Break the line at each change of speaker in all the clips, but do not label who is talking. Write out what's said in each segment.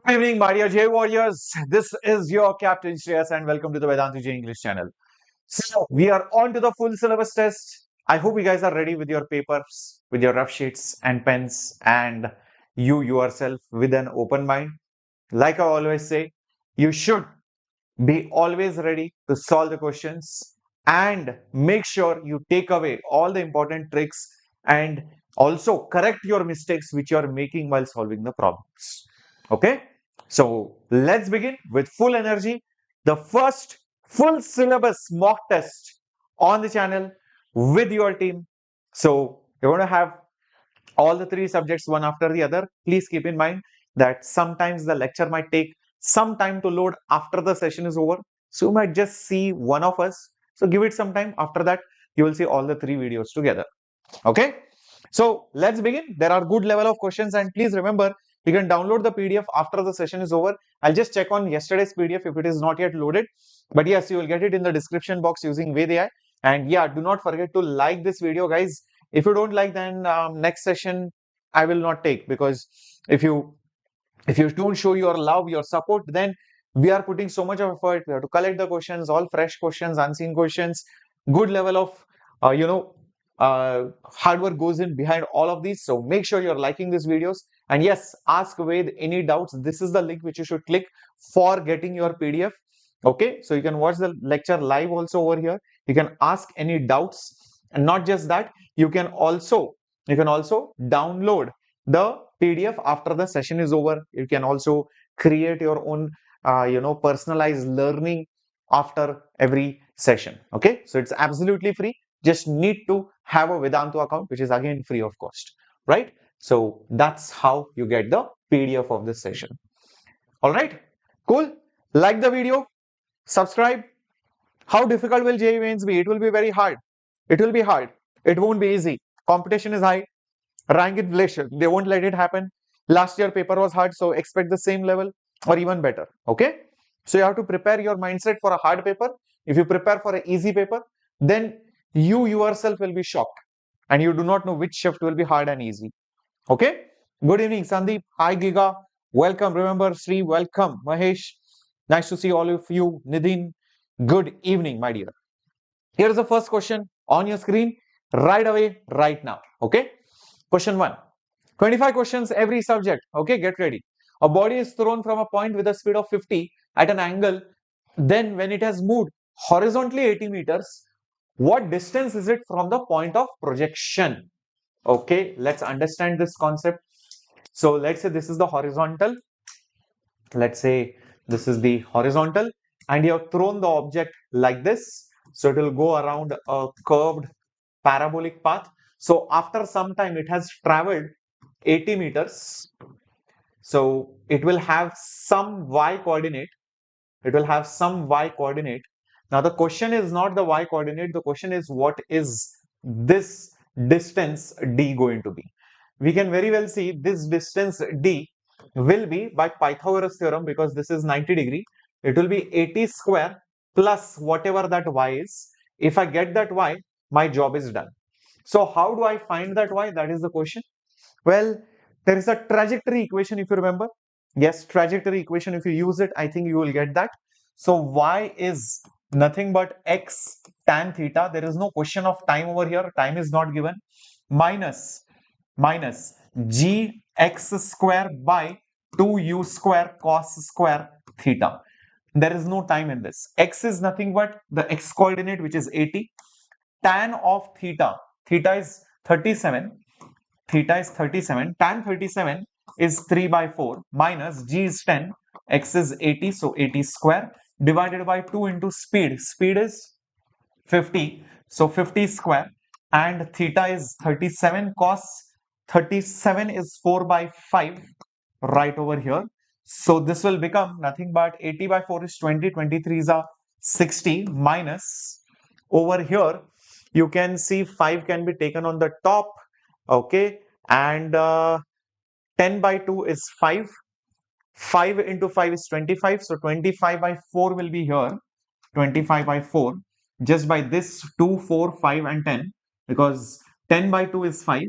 Good evening, my dear J Warriors. This is your Captain Shreyas and welcome to the Vedantu JEE English channel. So, we are on to the full syllabus test. I hope you guys are ready with your papers, with your rough sheets and pens, and you yourself with an open mind. Like I always say, you should be always ready to solve the questions and make sure you take away all the important tricks and also correct your mistakes which you are making while solving the problems. Okay, so let's begin with full energy. The first full syllabus mock test on the channel with your team. So you're going to have all the three subjects one after the other. Please keep in mind that sometimes the lecture might take some time to load after the session is over. So you might just see one of us. So give it some time. After that, you will see all the three videos together. Okay. So let's begin. There are good level of questions, and please remember you can download the PDF after the session is over. I'll just check on yesterday's PDF if it is not yet loaded. But yes, you will get it in the description box using VJEE. And yeah, do not forget to like this video, guys. If you don't like, then next session I will not take, because if you don't show your love, your support, then we are putting so much of effort. We have to collect the questions, all fresh questions, unseen questions, good level of hard work goes in behind all of these. So make sure you're liking these videos, and yes, ask Ved any doubts. This is the link which you should click for getting your PDF. Okay, so you can watch the lecture live also over here. You can ask any doubts, and not just that, you can also download the PDF after the session is over. You can also create your own personalized learning after every session. Okay, so it's absolutely free. Just need to have a Vedantu account, which is again free of cost, right? So that's how you get the PDF of this session. All right, cool. Like the video, subscribe. How difficult will JEE Mains be? It will be very hard. It will be hard. It won't be easy. Competition is high. Rank inflation, they won't let it happen. Last year paper was hard, so expect the same level or even better. Okay, so you have to prepare your mindset for a hard paper. If you prepare for an easy paper, then you yourself will be shocked and you do not know which shift will be hard and easy. Okay, good evening Sandeep. Hi Giga, welcome. Remember Sri, welcome. Mahesh, nice to see all of you. Nidhin, good evening my dear. Here's the first question on your screen right away right now. Okay, question 1. 25 questions every subject. Okay, get ready. A body is thrown from a point with a speed of 50 at an angle. Then when it has moved horizontally 80 meters, what distance is it from the point of projection? Okay, let's understand this concept. So let's say this is the horizontal. Let's say this is the horizontal, and you have thrown the object like this. So it will go around a curved parabolic path. So after some time, it has traveled 80 meters. So it will have some y coordinate. It will have some y coordinate. Now the question is not the y coordinate. The question is, what is this distance d going to be? We can very well see this distance d will be by Pythagoras theorem, because this is 90 degree. It will be 80 square plus whatever that y is. If I get that y, my job is done. So how do I find that y? That is the question. Well, there is a trajectory equation, if you remember. Yes, trajectory equation, if you use it, I think you will get that. So y is nothing but x tan theta. There is no question of time over here. Time is not given. Minus g x square by 2u square cos square theta. There is no time in this. X is nothing but the x coordinate, which is 80. Tan of theta, theta is 37. Theta is 37. Tan 37 is 3 by 4 minus g is 10. X is 80, so 80 square divided by 2 into speed. Speed is 50, so 50 square, and theta is 37. Cos 37 is 4 by 5 right over here. So this will become nothing but 80 by 4 is 20, 23 is a 60 minus over here. You can see 5 can be taken on the top. Okay, and 10 by 2 is 5. 5 into 5 is 25. So 25 by 4 will be here. 25 by 4. Just by this 2, 4, 5 and 10. Because 10 by 2 is 5.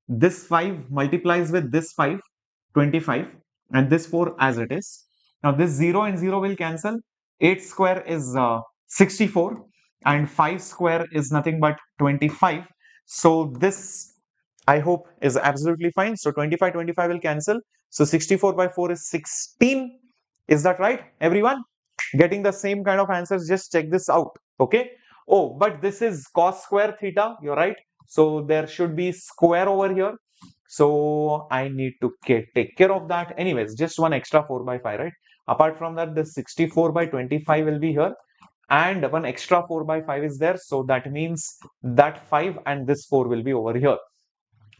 This 5 multiplies with this 5. 25. and this 4 as it is. Now this 0 and 0 will cancel. 8 square is 64 and 5 square is nothing but 25. So this I hope is absolutely fine. So 25, 25 will cancel. So 64 by 4 is 16. Is that right, everyone? Getting the same kind of answers, just check this out. Okay. Oh, but this is cos square theta. You're right. So there should be square over here. So I need to take care of that. Anyways, just one extra 4 by 5, right? Apart from that, the 64 by 25 will be here. And one extra 4 by 5 is there. So that means that 5 and this 4 will be over here.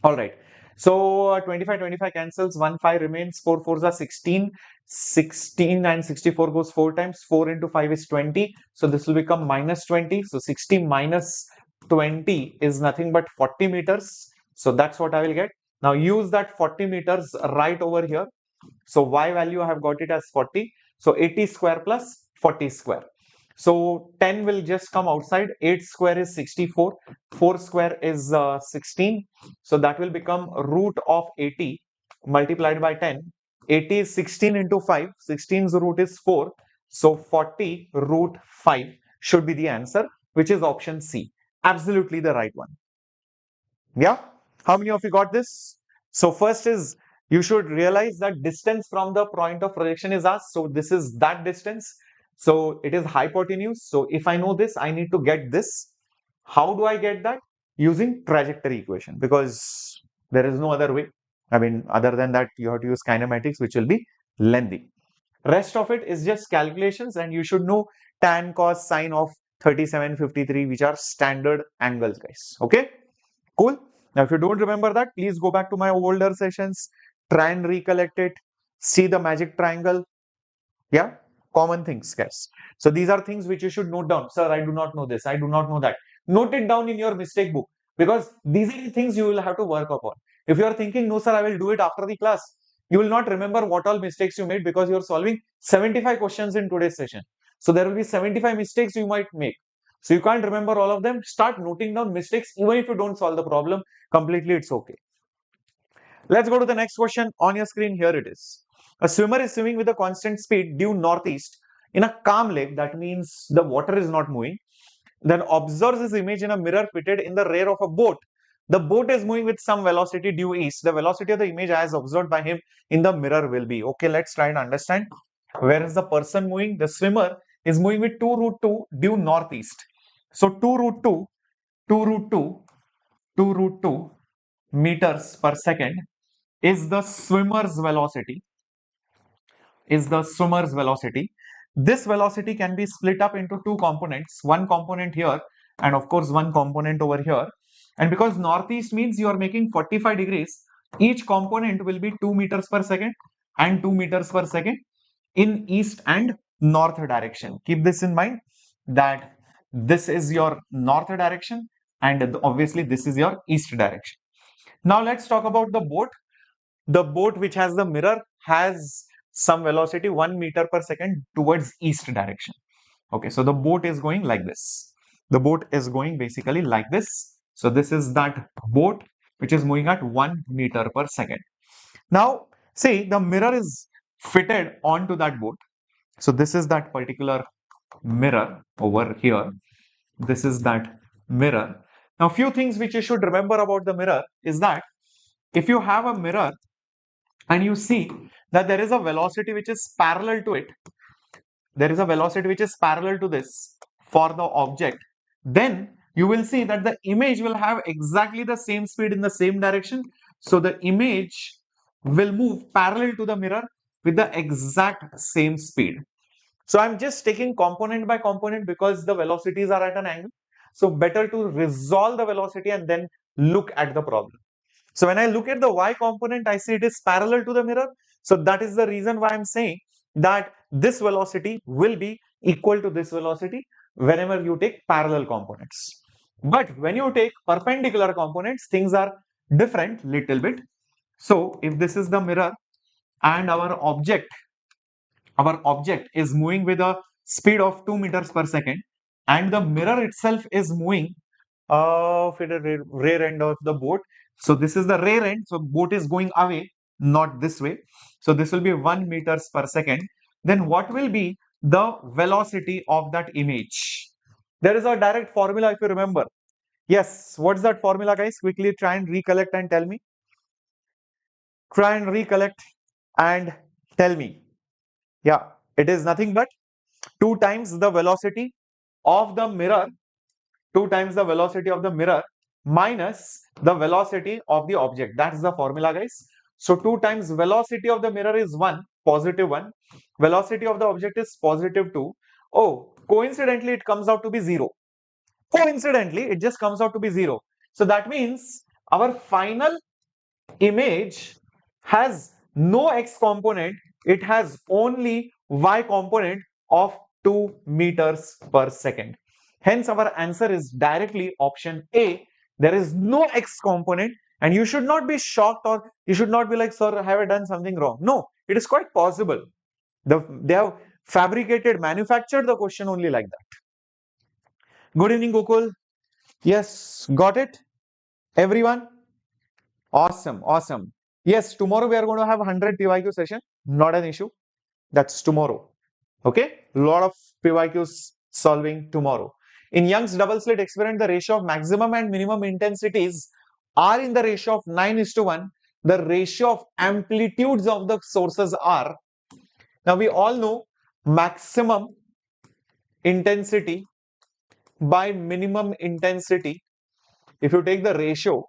All right. So 25, 25 cancels, 1, 5 remains, 4, 4s are 16, 16 and 64 goes 4 times, 4 into 5 is 20. So this will become minus 20. So 60 minus 20 is nothing but 40 meters. So that's what I will get. Now use that 40 meters right over here. So y value I have got it as 40. So 80 square plus 40 square. So 10 will just come outside. 8 square is 64. 4 square is 16. So that will become root of 80 multiplied by 10. 80 is 16 into 5. 16's root is 4. So 40 root 5 should be the answer, which is option C. Absolutely the right one. Yeah? How many of you got this? So first is, you should realize that distance from the point of projection is asked. So this is that distance. So it is hypotenuse. So if I know this, I need to get this. How do I get that? Using trajectory equation, because there is no other way. I mean, other than that, you have to use kinematics, which will be lengthy. Rest of it is just calculations, and you should know tan, cos, sine of 37, 53, which are standard angles, guys. Okay, cool. Now, if you don't remember that, please go back to my older sessions, try and recollect it, see the magic triangle. Yeah, common things, guys. So these are things which you should note down. Sir, I do not know this, I do not know that. Note it down in your mistake book, because these are the things you will have to work upon. If you are thinking, no sir, I will do it after the class, you will not remember what all mistakes you made, because you are solving 75 questions in today's session. So there will be 75 mistakes you might make. So you can't remember all of them. Start noting down mistakes. Even if you don't solve the problem completely, it's okay. Let's go to the next question on your screen. Here it is. A swimmer is swimming with a constant speed due northeast in a calm lake. That means the water is not moving. Then observes his image in a mirror fitted in the rear of a boat. The boat is moving with some velocity due east. The velocity of the image as observed by him in the mirror will be. Okay, let's try and understand. Where is the person moving? The swimmer is moving with 2 root 2 due northeast. So 2 root 2, 2 root 2, 2 root 2 meters per second is the swimmer's velocity. This velocity can be split up into two components, one component here and of course one component over here. And because northeast means you are making 45 degrees, each component will be 2 meters per second and 2 meters per second in east and north direction. Keep this in mind, that this is your north direction and obviously this is your east direction. Now let's talk about the boat. The boat which has the mirror has some velocity 1 meter per second towards east direction. Okay, so the boat is going like this. The boat is going basically like this. So this is that boat which is moving at 1 meter per second. Now, see, the mirror is fitted onto that boat. So this is that particular mirror over here. This is that mirror. Now, few things which you should remember about the mirror is that if you have a mirror and you see that there is a velocity which is parallel to it, there is a velocity which is parallel to this for the object, then you will see that the image will have exactly the same speed in the same direction. So the image will move parallel to the mirror with the exact same speed. So I'm just taking component by component because the velocities are at an angle. So better to resolve the velocity and then look at the problem. So when I look at the y component, I see it is parallel to the mirror. So that is the reason why I'm saying that this velocity will be equal to this velocity whenever you take parallel components. But when you take perpendicular components, things are different little bit. So if this is the mirror and our object is moving with a speed of 2 meters per second and the mirror itself is moving for the rear end of the boat. So this is the rear end. So boat is going away. not this way. So this will be 1 meters per second. Then what will be the velocity of that image? There is a direct formula if you remember. Yes, what's that formula, guys? Quickly try and recollect and tell me. Try and recollect and tell me. Yeah, it is nothing but 2 times the velocity of the mirror, 2 times the velocity of the mirror minus the velocity of the object. That's the formula, guys. So 2 times velocity of the mirror is 1, positive 1. Velocity of the object is positive 2. Oh, coincidentally, it comes out to be 0. Coincidentally, it just comes out to be 0. So that means our final image has no x component, it has only y component of 2 meters per second. Hence, our answer is directly option A. There is no x component, and you should not be shocked or you should not be like, sir, have I done something wrong? No, it is quite possible. They have manufactured the question only like that. Good evening, Gokul. Yes, got it? Everyone? Awesome, awesome. Yes, tomorrow we are going to have 100 PYQ session. Not an issue. That's tomorrow. Okay? Lot of PYQs solving tomorrow. In Young's double slit experiment, the ratio of maximum and minimum intensities are in the ratio of 9:1. The ratio of amplitudes of the sources are. Now we all know maximum intensity by minimum intensity. If you take the ratio,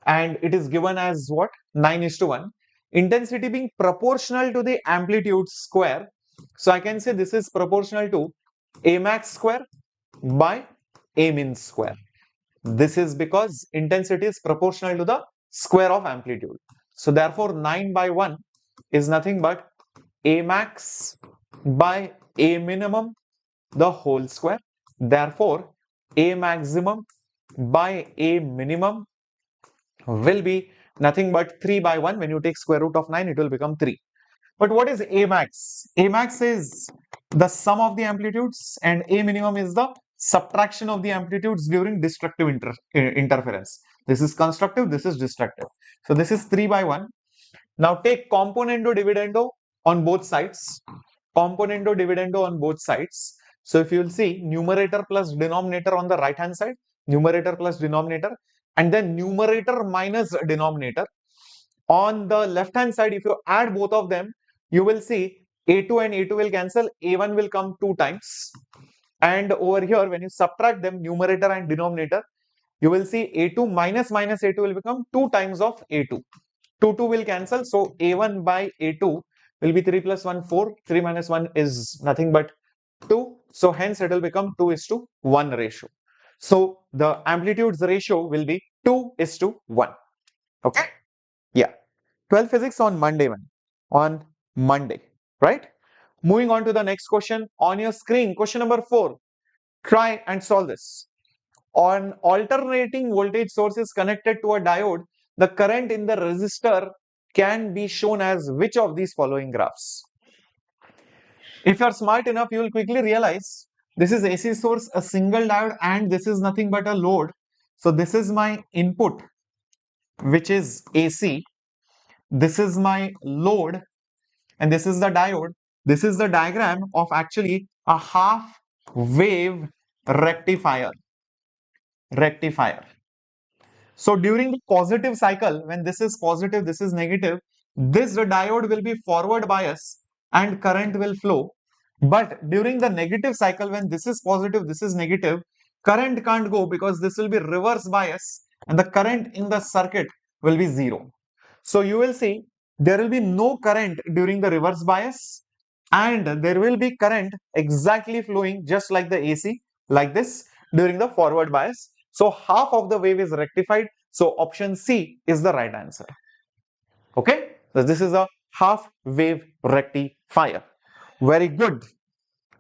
and it is given as what? 9:1. Intensity being proportional to the amplitude square. So I can say this is proportional to A max square by A min square. This is because intensity is proportional to the square of amplitude. So therefore 9 by 1 is nothing but A max by A minimum the whole square. Therefore A maximum by A minimum will be nothing but 3 by 1. When you take square root of 9, it will become 3. But what is A max? A max is the sum of the amplitudes, and A minimum is the subtraction of the amplitudes during destructive interference. This is constructive, this is destructive. So this is 3 by 1. Now take componendo dividendo on both sides. Componendo dividendo on both sides. So if you will see numerator plus denominator on the right hand side, numerator plus denominator, and then numerator minus denominator. On the left hand side, if you add both of them, you will see A2 and A2 will cancel, A1 will come 2 times. And over here, when you subtract them, numerator and denominator, you will see A2 minus A2 will become 2 times of A2. 2 will cancel, so A1 by A2 will be 3 plus 1, 4. 3 minus 1 is nothing but 2. So hence it will become 2:1 ratio. So the amplitudes ratio will be 2:1. Okay? Yeah. 12 physics on Monday, man. On Monday, right? Moving on to the next question on your screen. Question number 4. Try and solve this. On alternating voltage source is connected to a diode, the current in the resistor can be shown as which of these following graphs? If you are smart enough, you will quickly realize this is AC source, a single diode, and this is nothing but a load. So this is my input, which is AC. This is my load, and this is the diode. This is the diagram of actually a half wave rectifier. So during the positive cycle, when this is positive, this is negative, this the diode will be forward bias and current will flow. But during the negative cycle, when this is positive, this is negative, current can't go because this will be reverse bias and the current in the circuit will be 0. So you will see there will be no current during the reverse bias, and there will be current exactly flowing just like the AC, like this, during the forward bias. So half of the wave is rectified. So option C is the right answer. Okay, so this is a half wave rectifier. Very good.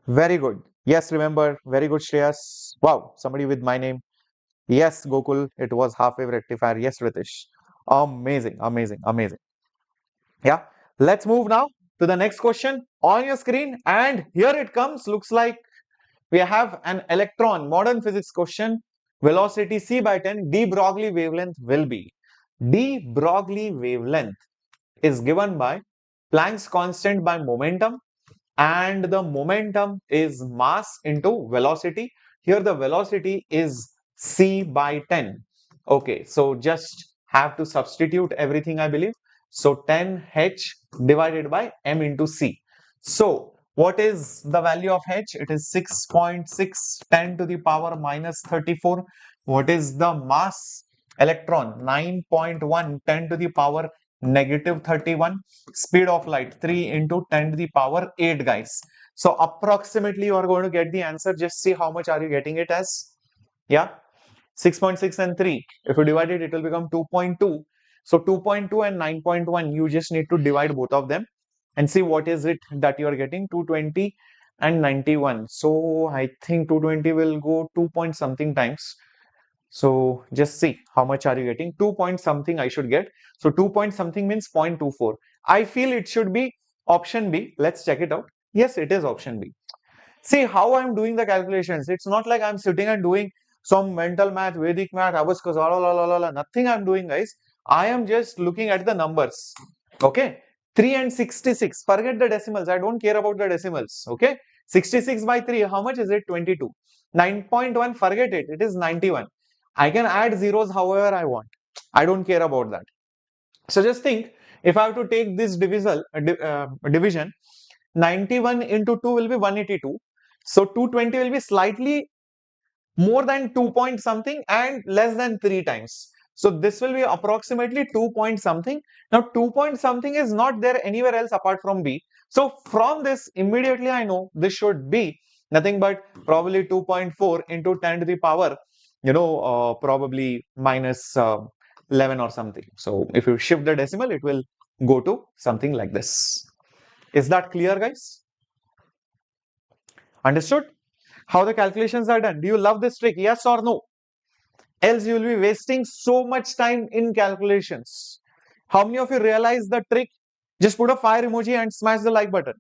Very good. Yes, remember, very good, Shreyas. Wow, somebody with my name. Yes, Gokul, it was half wave rectifier. Yes, Ritesh. Amazing, amazing, amazing. Yeah, let's move now to the next question on your screen. And here it comes. Looks like we have an electron, modern physics question. Velocity c by 10, de Broglie wavelength will be. De Broglie wavelength is given by Planck's constant by momentum, and the momentum is mass into velocity. Here the velocity is c by 10. Okay, so just have to substitute everything, I believe. So 10h divided by m into c. So what is the value of h? It is 6.6 10 to the power minus 34. What is the mass electron? 9.1 10 to the power negative 31. Speed of light 3 into 10 to the power 8, guys. So approximately you are going to get the answer. Just see how much are you getting it as. Yeah, 6.6 and 3. If you divide it, it will become 2.2. So 2.2 and 9.1, you just need to divide both of them and see what is it that you are getting. 220 and 91. So I think 220 will go 2 point something times. So just see how much are you getting. 2 point something I should get. So 2 point something means 0.24. I feel it should be option B. Let's check it out. Yes, it is option B. See how I'm doing the calculations. It's not like I'm sitting and doing some mental math, Vedic math, nothing I'm doing, guys. I am just looking at the numbers. Okay. 3 and 66. Forget the decimals. I don't care about the decimals. Okay. 66 by 3. How much is it? 22. 9.1. Forget it. It is 91. I can add zeros however I want. I don't care about that. So just think, if I have to take this division, 91 into 2 will be 182. So 220 will be slightly more than 2 point something and less than 3 times. So this will be approximately 2 point something. Now 2 point something is not there anywhere else apart from B. So from this immediately I know this should be nothing but probably 2.4 into 10 to the power, probably minus 11 or something. So if you shift the decimal, it will go to something like this. Is that clear, guys? Understood? How the calculations are done? Do you love this trick? Yes or no? Else you will be wasting so much time in calculations. How many of you realize the trick? Just put a fire emoji and smash the like button.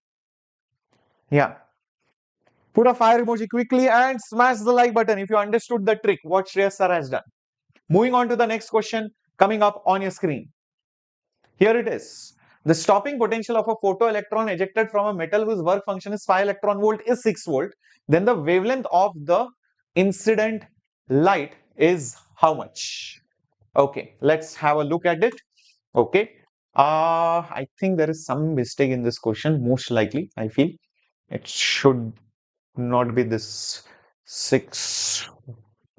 Yeah. Put a fire emoji quickly and smash the like button if you understood the trick, what Shreyas sir has done. Moving on to the next question coming up on your screen. Here it is. The stopping potential of a photoelectron ejected from a metal whose work function is 5 electron volt is 6 volt. Then the wavelength of the incident light is how much? Okay, let's have a look at it. Okay. I think there is some mistake in this question, most likely, I feel. It should not be this 6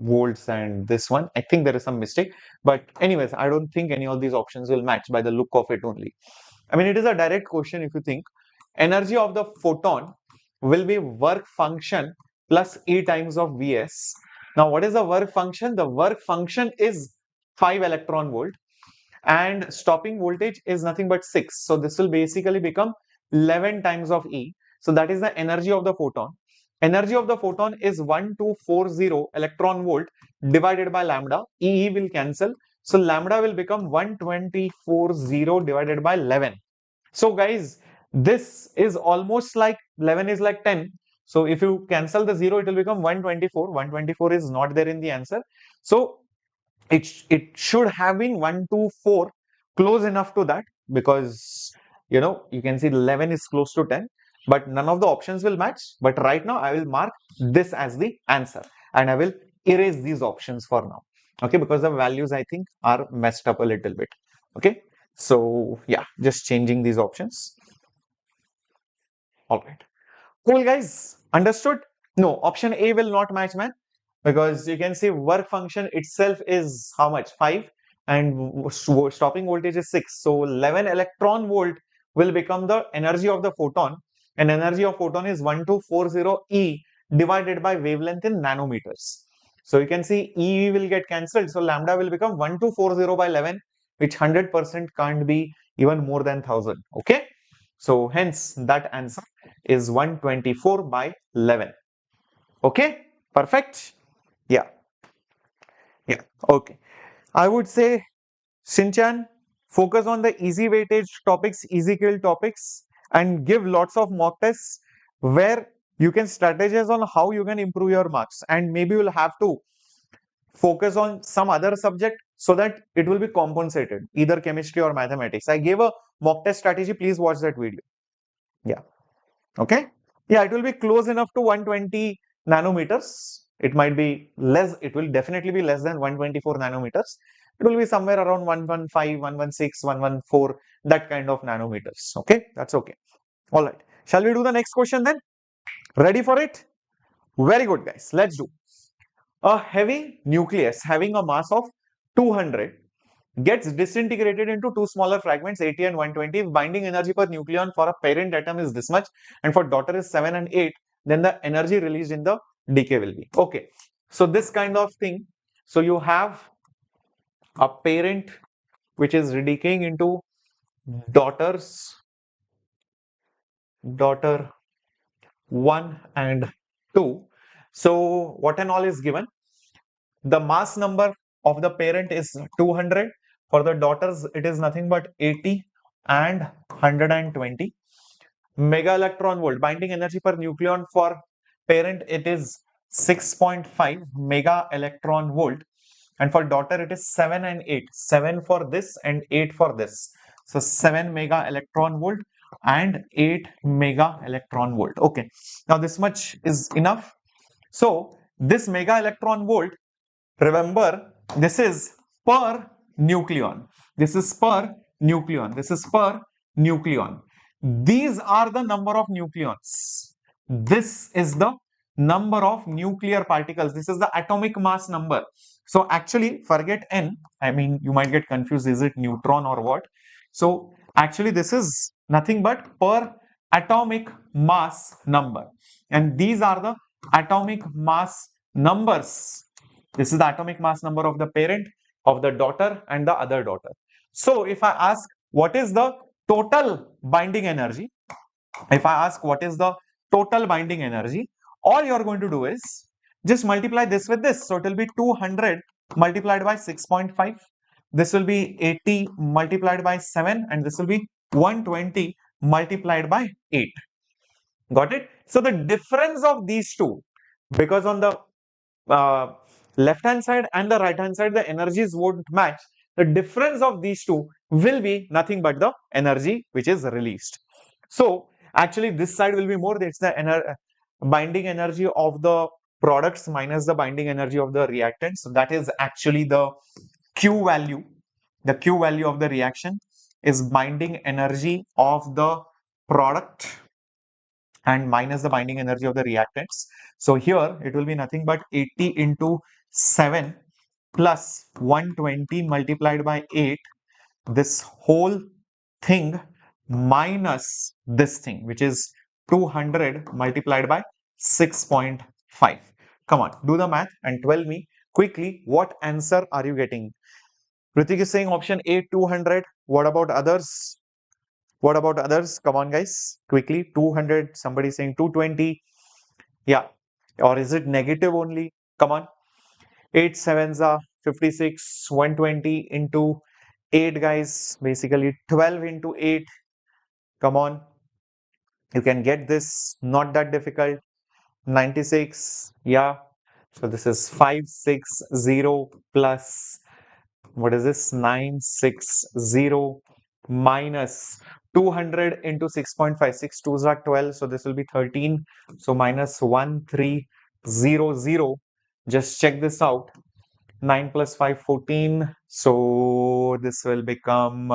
volts and this one. I think there is some mistake. But anyways, I don't think any of these options will match by the look of it only. I mean, it is a direct question if you think. Energy of the photon will be work function plus E times of Vs. Now, what is the work function? The work function is 5 electron volt and stopping voltage is nothing but 6. So this will basically become 11 times of E. So that is the energy of the photon. Energy of the photon is 1240 electron volt divided by lambda. E will cancel. So lambda will become 1240 divided by 11. So guys, this is almost like 11 is like 10. So if you cancel the 0, it will become 124. 124 is not there in the answer. So it should have been 124, close enough to that, because you can see 11 is close to 10, but none of the options will match. But right now I will mark this as the answer and I will erase these options for now. Okay, because the values I think are messed up a little bit. Okay, so yeah, just changing these options. All right, cool guys, understood? No, option A will not match, man, because you can see work function itself is how much? 5 and stopping voltage is 6. So 11 electron volt will become the energy of the photon, and energy of photon is 1240 E divided by wavelength in nanometers. So you can see E will get cancelled. So lambda will become 1240 by 11, which 100% can't be even more than 1000. Okay. So hence that answer is 124 by 11. Okay. Perfect. Yeah. Yeah. Okay. I would say, Shinchan, focus on the easy weightage topics, easy kill topics, and give lots of mock tests where you can strategize on how you can improve your marks. And maybe you'll have to focus on some other subject so that it will be compensated, either chemistry or mathematics. I gave a mock test strategy. Please watch that video. Yeah. Okay. Yeah, it will be close enough to 120 nanometers. It might be less. It will definitely be less than 124 nanometers. It will be somewhere around 115, 116, 114, that kind of nanometers. Okay. That's okay. All right. Shall we do the next question then? Ready for it? Very good, guys. Let's do. A heavy nucleus having a mass of 200 gets disintegrated into two smaller fragments, 80 and 120. If binding energy per nucleon for a parent atom is this much and for daughter is 7 and 8, then the energy released in the decay will be. Okay. So this kind of thing. So you have a parent which is decaying into daughter 1 and 2. So what and all is given? The mass number of the parent is 200. For the daughters, it is nothing but 80 and 120. Mega electron volt, binding energy per nucleon for parent, it is 6.5 mega electron volt. And for daughter, it is 7 and 8. 7 for this and 8 for this. So 7 mega electron volt and 8 mega electron volt. Okay. Now this much is enough. So this mega electron volt, remember, this is per nucleon. This is per nucleon. This is per nucleon. These are the number of nucleons. This is the number of nuclear particles. This is the atomic mass number. So actually, forget N. I mean, you might get confused. Is it neutron or what? So actually, this is nothing but per atomic mass number. And these are the atomic mass numbers. This is the atomic mass number of the parent, of the daughter, and the other daughter. So if I ask what is the total binding energy, if I ask what is the total binding energy, all you are going to do is just multiply this with this. So it will be 200 multiplied by 6.5. This will be 80 multiplied by 7, and this will be 120 multiplied by 8. Got it? So the difference of these two, because on the left hand side and the right hand side the energies won't match, the difference of these two will be nothing but the energy which is released. So actually this side will be more, that's the binding energy of the products minus the binding energy of the reactants. So that is actually the Q value. The Q value of the reaction is binding energy of the product and minus the binding energy of the reactants. So here it will be nothing but 80 into 7 plus 120 multiplied by 8, this whole thing minus this thing, which is 200 multiplied by 6.5. Come on, do the math and tell me quickly what answer are you getting. Ritik is saying option A, 200. What about others? What about others? Come on, guys, quickly. 200. Somebody saying 220. Yeah. Or is it negative only? Come on. 8 sevens are 56. 120 into 8, guys. Basically 12 into 8. Come on. You can get this. Not that difficult. 96. Yeah. So this is 560 plus, what is this? 960 minus 200 into 6.5. 6 2s are 12. So this will be 13. So minus 1300. Just check this out. 9 plus 5, 14. So this will become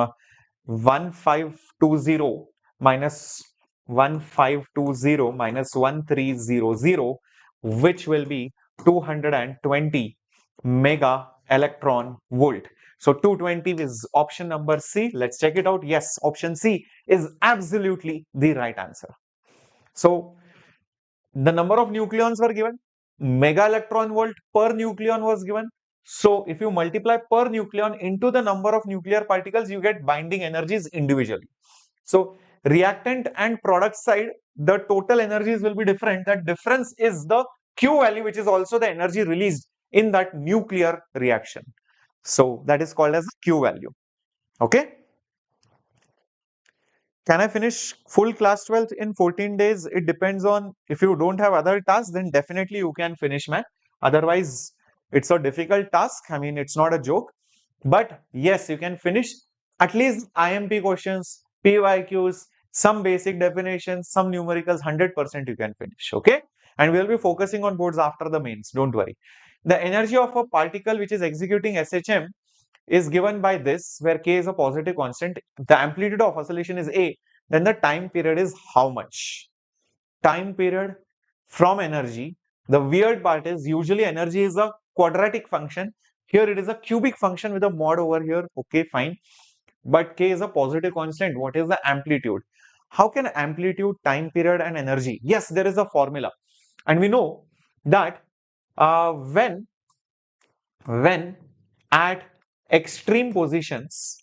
1520 minus 1520 minus 1300, which will be 220 mega electron volt. So 220 is option number C. Let's check it out. Yes, option C is absolutely the right answer. So the number of nucleons were given, mega electron volt per nucleon was given. So if you multiply per nucleon into the number of nuclear particles, you get binding energies individually. So reactant and product side, the total energies will be different. That difference is the Q value, which is also the energy released in that nuclear reaction. So that is called as the Q value. Okay. Can I finish full class 12th in 14 days? It depends on, if you don't have other tasks, then definitely you can finish, man. Otherwise, it's a difficult task. I mean, it's not a joke. But yes, you can finish at least IMP questions, PYQs, some basic definitions, some numericals, 100% you can finish. Okay. And we'll be focusing on boards after the mains. Don't worry. The energy of a particle which is executing SHM is given by this, where K is a positive constant. The amplitude of oscillation is A. Then the time period is how much? Time period from energy. The weird part is usually energy is a quadratic function. Here it is a cubic function with a mod over here. Okay, fine. But K is a positive constant. What is the amplitude? How can amplitude, time period and energy? Yes, there is a formula. And we know that when at extreme positions,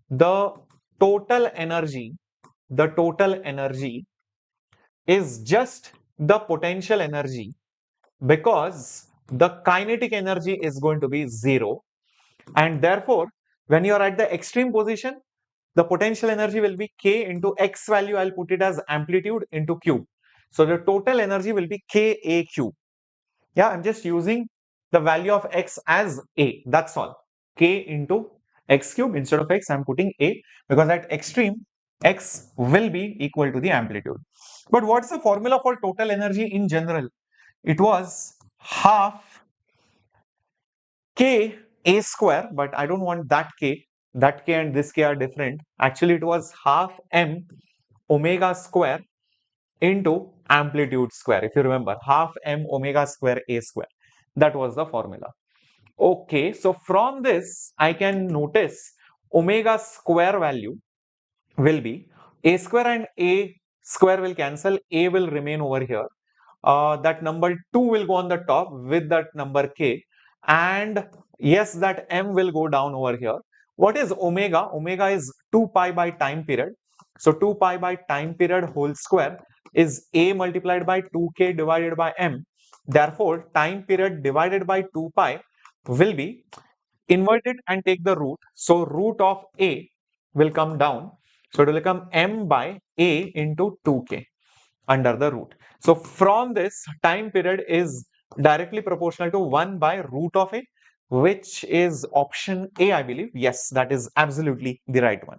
the total energy, the total energy is just the potential energy, because the kinetic energy is going to be zero, and therefore when you are at the extreme position, the potential energy will be K into X value. I'll put it as amplitude into cube. So the total energy will be Ka cube. Yeah, I'm just using the value of X as A. That's all. K into X cube. Instead of X, I'm putting A, because at extreme, X will be equal to the amplitude. But what's the formula for total energy in general? It was half K A square, but I don't want that K. That K and this K are different. Actually, it was half M omega square into amplitude square. If you remember, half M omega square A square. That was the formula. Okay, so from this, I can notice omega square value will be A square and A square will cancel. A will remain over here. That number 2 will go on the top with that number K. And yes, that M will go down over here. What is omega? Omega is 2 pi by time period. So 2 pi by time period whole square is A multiplied by 2K divided by M. Therefore, time period divided by 2 pi will be inverted and take the root. So root of A will come down. So it will become M by A into 2K under the root. So from this, time period is directly proportional to 1 by root of A, which is option A, I believe. Yes, that is absolutely the right one.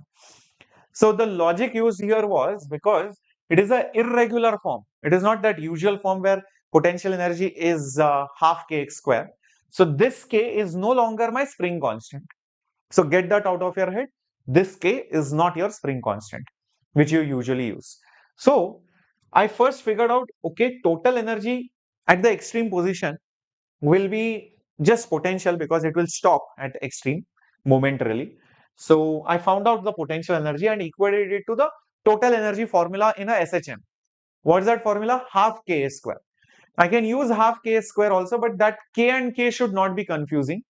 So the logic used here was because it is an irregular form. It is not that usual form where potential energy is half kx square. So this k is no longer my spring constant. So get that out of your head. This k is not your spring constant, which you usually use. So I first figured out, okay, total energy at the extreme position will be just potential, because it will stop at extreme momentarily. So I found out the potential energy and equated it to the total energy formula in a SHM. What's that formula? Half K square. I can use half K square also, but that K and K should not be confusing.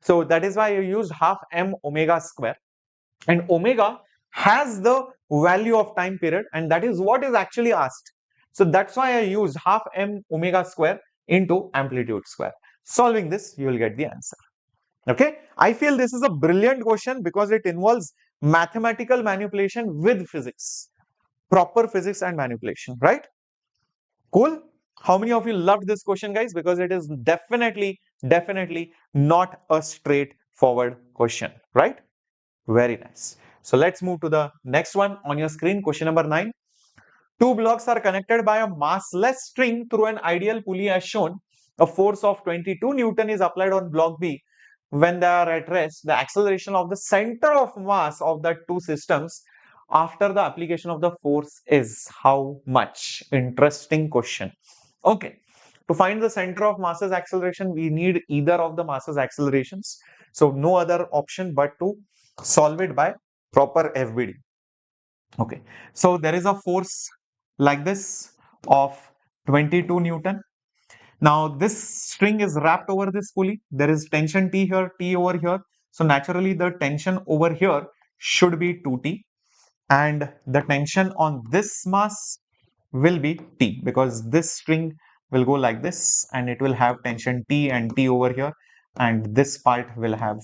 So that is why I used half M omega square. And omega has the value of time period, and that is what is actually asked. So that's why I used half M omega square into amplitude square. Solving this, you will get the answer. Okay, I feel this is a brilliant question because it involves mathematical manipulation with physics, proper physics and manipulation, right? Cool. How many of you loved this question, guys? Because it is definitely not a straightforward question, right? Very nice. So let's move to the next one on your screen. Question number 9. Two blocks are connected by a massless string through an ideal pulley as shown. A force of 22 Newton is applied on block B. When they are at rest, the acceleration of the center of mass of the two systems after the application of the force is how much? Interesting question. Okay. To find the center of mass's acceleration, we need either of the mass's accelerations. So no other option but to solve it by proper FBD. Okay. So there is a force like this of 22 Newton. Now this string is wrapped over this pulley. There is tension T here, T over here. So naturally the tension over here should be 2T, and the tension on this mass will be T, because this string will go like this and it will have tension T and T over here, and this part will have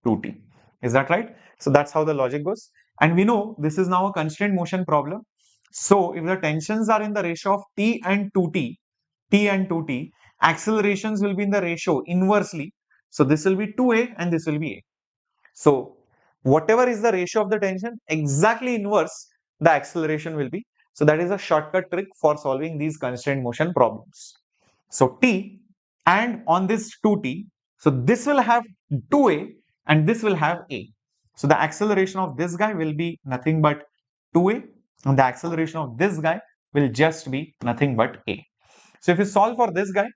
2T. Is that right? So that's how the logic goes. And we know this is now a constraint motion problem. So if the tensions are in the ratio of T and 2T, accelerations will be in the ratio inversely So this will be 2A and this will be A. So whatever is the ratio of the tension, exactly inverse the acceleration will be. So that is a shortcut trick for solving these constrained motion problems. So T and on this 2T, so this will have 2A and this will have A. So the acceleration of this guy will be nothing but 2A and the acceleration of this guy will just be nothing but A. So if you solve for this guy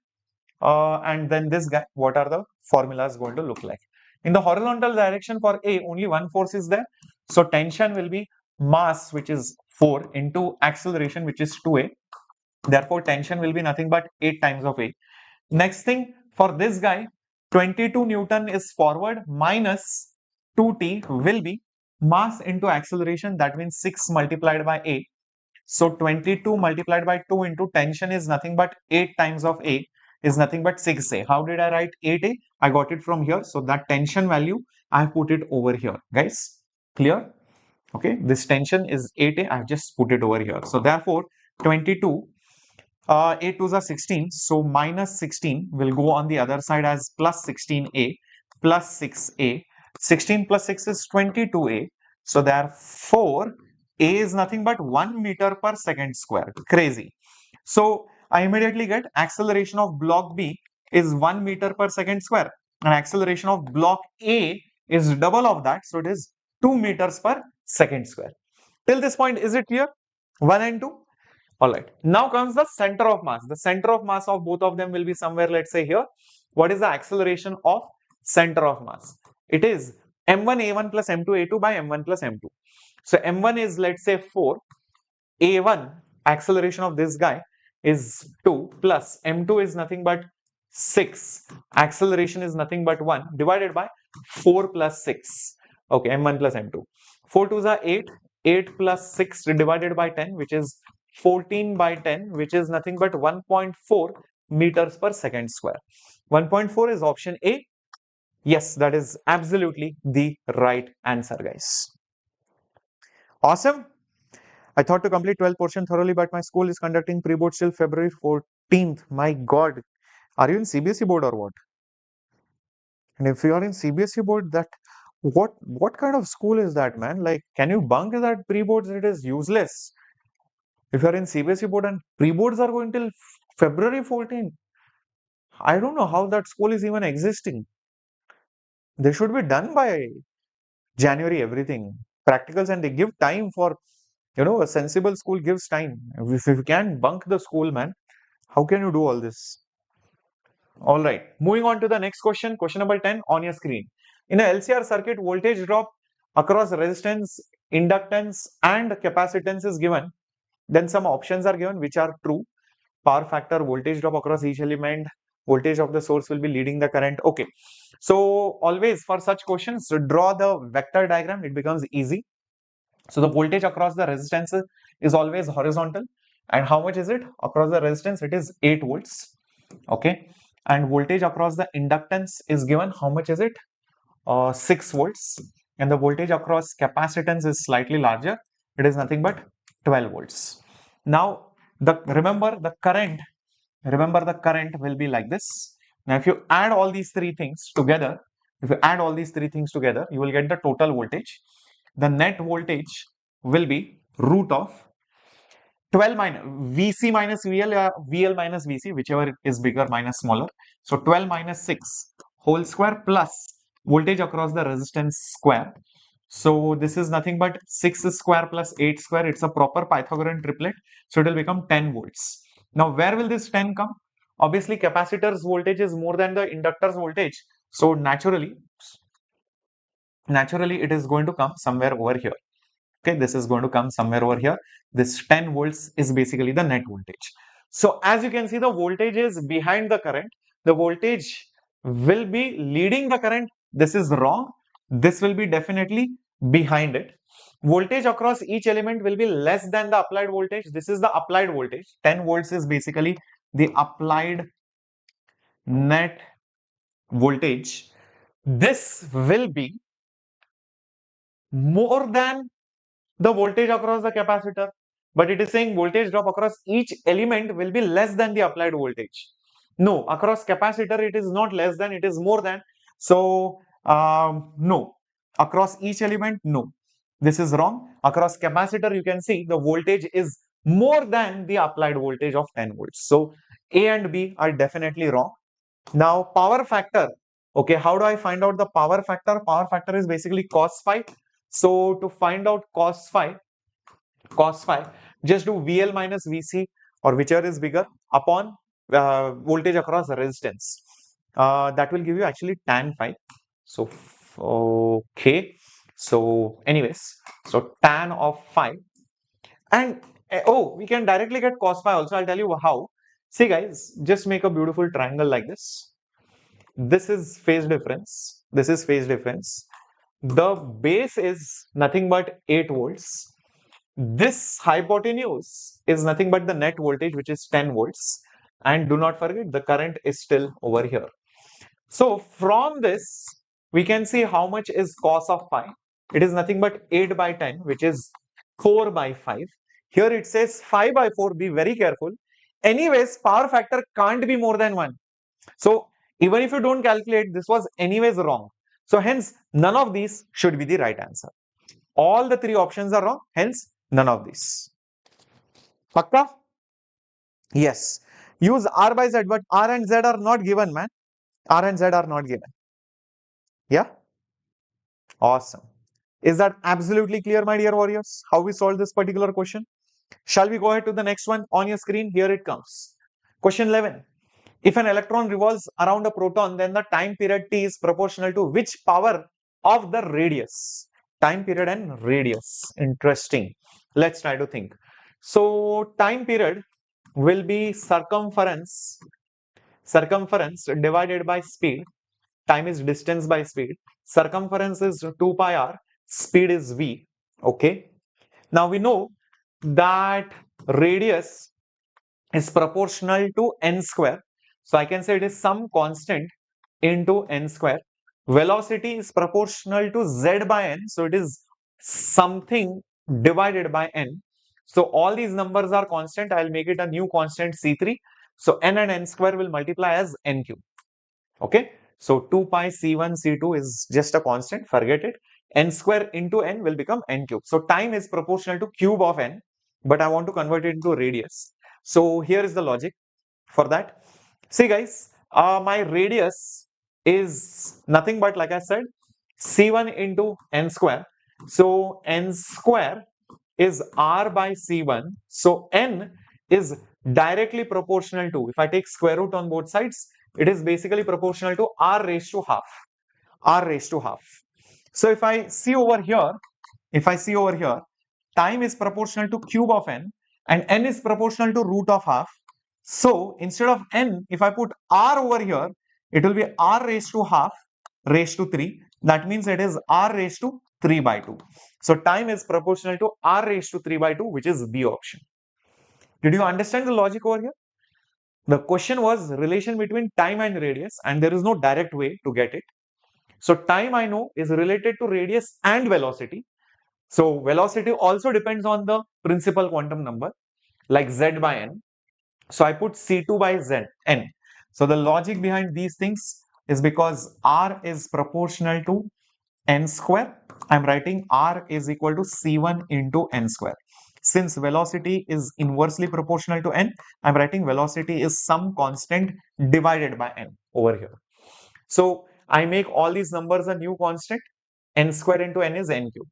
and then this guy, what are the formulas going to look like? In the horizontal direction for A, only one force is there. So tension will be mass, which is 4 into acceleration, which is 2A. Therefore, tension will be nothing but 8 times of A. Next thing for this guy, 22 Newton is forward minus 2T will be mass into acceleration. That means 6 multiplied by A. So 22 multiplied by 2 into tension is nothing but 8 times of A is nothing but 6A. How did I write 8A? I got it from here. So that tension value, I have put it over here. Guys, clear? Okay, this tension is 8A. I have just put it over here. So therefore, 22 8 2s are 16, so minus 16 will go on the other side as plus 16A plus 6A. 16 plus 6 is 22A. So therefore, A is nothing but 1 meter per second square. Crazy. So I immediately get acceleration of block B is 1 meter per second square and acceleration of block A is double of that. So it is 2 meters per second square. Till this point, is it clear? 1 and 2? All right. Now comes the center of mass. The center of mass of both of them will be somewhere, let's say here. What is the acceleration of center of mass? It is m1a1 plus m2a2 by m1 plus m2. So m1 is, let's say, 4. A1 acceleration of this guy is 2 plus m2 is nothing but 6. Acceleration is nothing but 1 divided by 4 plus 6. Okay, m1 plus m2. 4 2s are 8. 8 plus 6 divided by 10, which is 14 by 10, which is nothing but 1.4 meters per second square. 1.4 is option A. Yes, that is absolutely the right answer, guys. Awesome. I thought to complete 12 portion thoroughly, but my school is conducting pre-board till February 14th. My God. Are you in CBSE board or what? And if you are in CBSE board, that what kind of school is that, man? Like, can you bunk that pre-boards? It is useless. If you are in CBSE board and pre-boards are going till February 14th, I don't know how that school is even existing. They should be done by January, everything. Practicals, and they give time for, a sensible school gives time. If you can't bunk the school, man, how can you do all this? All right, moving on to the next question. Question number 10 on your screen. In a LCR circuit, voltage drop across resistance, inductance, and capacitance is given. Then some options are given which are true. Power factor, voltage drop across each element, voltage of the source will be leading the current. Okay, so always for such questions, draw the vector diagram. It becomes easy. So the voltage across the resistance is always horizontal. And how much is it? Across the resistance, it is 8 volts. Okay, and voltage across the inductance is given. How much is it? 6 volts. And the voltage across capacitance is slightly larger. It is nothing but 12 volts. Now, remember the current will be like this. Now, if you add all these three things together, you will get the total voltage. The net voltage will be root of 12 minus VC minus VL, VL minus VC, whichever is bigger minus smaller. So 12 minus 6 whole square plus voltage across the resistance square. So this is nothing but 6 square plus 8 square. It's a proper Pythagorean triplet. So it will become 10 volts. Now where will this 10 come? Obviously capacitor's voltage is more than the inductor's voltage. So naturally it is going to come somewhere over here. Okay, this is going to come somewhere over here. This 10 volts is basically the net voltage. So as you can see, the voltage is behind the current. The voltage will be leading the current. This is wrong. This will be definitely behind it. Voltage across each element will be less than the applied voltage. This is the applied voltage. 10 volts is basically the applied net voltage. This will be more than the voltage across the capacitor, but it is saying voltage drop across each element will be less than the applied voltage. No, across capacitor it is not less than, it is more than. So no, across each element, no, this is wrong. Across capacitor, you can see the voltage is more than the applied voltage of 10 volts. So A and B are definitely wrong. Now power factor. Okay, how do I find out the power factor? Power factor is basically cos phi. So to find out cos phi, just do VL minus VC, or whichever is bigger, upon voltage across resistance. That will give you actually tan phi. So okay, so anyways, so tan of phi, and oh, we can directly get cos phi also. I'll tell you how. See guys, just make a beautiful triangle like this. This is phase difference, this is phase difference. The base is nothing but 8 volts. This hypotenuse is nothing but the net voltage, which is 10 volts. And do not forget, the current is still over here. So from this, we can see how much is cos of phi. It is nothing but 8 by 10, which is 4 by 5. Here it says 5 by 4. Be very careful. Anyways, power factor can't be more than 1. So even if you don't calculate, this was anyways wrong. So hence, none of these should be the right answer. All the 3 options are wrong. Hence, none of these. Pakka? Yes. Use R by Z, but R and Z are not given, man. R and Z are not given. Yeah? Awesome. Is that absolutely clear, my dear warriors? How we solve this particular question? Shall we go ahead to the next one on your screen? Here it comes. Question 11. If an electron revolves around a proton, then the time period t is proportional to which power of the radius? Time period and radius. Interesting. Let's try to think. So time period will be circumference divided by speed. Time is distance by speed. Circumference is 2 pi r. Speed is v. Okay. Now we know that radius is proportional to n square. So I can say it is some constant into n square. Velocity is proportional to z by n. So it is something divided by n. So all these numbers are constant. I'll make it a new constant C3. So n and n square will multiply as n cube. Okay. So 2 pi C1 C2 is just a constant. Forget it. N square into n will become n cube. So time is proportional to cube of n. But I want to convert it into radius. So here is the logic for that. See guys, my radius is nothing but, like I said, C1 into n square. So n square is r by C1. So n is directly proportional to, if I take square root on both sides, it is basically proportional to r raised to half. R raised to half. So if I see over here, time is proportional to cube of n and n is proportional to root of half. So instead of n, if I put r over here, it will be r raised to half raised to 3. That means it is r raised to 3 by 2. So time is proportional to r raised to 3 by 2, which is B option. Did you understand the logic over here? The question was relation between time and radius, and there is no direct way to get it. So time, I know, is related to radius and velocity. So velocity also depends on the principal quantum number, like z by n. So I put C2 by n. So the logic behind these things is because r is proportional to n square. I'm writing r is equal to C1 into n square. Since velocity is inversely proportional to n, I'm writing velocity is some constant divided by n over here. So I make all these numbers a new constant. N square into n is n cube.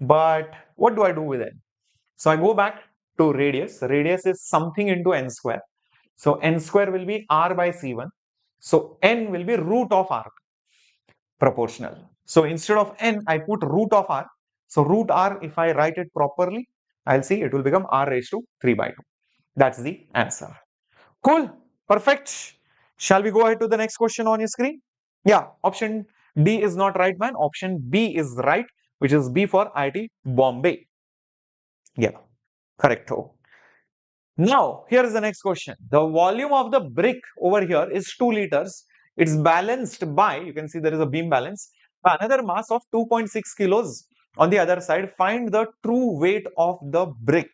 But what do I do with n? So I go back to radius. Radius is something into n square. So n square will be r by C1. So n will be root of r proportional. So instead of n, I put root of r. So root r, if I write it properly, I'll see it will become r raised to 3 by 2. That's the answer. Cool. Perfect. Shall we go ahead to the next question on your screen? Yeah, option D is not right, man. Option B is right, which is B for IIT Bombay. Yeah, correcto. Now, here is the next question. The volume of the brick over here is 2 liters. It's balanced by, you can see there is a beam balance, by another mass of 2.6 kilos. On the other side, find the true weight of the brick.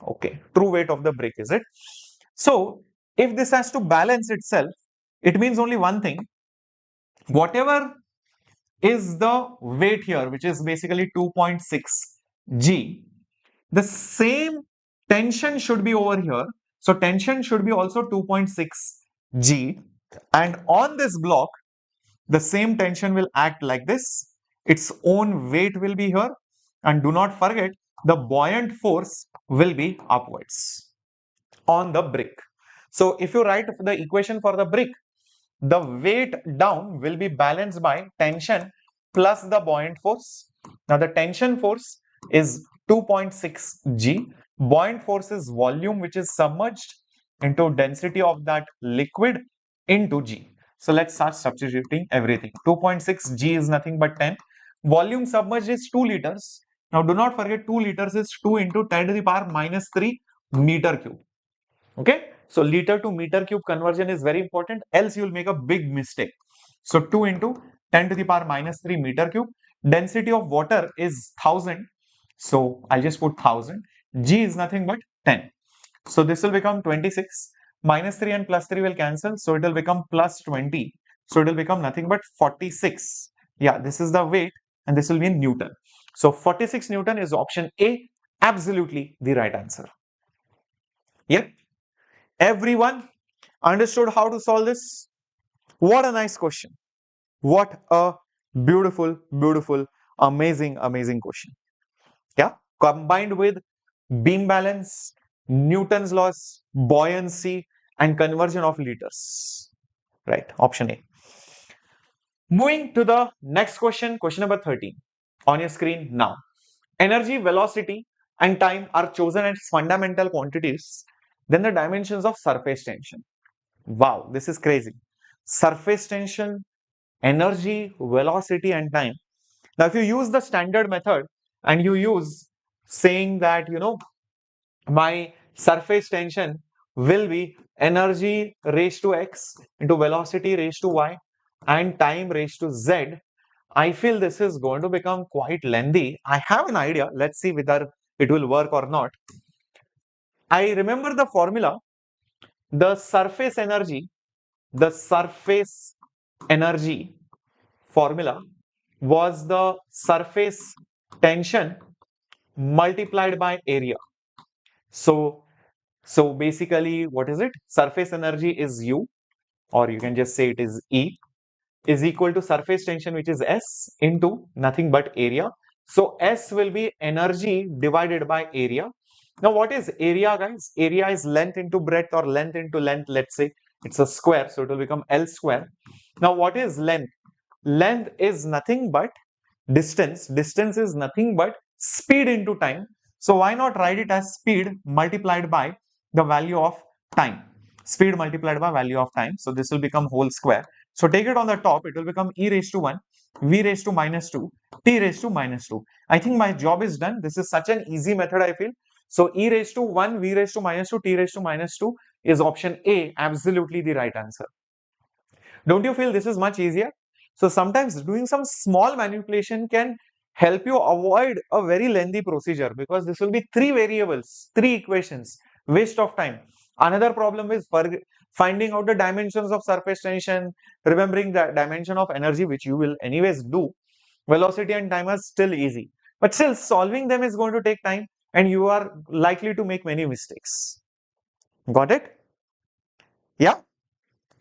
Okay, true weight of the brick, is it? So, if this has to balance itself, it means only one thing. Whatever is the weight here, which is basically 2.6 G, the same tension should be over here. So tension should be also 2.6 G, and on this block, the same tension will act like this. Its own weight will be here, and do not forget the buoyant force will be upwards on the brick. So if you write the equation for the brick, the weight down will be balanced by tension plus the buoyant force. Now the tension force is 2.6 G. Buoyant force is volume which is submerged into density of that liquid into G. So let's start substituting everything. 2.6 G is nothing but 10. Volume submerged is 2 liters. Now do not forget 2 liters is 2 into 10 to the power minus 3 meter cube. Okay, so liter to meter cube conversion is very important, else you will make a big mistake. So 2 into 10 to the power minus 3 meter cube. Density of water is 1000. So I'll just put 1000. G is nothing but 10. So this will become 26. Minus 3 and plus 3 will cancel. So it will become plus 20. So it will become nothing but 46. Yeah, this is the weight and this will be in Newton. So 46 Newton is option A, absolutely the right answer. Yep. Everyone understood how to solve this? What a nice question. What a beautiful, beautiful, amazing, amazing question. Yeah. Combined with beam balance, Newton's laws, buoyancy, and conversion of liters. Right. Option A. Moving to the next question, question number 13 on your screen now. Energy, velocity, and time are chosen as fundamental quantities. Then the dimensions of surface tension. Wow, this is crazy. Surface tension, energy, velocity, and time. Now, if you use the standard method and you use saying that, my surface tension will be energy raised to x into velocity raised to y and time raised to z, I feel this is going to become quite lengthy. I have an idea. Let's see whether it will work or not. I remember the formula, the surface energy formula was the surface tension multiplied by area. So basically, what is it? Surface energy is U, or you can just say it is E, is equal to surface tension, which is S, into nothing but area. So S will be energy divided by area. Now, what is area, guys? Area is length into breadth or length into length. Let's say it's a square, so it will become L square. Now, what is length? Length is nothing but distance. Distance is nothing but speed into time. So why not write it as speed multiplied by the value of time? Speed multiplied by value of time. So this will become whole square. So take it on the top, it will become e raised to 1, v raised to minus 2, t raised to minus 2. I think my job is done. This is such an easy method, I feel. So e raised to 1, v raised to minus 2, t raised to minus 2 is option A, absolutely the right answer. Don't you feel this is much easier? So sometimes doing some small manipulation can help you avoid a very lengthy procedure, because this will be 3 variables, 3 equations, waste of time. Another problem is finding out the dimensions of surface tension, remembering the dimension of energy, which you will anyways do. Velocity and time are still easy, but still solving them is going to take time and you are likely to make many mistakes. Got it? Yeah?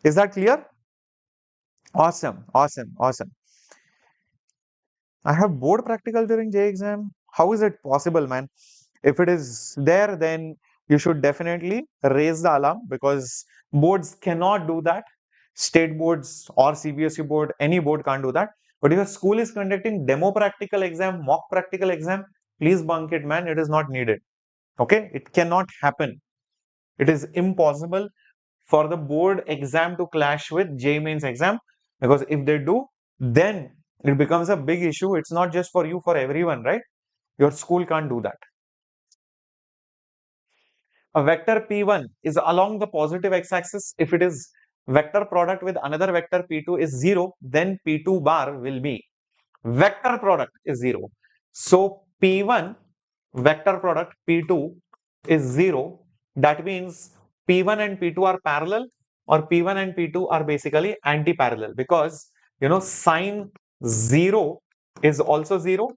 Is that clear? Awesome, awesome, awesome. I have board practical during JEE exam. How is it possible, man? If it is there, then you should definitely raise the alarm, because boards cannot do that. State boards or CBSE board, any board can't do that. But if your school is conducting demo practical exam, mock practical exam, please bunk it, man. It is not needed. Okay? It cannot happen. It is impossible for the board exam to clash with JEE Mains exam, because if they do, then it becomes a big issue. It's not just for you, for everyone, right? Your school can't do that. A vector P1 is along the positive x-axis. If it is vector product with another vector P2 is 0, then P2 bar will be vector product is 0. So P1 vector product P2 is 0. That means P1 and P2 are parallel, or P1 and P2 are basically anti-parallel, because sine 0 is also 0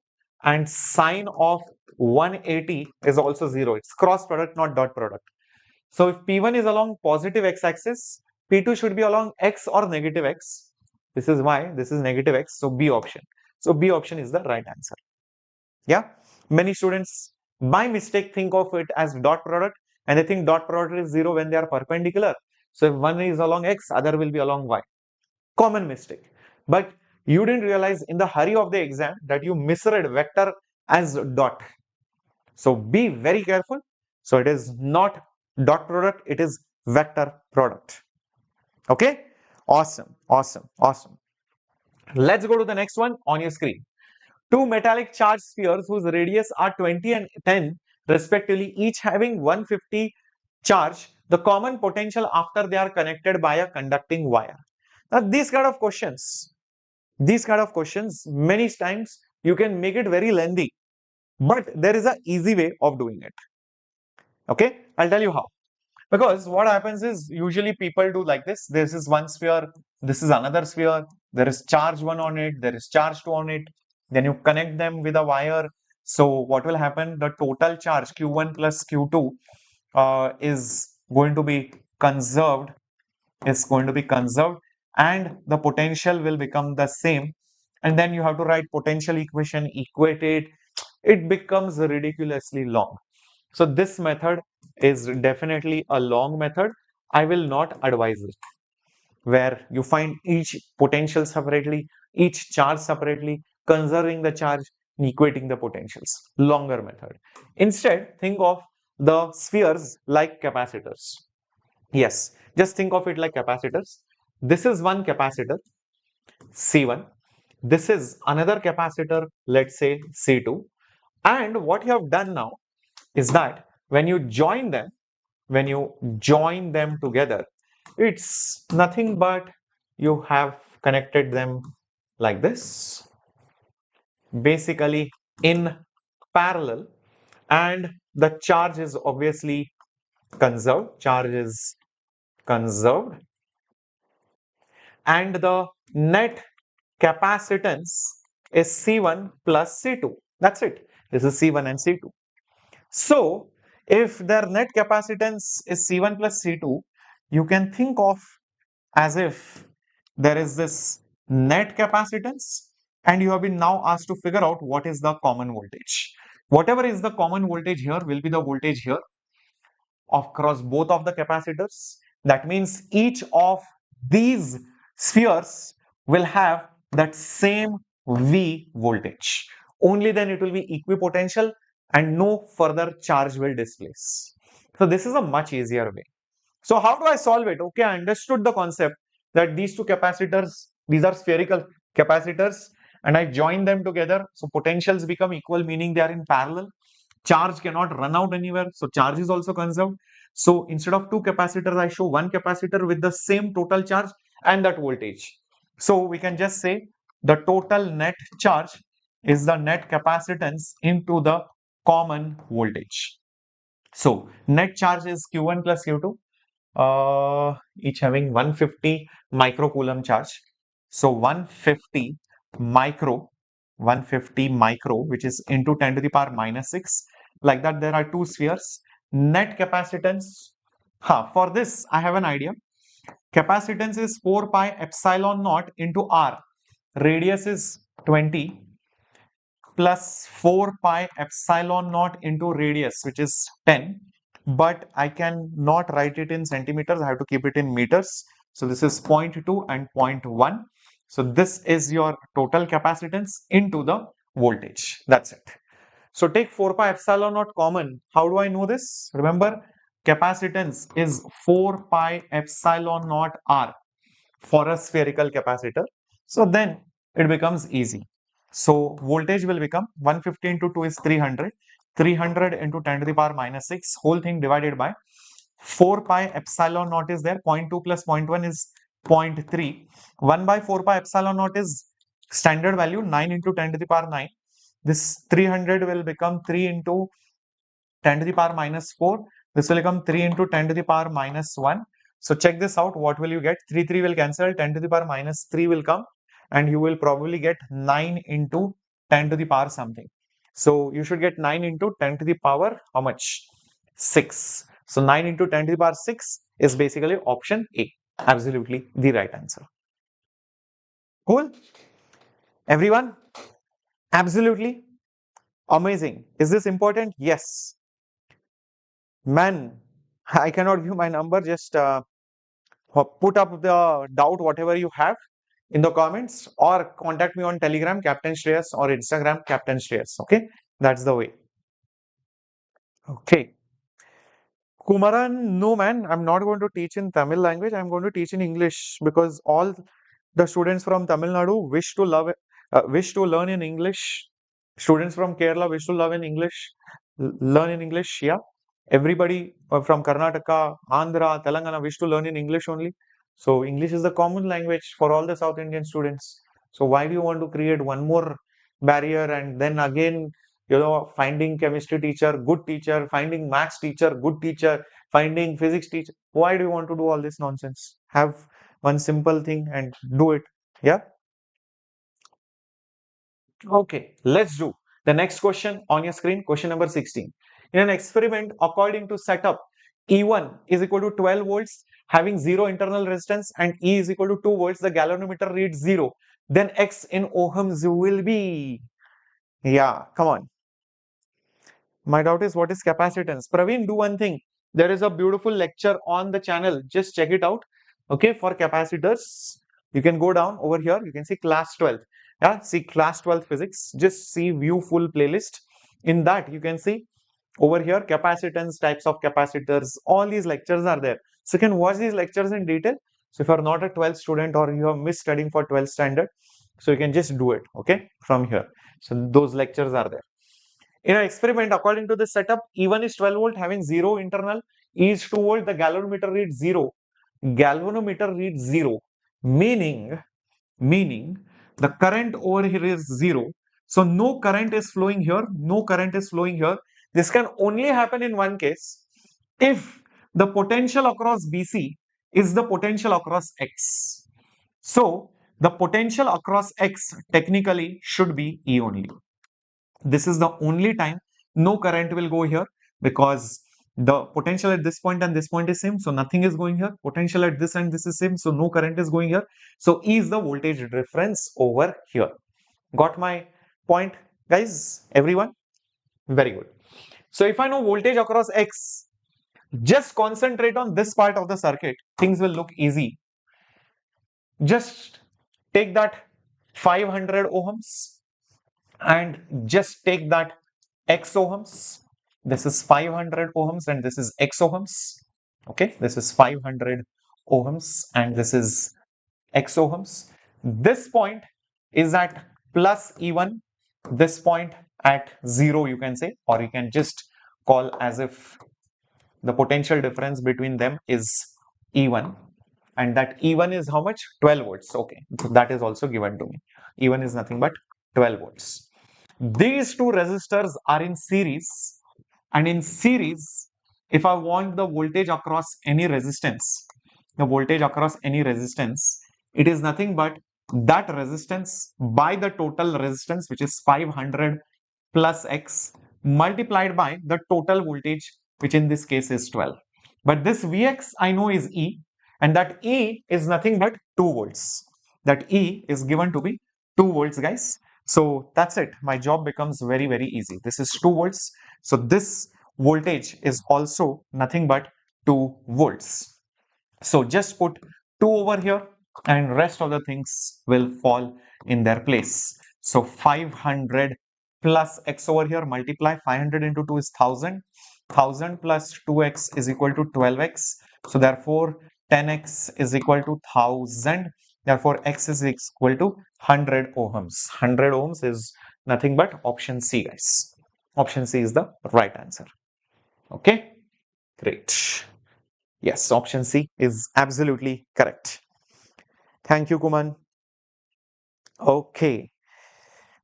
and sine of 180 is also 0. It's cross product, not dot product. So if P1 is along positive x-axis, P2 should be along x or negative x. This is why this is negative x. So B option. So B option is the right answer. Yeah. Many students by mistake think of it as dot product and they think dot product is 0 when they are perpendicular. So if one is along x, other will be along y. Common mistake. But you didn't realize in the hurry of the exam that you misread vector as dot. So be very careful. So it is not dot product, it is vector product. Okay? Awesome, awesome, awesome. Let's go to the next one on your screen. Two metallic charged spheres whose radius are 20 and 10 respectively, each having 150 charge, the common potential after they are connected by a conducting wire. Now these kind of questions, many times you can make it very lengthy, but there is an easy way of doing it. Okay, I'll tell you how. Because what happens is usually people do like this. This is one sphere, this is another sphere, there is charge 1 on it, there is charge 2 on it. Then you connect them with a wire. So what will happen? The total charge Q1 plus Q2 is going to be conserved, and the potential will become the same. And then you have to write potential equation, equate it. It becomes ridiculously long. So this method is definitely a long method. I will not advise it, where you find each potential separately, each charge separately, conserving the charge, equating the potentials. Longer method. Instead, think of the spheres like capacitors. Yes, just think of it like capacitors. This is one capacitor, C1. This is another capacitor, let's say C2. And what you have done now is that when you join them together, it's nothing but you have connected them like this, basically in parallel, and the charge is obviously conserved, and the net capacitance is C1 plus C2. That's it. This is C1 and C2. So if their net capacitance is C1 plus C2, you can think of as if there is this net capacitance and you have been now asked to figure out what is the common voltage. Whatever is the common voltage here will be the voltage here across both of the capacitors. That means each of these spheres will have that same V voltage. Only then it will be equipotential and no further charge will displace. So this is a much easier way. So how do I solve it? Okay, I understood the concept that these two capacitors, these are spherical capacitors, and I join them together. So potentials become equal, meaning they are in parallel. Charge cannot run out anywhere, so charge is also conserved. So instead of two capacitors, I show one capacitor with the same total charge and that voltage. So we can just say the total net charge is the net capacitance into the common voltage. So net charge is Q1 plus Q2, each having 150 microcoulomb charge. So 150 micro, which is into 10 to the power minus 6. Like that, there are two spheres. Net capacitance, for this I have an idea. Capacitance is 4 pi epsilon naught into R. Radius is 20 plus 4 pi epsilon naught into radius, which is 10. But I can not write it in centimeters. I have to keep it in meters. So this is 0.2 and 0.1. So this is your total capacitance into the voltage. That's it. So take 4 pi epsilon naught common. How do I know this? Remember, capacitance is 4 pi epsilon naught R for a spherical capacitor. So then it becomes easy. So voltage will become 150 into 2 is 300. 300 into 10 to the power minus 6, whole thing divided by 4 pi epsilon naught is there. 0.2 plus 0.1 is 0.3. 1 by 4 pi epsilon naught is standard value, 9 into 10 to the power 9. This 300 will become 3 into 10 to the power minus 4. This will become 3 into 10 to the power minus 1. So check this out. What will you get? 3 will cancel. 10 to the power minus 3 will come. and you will probably get 9 into 10 to the power something. So you should get 9 into 10 to the power how much? 6. So 9 into 10 to the power 6 is basically option A. Absolutely the right answer. Cool? Everyone? Absolutely amazing. Is this important? Yes. Man, I cannot give my number. Just put up the doubt, whatever you have in the comments, or contact me on Telegram, Captain Shreyas, or Instagram, Captain Shreyas. Okay, that's the way. Okay. Kumaran, no man, I'm not going to teach in Tamil language. I'm going to teach in English because all the students from Tamil Nadu wish to learn in English. Students from Kerala wish to learn in English. Yeah, everybody from Karnataka, Andhra, Telangana wish to learn in English only. So English is the common language for all the South Indian students. So why do you want to create one more barrier and then again, finding chemistry teacher, good teacher, finding maths teacher, good teacher, finding physics teacher? Why do you want to do all this nonsense? Have one simple thing and do it. Yeah. Okay, let's do the next question on your screen. Question number 16. In an experiment, according to setup, E1 is equal to 12 volts having 0 internal resistance and E is equal to 2 volts. The galvanometer reads 0. Then X in ohms will be. Yeah, come on. My doubt is, what is capacitance? Praveen, do one thing. There is a beautiful lecture on the channel. Just check it out. Okay, for capacitors, you can go down over here. You can see class 12th. Yeah, see class 12th physics. Just see view full playlist. In that, you can see over here capacitance, types of capacitors. All these lectures are there. So you can watch these lectures in detail. So if you are not a 12th student or you have missed studying for 12th standard, so you can just do it. Okay, from here. So those lectures are there. In an experiment, according to this setup, E1 is 12 volt having 0 internal, E is 2 volt, the galvanometer reads 0. Galvanometer reads 0, meaning the current over here is 0. So no current is flowing here, no current is flowing here. This can only happen in one case, if the potential across BC is the potential across X. So the potential across X technically should be E only. This is the only time no current will go here, because the potential at this point and this point is same, so nothing is going here. Potential at this and this is same, so no current is going here. So E is the voltage difference over here. Got my point, guys? Everyone? Very good. So if I know voltage across X, just concentrate on this part of the circuit. Things will look easy. Just take that 500 ohms and just take that X ohms. This is 500 ohms and this is X ohms. Okay, this is 500 ohms and this is X ohms. This point is at plus E1, this point at 0, you can say, or you can just call as if the potential difference between them is E1, and that E1 is how much? 12 volts. Okay, so that is also given to me. E1 is nothing but 12 volts. These two resistors are in series, and in series, if I want the voltage across any resistance, it is nothing but that resistance by the total resistance, which is 500 plus X, multiplied by the total voltage, which in this case is 12. But this Vx I know is E, and that E is nothing but 2 volts. That E is given to be 2 volts, guys. So that's it. My job becomes very, very easy. This is 2 volts. So this voltage is also nothing but 2 volts. So just put 2 over here and rest of the things will fall in their place. So 500 plus X over here, multiply 500 into 2 is 1000. 1000 plus 2x is equal to 12x. So therefore 10x is equal to 1000. Therefore X is equal to 100 ohms. 100 ohms is nothing but option C, guys. Option C is the right answer. Okay, great. Yes, option C is absolutely correct. Thank you, Kuman. Okay.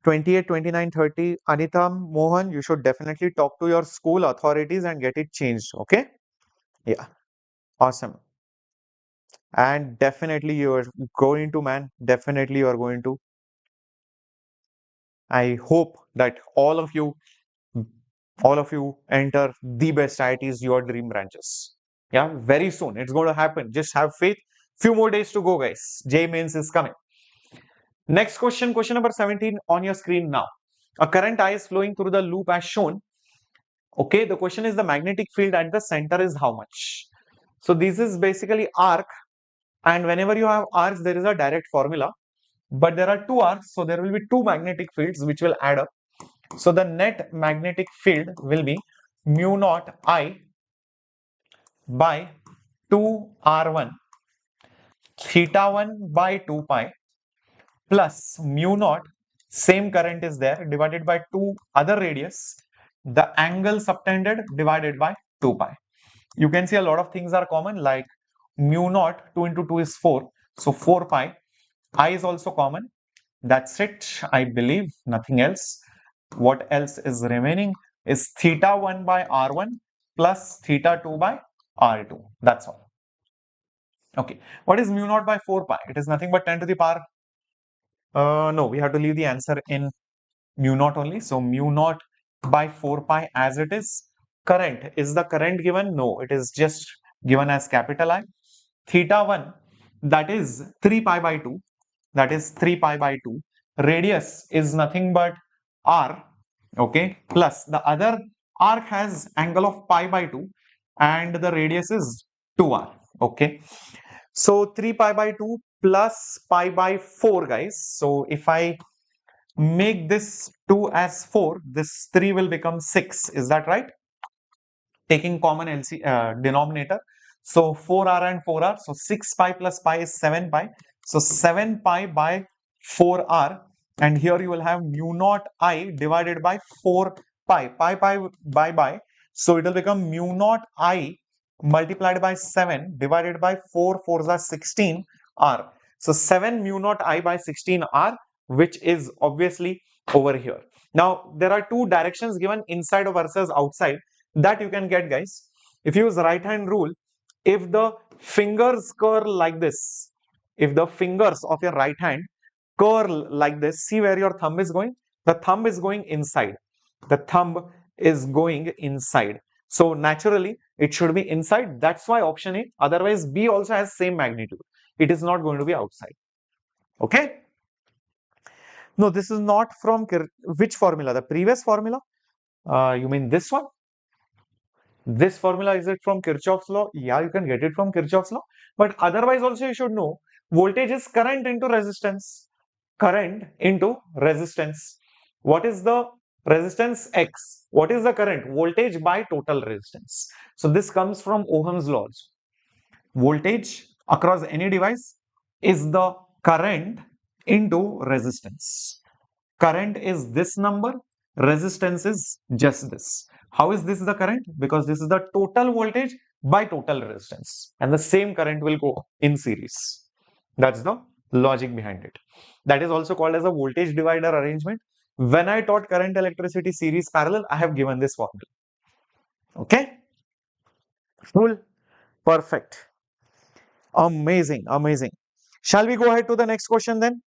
28, 29, 30. Anita, Mohan, you should definitely talk to your school authorities and get it changed. Okay. Yeah. Awesome. And definitely you are going to, man, definitely you are going to. I hope that all of you enter the best IITs, your dream branches. Yeah, very soon it's going to happen. Just have faith. Few more days to go, guys. JEE Mains is coming. Next question, question number 17 on your screen now. A current I is flowing through the loop as shown. Okay, the question is the magnetic field at the center is how much? So this is basically arc, and whenever you have arcs, there is a direct formula, but there are two arcs, so there will be two magnetic fields which will add up. So the net magnetic field will be mu naught I by 2r1 theta 1 by 2 pi plus mu naught, same current is there, divided by 2 other radius, the angle subtended divided by 2 pi. You can see a lot of things are common, like mu naught 2 into 2 is 4, so 4 pi. I is also common. That's it, I believe, nothing else. What else is remaining is theta 1 by r1 plus theta 2 by r2. That's all. Okay, what is mu naught by 4 pi? It is nothing but 10 to the power. No, we have to leave the answer in mu naught only. So mu naught by 4 pi as it is. Current, is the current given? No, it is just given as capital I. Theta 1, that is 3 pi by 2. That is 3 pi by 2. Radius is nothing but r. Okay, plus the other arc has angle of pi by 2 and the radius is 2r. Okay, so 3 pi by 2 plus pi by 4, guys. So if I make this 2 as 4, this 3 will become 6. Is that right? Taking common denominator. So 4r and 4r. So 6 pi plus pi is 7 pi. So 7 pi by 4r. And here you will have mu naught I divided by 4 pi. Pi by. So it will become mu naught I multiplied by 7 divided by 4. 4 is 16 r. So 7 mu naught I by 16 r, which is obviously over here. Now there are two directions given, inside versus outside, that you can get, guys. If you use right hand rule, if the fingers curl like this, if the fingers of your right hand curl like this, see where your thumb is going? The thumb is going inside. The thumb is going inside. So naturally it should be inside. That's why option A. Otherwise B also has same magnitude. It is not going to be outside. Okay. No, this is not from which formula? The previous formula? You mean this one? This formula, is it from Kirchhoff's law? Yeah, you can get it from Kirchhoff's law. But otherwise also you should know voltage is current into resistance. Current into resistance. What is the resistance? X. What is the current? Voltage by total resistance. So this comes from Ohm's laws. Voltage across any device is the current into resistance. Current is this number, resistance is just this. How is this the current? Because this is the total voltage by total resistance, and the same current will go in series. That's the logic behind it. That is also called as a voltage divider arrangement. When I taught current electricity series parallel, I have given this formula. Okay, cool, perfect, amazing, amazing. Shall we go ahead to the next question then?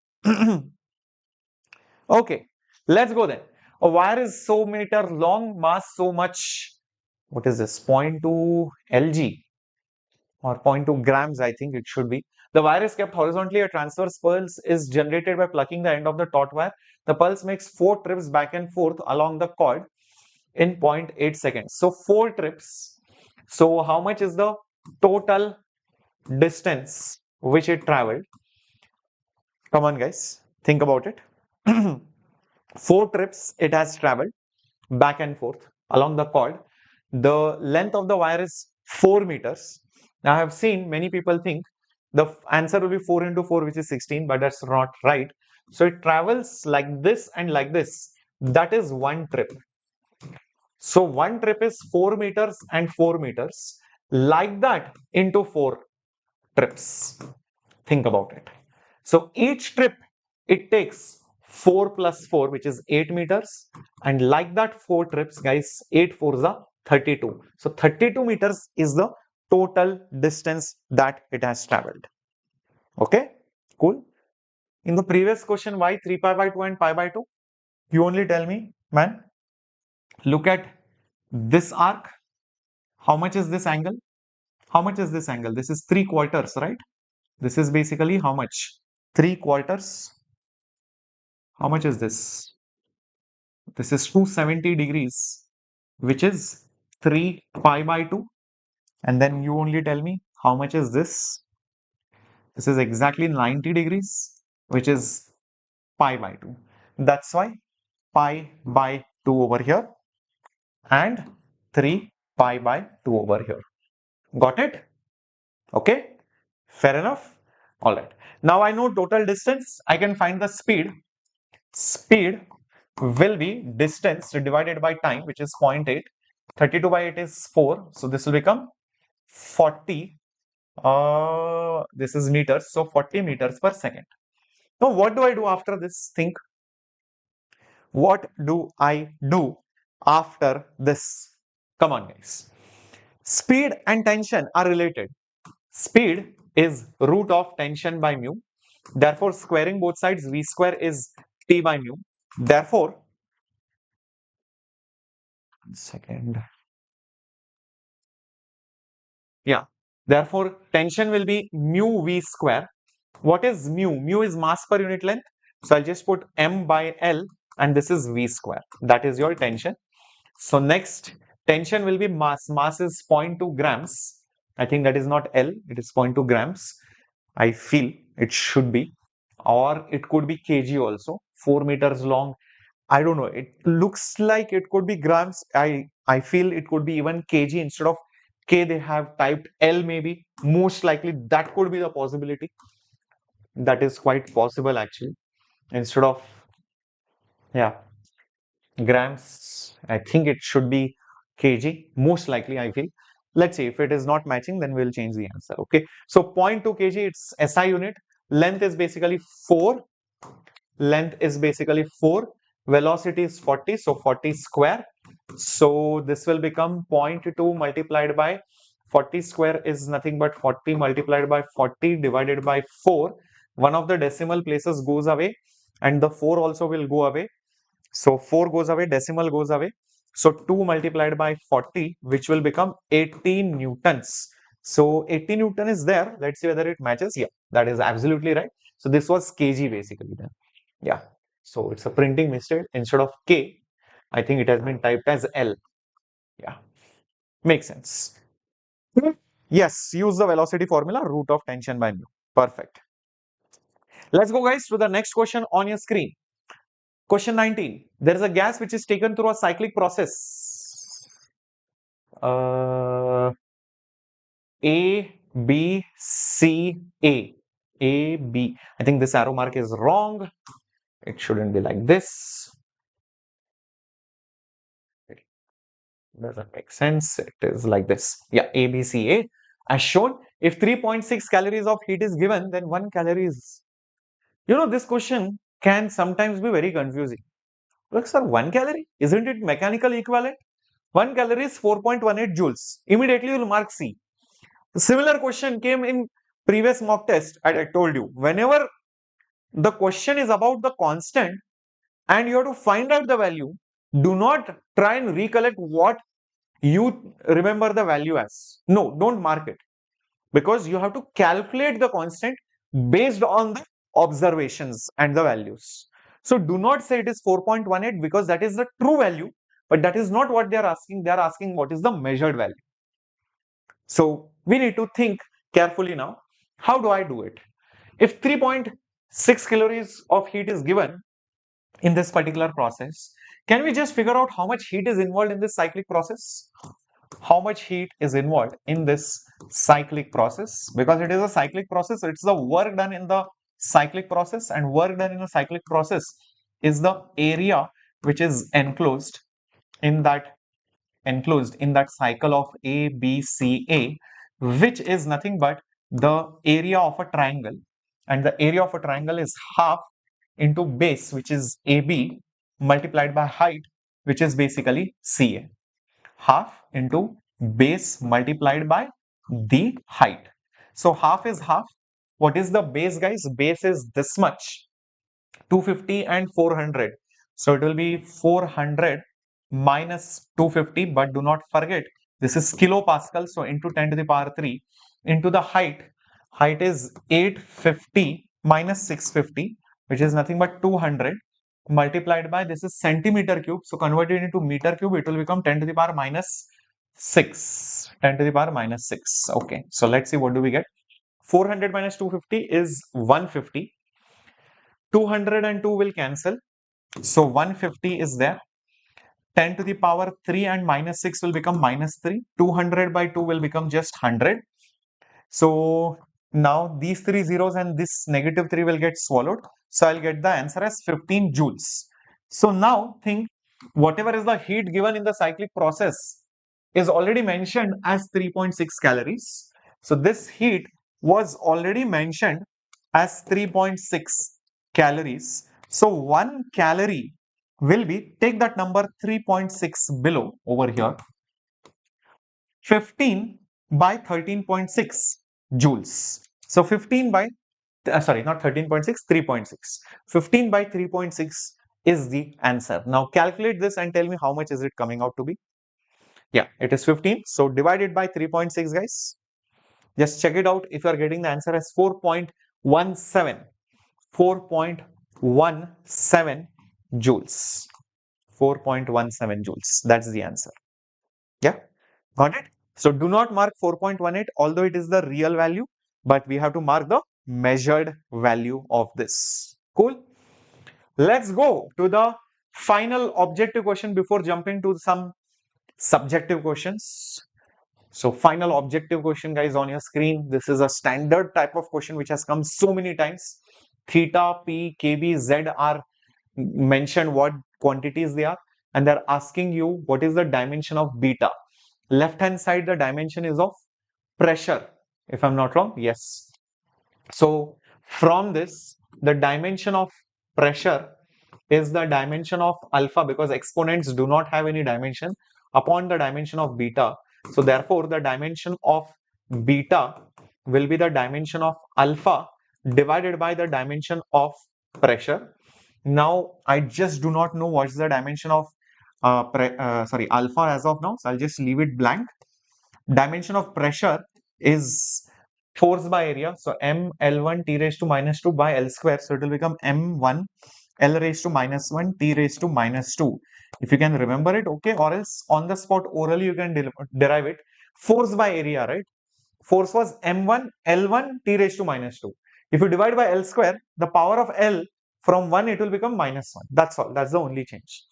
Okay, let's go then. A wire is so meter long, mass so much. What is this? 0.2 lg or 0.2 grams, I think it should be. The wire is kept horizontally. A transverse pulse is generated by plucking the end of the taut wire. The pulse makes 4 trips back and forth along the cord in 0.8 seconds. So 4 trips. So how much is the total distance which it traveled? Come on, guys, think about it. 4 trips it has traveled back and forth along the cord. The length of the wire is 4 meters. Now I have seen many people think the answer will be 4 into 4, which is 16, but that's not right. So it travels like this and like this. That is one trip. So one trip is 4 meters and 4 meters, like that, into 4 trips. Think about it. So each trip it takes 4 plus 4, which is 8 meters, and like that 4 trips, guys, 8 4s are 32. So 32 meters is the total distance that it has traveled. Okay, cool. In the previous question, why 3 pi by 2 and pi by 2? You only tell me, man. Look at this arc. How much is this angle? How much is this angle? This is 3/4, right? This is basically how much? 3/4. How much is this? This is 270 degrees, which is 3 pi by 2. And then you only tell me how much is this? This is exactly 90 degrees, which is pi by 2. That's why pi by 2 over here and 3 pi by 2 over here. Got it? Okay, fair enough. All right. Now I know total distance. I can find the speed. Speed will be distance divided by time, which is 0.8. 32 by 8 is 4. So this will become 40. This is meters. So 40 meters per second. Now what do I do after this? Think. What do I do after this? Come on, guys. Speed and tension are related. Speed is root of tension by mu. Therefore, squaring both sides, v square is t by mu. Therefore, second. Yeah. Therefore, tension will be mu v square. What is mu? Mu is mass per unit length. So I'll just put m by L and this is v square. That is your tension. So next, tension will be mass. Mass is 0.2 grams. I think that is not L. It is 0.2 grams. I feel it should be. Or it could be kg also. 4 meters long. I don't know. It looks like it could be grams. I feel it could be even kg instead of K. They have typed L maybe. Most likely that could be the possibility. That is quite possible actually. Instead of grams, I think it should be kg. Most likely I feel. Let's see if it is not matching, then we'll change the answer. Okay. So 0.2 kg, it's SI unit. Length is basically 4. Length is basically 4. Velocity is 40. So 40 square. So this will become 0.2 multiplied by 40 square is nothing but 40 multiplied by 40 divided by 4. One of the decimal places goes away and the 4 also will go away. So 4 goes away, decimal goes away. So 2 multiplied by 40, which will become 80 newtons. So 80 Newton is there. Let's see whether it matches. Yeah, that is absolutely right. So this was kg basically then. Yeah. So it's a printing mistake. Instead of K, I think it has been typed as L. Yeah. Makes sense. Yes, use the velocity formula, root of tension by mu. Perfect. Let's go guys to the next question on your screen. Question 19. There is a gas which is taken through a cyclic process. A, B, C, A. A, B. I think this arrow mark is wrong. It shouldn't be like this. It doesn't make sense. It is like this. Yeah, A, B, C, A. As shown, if 3.6 calories of heat is given, then 1 calorie is. This question can sometimes be very confusing. Look, sir, 1 calorie? Isn't it mechanical equivalent? 1 calorie is 4.18 joules. Immediately you will mark C. Similar question came in previous mock test, and I told you, whenever the question is about the constant and you have to find out the value, do not try and recollect what you remember the value as. No, don't mark it, because you have to calculate the constant based on the observations and the values. So do not say it is 4.18 because that is the true value, but that is not what they are asking. They are asking what is the measured value. So we need to think carefully now. How do I do it? If 3.6 calories of heat is given in this particular process, can we just figure out how much heat is involved in this cyclic process? How much heat is involved in this cyclic process? Because it is a cyclic process, it's the work done in the cyclic process, and work done in a cyclic process is the area which is enclosed in that cycle of A, B, C, A, which is nothing but the area of a triangle, and the area of a triangle is half into base, which is AB, multiplied by height, which is basically CA. Half into base multiplied by the height. So half is half, What is the base, guys? Base is this much, 250 and 400. So it will be 400 minus 250, but do not forget this is kilopascal. So into 10 to the power 3 into the height. Height is 850 minus 650, which is nothing but 200 multiplied by this is centimeter cube. So converted into meter cube, it will become 10 to the power minus 6. 10 to the power minus 6. Okay. So let's see what do we get. 400 minus 250 is 150. 202 will cancel. So 150 is there. 10 to the power 3 and minus 6 will become minus 3. 200 by 2 will become just 100. So now these three zeros and this negative 3 will get swallowed. So I'll get the answer as 15 joules. So now think whatever is the heat given in the cyclic process is already mentioned as 3.6 calories. So this heat was already mentioned as 3.6 calories. So 1 calorie will be, take that number 3.6 below over here, 15 by 13.6 joules. So 15 by, sorry, not 13.6, 3.6. 15 by 3.6 is the answer. Now calculate this and tell me how much is it coming out to be. Yeah, it is 15. So divided by 3.6, guys. Just check it out if you are getting the answer as 4.17. 4.17 joules. 4.17 joules. That's the answer. Yeah, got it? So do not mark 4.18, although it is the real value, but we have to mark the measured value of this. Cool. Let's go to the final objective question before jumping to some subjective questions. So final objective question, guys, on your screen. This is a standard type of question which has come so many times. Theta, P, KB, Z are mentioned what quantities they are, and they're asking you what is the dimension of beta. Left hand side, the dimension is of pressure, if I'm not wrong. Yes. So from this, the dimension of pressure is the dimension of alpha, because exponents do not have any dimension, upon the dimension of beta. So therefore the dimension of beta will be the dimension of alpha divided by the dimension of pressure. Now I just do not know what's the dimension of alpha as of now, so I'll just leave it blank. Dimension of pressure is force by area, so m L1 T raised to minus 2 by L square, so it will become m1 L raised to minus 1 T raised to minus 2. If you can remember it, okay, or else on the spot orally you can derive it. Force by area, right? Force was m1 L1 T raised to minus 2. If you divide by L square, the power of L from 1 it will become minus 1. That's all. That's the only change.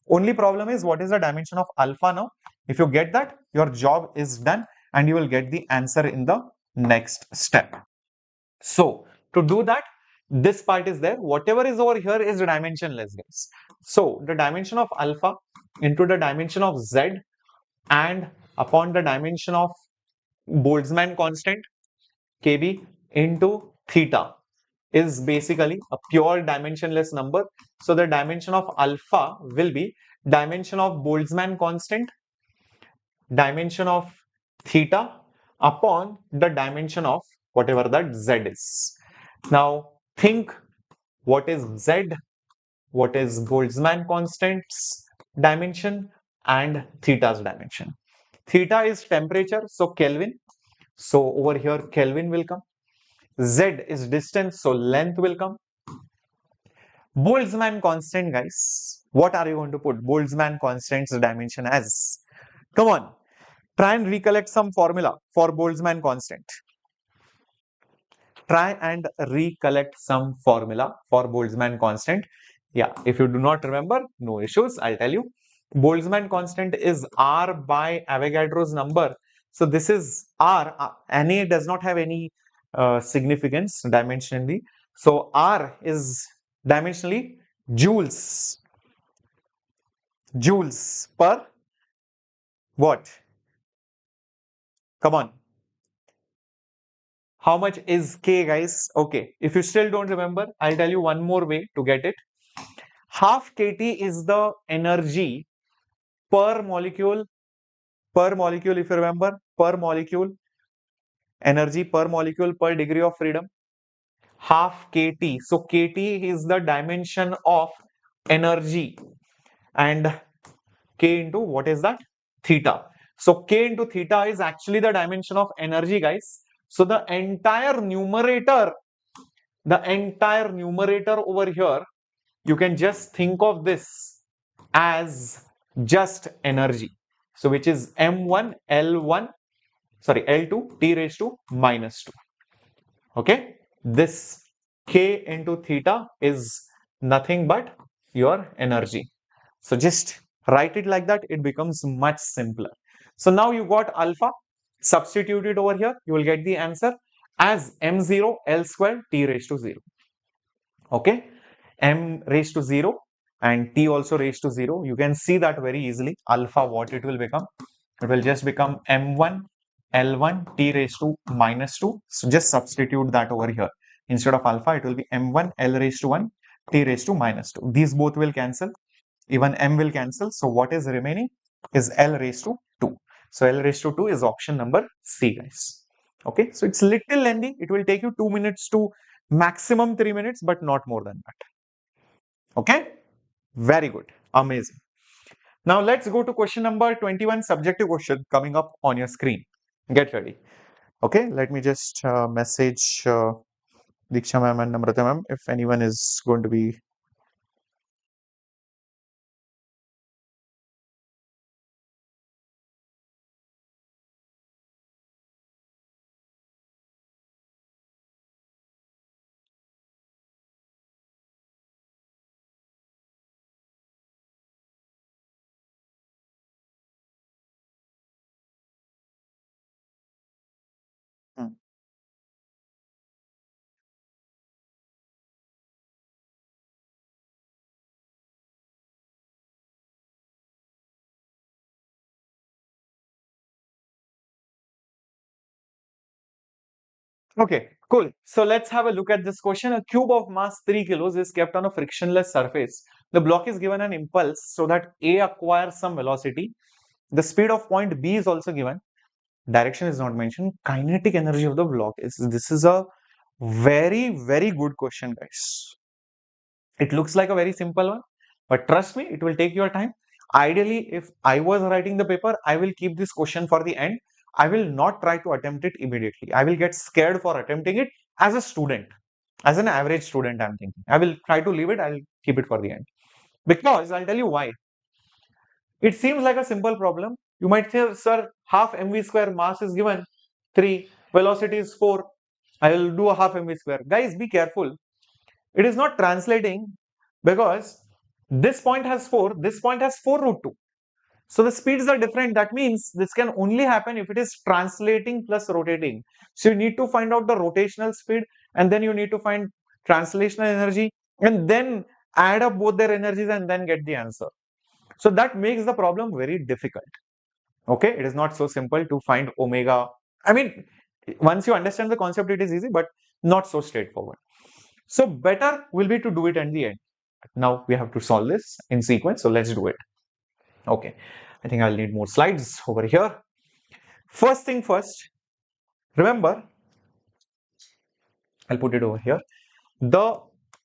Only problem is what is the dimension of alpha now? If you get that, your job is done and you will get the answer in the next step. So to do that, this part is there. Whatever is over here is dimensionless, guys. So the dimension of alpha into the dimension of Z and upon the dimension of Boltzmann constant KB into theta is basically a pure dimensionless number. So the dimension of alpha will be dimension of Boltzmann constant, dimension of theta upon the dimension of whatever that Z is. Now think what is Z, what is Boltzmann constant's dimension and theta's dimension. Theta is temperature, so Kelvin. So over here Kelvin will come. Z is distance, so length will come. Boltzmann constant, guys. What are you going to put Boltzmann constant's dimension as? Come on, try and recollect some formula for Boltzmann constant. Try and recollect some formula for Boltzmann constant. Yeah, if you do not remember, no issues. I'll tell you. Boltzmann constant is R by Avogadro's number. So this is R. Na does not have any significance dimensionally. So R is dimensionally joules. Joules per what? Come on. How much is K, guys? Okay, if you still don't remember, I'll tell you one more way to get it. Half kT is the energy per molecule, if you remember, per molecule, energy per molecule per degree of freedom. half kT. So kT is the dimension of energy, and K into what is that? Theta. So K into theta is actually the dimension of energy, guys. So the entire numerator over here, you can just think of this as just energy. So which is M1 L1, sorry, L2 T raised to minus 2. Okay, this K into theta is nothing but your energy. So just write it like that, it becomes much simpler. So now you got alpha, substitute it over here, you will get the answer as m0 L square T raised to 0. Okay, m raised to 0 and T also raised to 0. You can see that very easily. Alpha, what it will become? It will just become m1 L1 T raised to minus 2. So just substitute that over here. Instead of alpha, it will be m1 L raised to 1 T raised to minus 2. These both will cancel. Even m will cancel. So what is remaining is L raised to 2. So L raised to 2 is option number C, guys. Okay, so it's little lengthy. It will take you 2 minutes to maximum 3 minutes, but not more than that. Okay, very good, amazing. Now let's go to question number 21, subjective question coming up on your screen. Get ready. Okay, let me just message Diksha ma'am and Namrata ma'am if anyone is going to be. Hmm. Okay, cool. So let's have a look at this question. A cube of mass 3 kilos is kept on a frictionless surface. The block is given an impulse so that A acquires some velocity. The speed of point B is also given. Direction is not mentioned. Kinetic energy of the block is. This is a very, very good question, guys. It looks like a very simple one, but trust me, it will take your time. Ideally, if I was writing the paper, I will keep this question for the end. I will not try to attempt it immediately. I will get scared for attempting it as a student, as an average student. I'm thinking I will try to leave it. I'll keep it for the end because I'll tell you why. It seems like a simple problem. You might say, sir, half mv square mass is given, 3, velocity is 4. I will do a half mv square. Guys, be careful. It is not translating because this point has 4, this point has 4 root 2. So the speeds are different. That means this can only happen if it is translating plus rotating. So you need to find out the rotational speed and then you need to find translational energy and then add up both their energies and then get the answer. So that makes the problem very difficult. Okay, it is not so simple to find omega. I mean, once you understand the concept, it is easy, but not so straightforward. So better will be to do it at the end. Now we have to solve this in sequence. So let's do it. Okay, I think I'll need more slides over here. First thing first, remember, I'll put it over here. The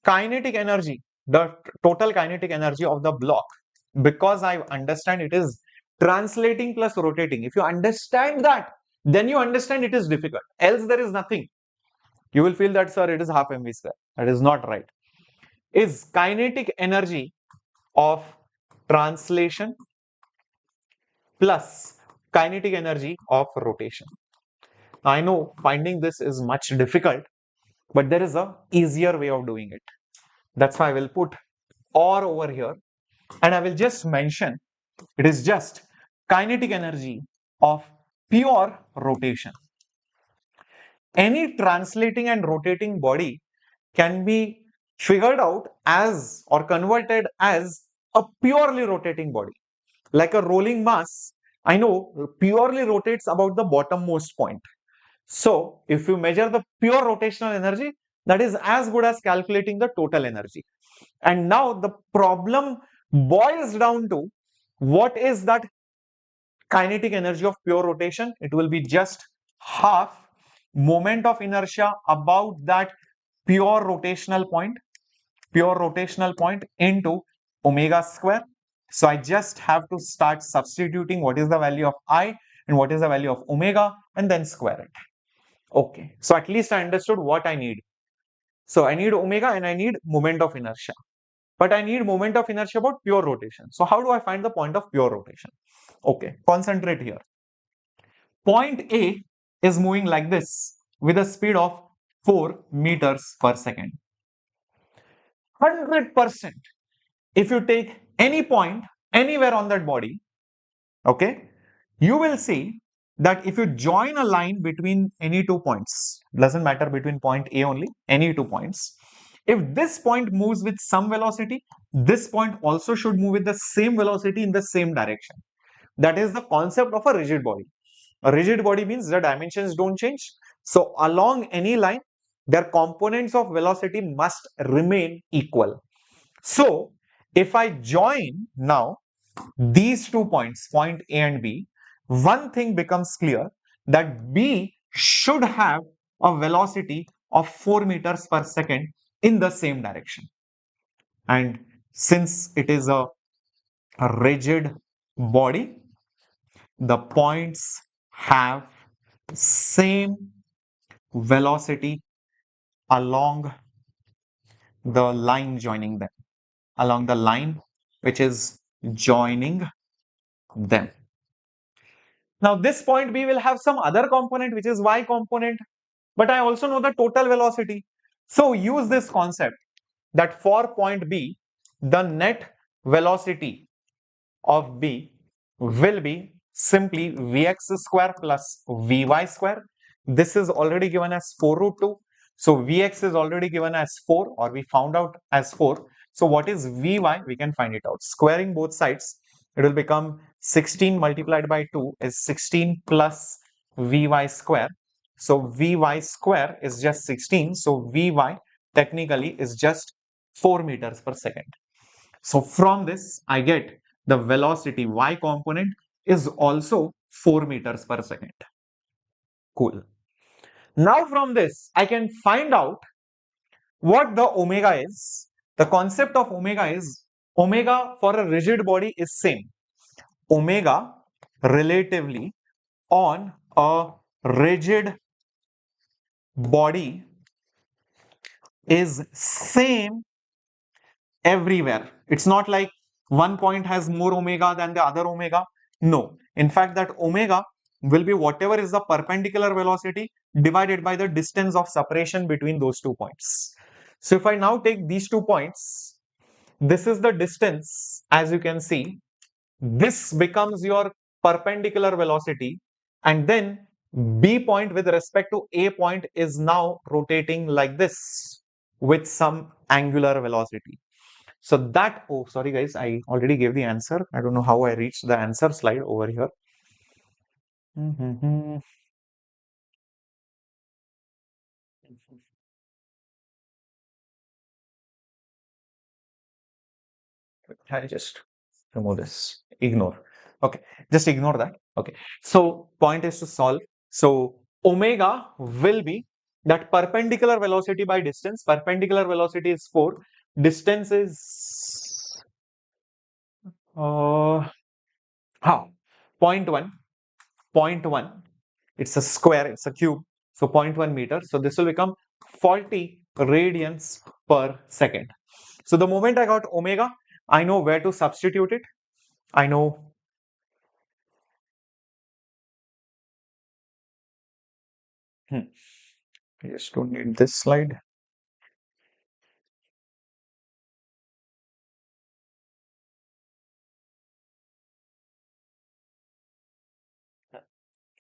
kinetic energy, the total kinetic energy of the block, because I understand it is translating plus rotating. If you understand that, then you understand it is difficult. Else there is nothing. You will feel that, sir, it is half mv square. That is not right. Is kinetic energy of translation plus kinetic energy of rotation. I know finding this is much difficult, but there is a easier way of doing it. That's why I will put or over here and I will just mention it is just kinetic energy of pure rotation. Any translating and rotating body can be figured out as or converted as a purely rotating body. Like a rolling mass, I know purely rotates about the bottommost point. So if you measure the pure rotational energy, that is as good as calculating the total energy. And now the problem boils down to what is that kinetic energy of pure rotation? It will be just half moment of inertia about that pure rotational point into omega square. So I just have to start substituting what is the value of I and what is the value of omega and then square it. Okay, so at least I understood what I need. So I need omega and I need moment of inertia. But I need moment of inertia about pure rotation. So how do I find the point of pure rotation? Okay, concentrate here. Point A is moving like this with a speed of 4 meters per second. 100%. If you take any point anywhere on that body, okay, you will see that if you join a line between any 2 points, doesn't matter between point A only, any 2 points, if this point moves with some velocity, this point also should move with the same velocity in the same direction. That is the concept of a rigid body. A rigid body means the dimensions don't change. So along any line, their components of velocity must remain equal. So if I join now these 2 points, point A and B, one thing becomes clear, that B should have a velocity of 4 meters per second in the same direction. And since it is a rigid body, the points have same velocity along the line joining them, along the line which is joining them. Now this point B will have some other component which is y component, but I also know the total velocity. So use this concept that for point B, the net velocity of B will be simply Vx square plus Vy square. This is already given as 4 root 2. So Vx is already given as 4, or we found out as 4. So what is Vy? We can find it out. Squaring both sides, it will become 16 multiplied by 2 is 16 plus Vy square. So Vy square is just 16. So Vy technically is just 4 meters per second. So from this, I get the velocity y component is also 4 meters per second. Cool. Now from this, I can find out what the omega is. The concept of omega is, omega for a rigid body is same. Omega relatively on a rigid body is same everywhere. It's not like one point has more omega than the other omega. No. In fact, that omega will be whatever is the perpendicular velocity divided by the distance of separation between those 2 points. So if I now take these 2 points, this is the distance, as you can see. This becomes your perpendicular velocity, and then B point with respect to A point is now rotating like this with some angular velocity. So that, oh, sorry guys, I already gave the answer. I don't know how I reached the answer slide over here. I just remove this, ignore. Okay, just ignore that. Okay, so point is to solve. So omega will be that perpendicular velocity by distance. Perpendicular velocity is 4. Distance is how? 0.1. 0.1. It's a square, it's a cube. So 0.1 meter. So this will become 40 radians per second. So the moment I got omega, I know where to substitute it. I know I just don't need this slide.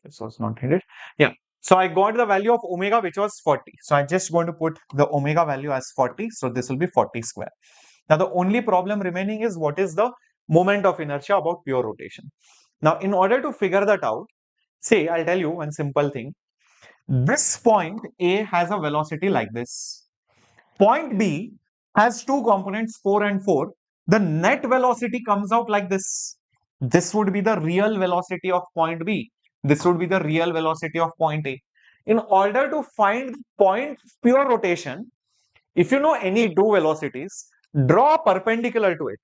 This was not needed. Yeah. So I got the value of omega, which was 40. So I'm just going to put the omega value as 40. So this will be 40 square. Now the only problem remaining is what is the moment of inertia about pure rotation. Now in order to figure that out, say I'll tell you one simple thing. This point A has a velocity like this. Point B has two components, 4 and 4. The net velocity comes out like this. This would be the real velocity of point B. This would be the real velocity of point A. In order to find point pure rotation, If you know any two velocities, draw a perpendicular to it.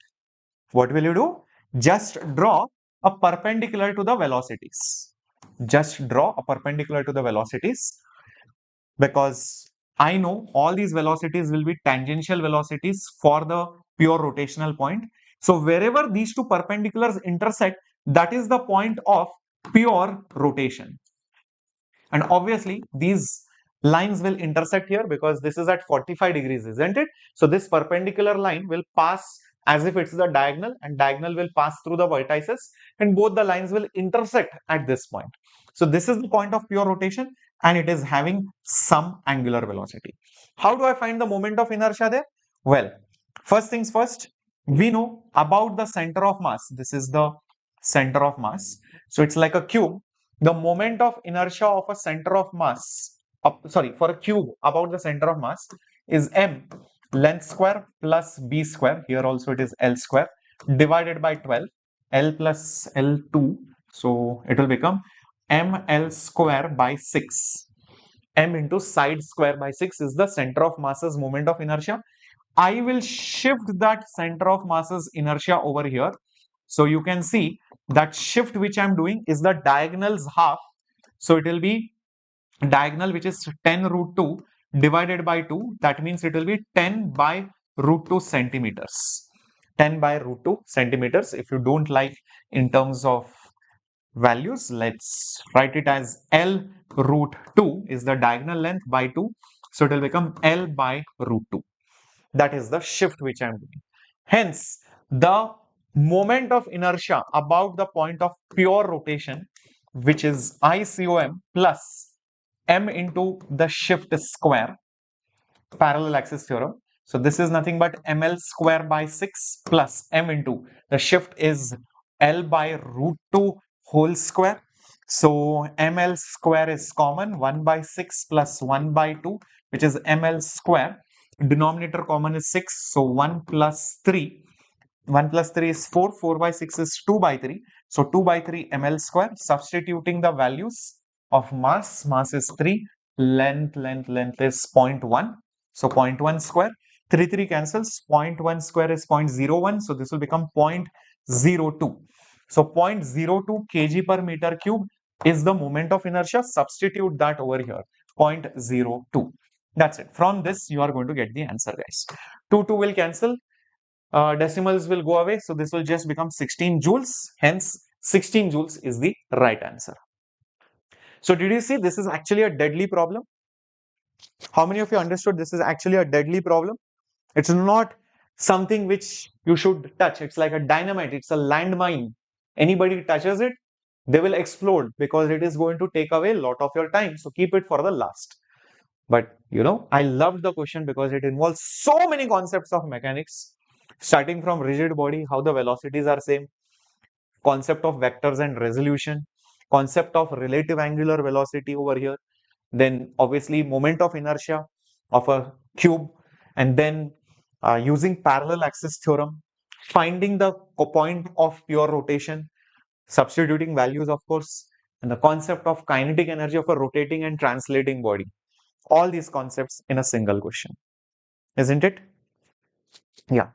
What will you do? Just draw a perpendicular to the velocities. Just draw a perpendicular to the velocities, because I know all these velocities will be tangential velocities for the pure rotational point. So wherever these two perpendiculars intersect, that is the point of pure rotation. And obviously these lines will intersect here because this is at 45 degrees, isn't it? So this perpendicular line will pass as if it's the diagonal, and diagonal will pass through the vertices, and both the lines will intersect at this point. So this is the point of pure rotation, and it is having some angular velocity. How do I find the moment of inertia there? Well, first things first, we know about the center of mass. This is the center of mass. So it's like a cube. The moment of inertia of a center of mass, for a cube about the center of mass is m length square plus b square. Here also it is L square divided by 12, L plus L2. So it will become ml square by 6. M into side square by 6 is the center of mass's moment of inertia. I will shift that center of mass's inertia over here. So you can see that shift which I'm doing is the diagonal's half. So it will be diagonal, which is 10 root 2 divided by 2. That means it will be 10 by root 2 centimeters. 10 by root 2 centimeters. If you don't like in terms of values, let's write it as L root 2 is the diagonal length by 2. So it will become L by root 2. That is the shift which I am doing. Hence, the moment of inertia about the point of pure rotation, which is ICOM plus m into the shift square, parallel axis theorem. So this is nothing but ml square by 6 plus m into the shift is L by root 2 whole square. So ml square is common, 1 by 6 plus 1 by 2, which is ml square. Denominator common is 6, so 1 plus 3. 1 plus 3 is 4, 4 by 6 is 2 by 3. So 2 by 3 ml square, substituting the values of mass is 3, length is 0.1. So 0.1 square, 3 cancels, 0.1 square is 0.01. So this will become 0.02. So 0.02 kg per meter cube is the moment of inertia. Substitute that over here, 0.02. That's it. From this, you are going to get the answer, guys. 2 will cancel. Decimals will go away. So this will just become 16 joules. Hence, 16 joules is the right answer. So did you see this is actually a deadly problem? How many of you understood this is actually a deadly problem? It's not something which you should touch. It's like a dynamite. It's a landmine. Anybody touches it, they will explode because it is going to take away a lot of your time. So keep it for the last. But you know, I loved the question because it involves so many concepts of mechanics, starting from rigid body, how the velocities are same, concept of vectors and resolution, concept of relative angular velocity over here, then obviously moment of inertia of a cube, and then using parallel axis theorem, finding the point of pure rotation, substituting values, of course, and the concept of kinetic energy of a rotating and translating body. All these concepts in a single question, isn't it? Yeah,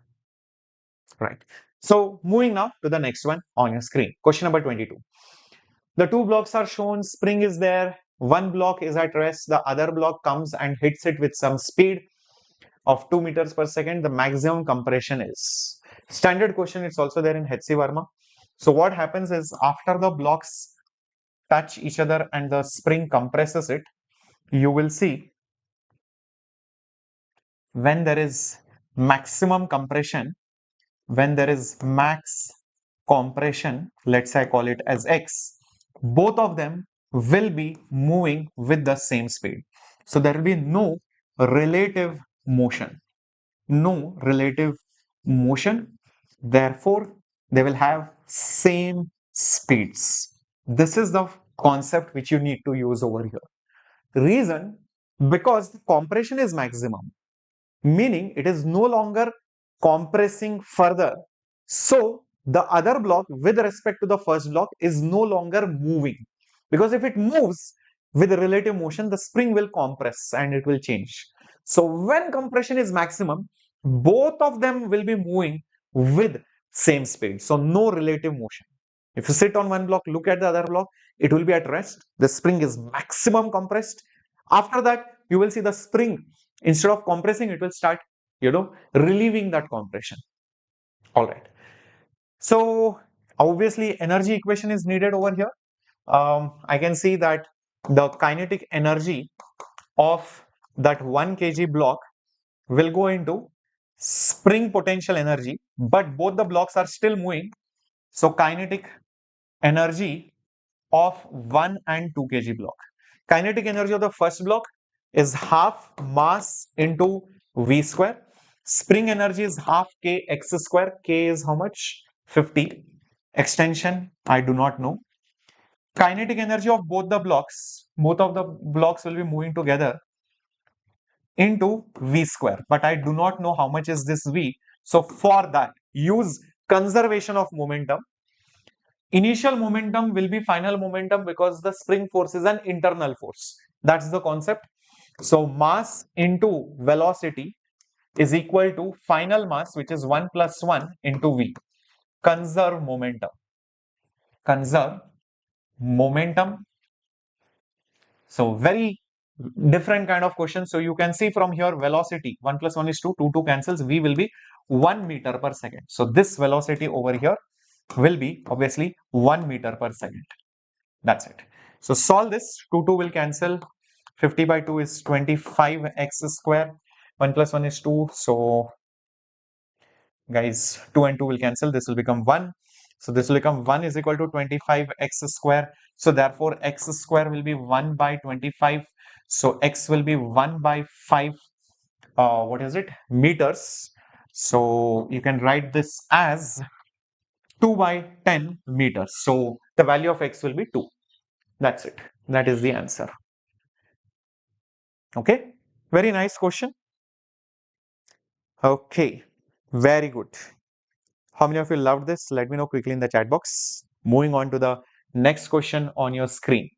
right. So moving now to the next one on your screen, question number 22. The two blocks are shown, spring is there, one block is at rest, the other block comes and hits it with some speed of 2 meters per second. The maximum compression is. Standard question, it's also there in HC Verma. So what happens is after the blocks touch each other and the spring compresses it, you will see when there is maximum compression, when there is max compression, let's say I call it as X, both of them will be moving with the same speed. So there will be no relative motion. No relative motion. Therefore, they will have same speeds. This is the concept which you need to use over here. Reason, because the compression is maximum, meaning it is no longer compressing further. So the other block with respect to the first block is no longer moving, because if it moves with relative motion, the spring will compress and it will change. So when compression is maximum, both of them will be moving with same speed. So no relative motion. If you sit on one block, look at the other block, it will be at rest. The spring is maximum compressed. After that, you will see the spring, instead of compressing, it will start, relieving that compression. All right. So obviously energy equation is needed over here. I can see that the kinetic energy of that 1 kg block will go into spring potential energy, but both the blocks are still moving. So kinetic energy of 1 and 2 kg block. Kinetic energy of the first block is half mass into V square. Spring energy is half k x square. K is how much? 50. Extension, I do not know. Kinetic energy of both of the blocks will be moving together into V square, but I do not know how much is this V. So for that, use conservation of momentum. Initial momentum will be final momentum because the spring force is an internal force. That's the concept. So mass into velocity is equal to final mass, which is 1 plus 1 into V. Conserve momentum. Conserve momentum. So very different kind of question. So you can see from here velocity 1 plus 1 is 2, 2 cancels, V will be 1 meter per second. So this velocity over here will be obviously 1 meter per second. That's it. So solve this. 2 will cancel. 50 by 2 is 25 x square. 1 plus 1 is 2. So guys, 2 and 2 will cancel. This will become 1. So this will become 1 is equal to 25 x square. So therefore x square will be 1 by 25. So x will be 1 by 5. What is it? Meters. So you can write this as 2 by 10 meters. So the value of x will be 2. That's it. That is the answer. Okay. Very nice question. Okay. Very good. How many of you loved this? Let me know quickly in the chat box. Moving on to the next question on your screen.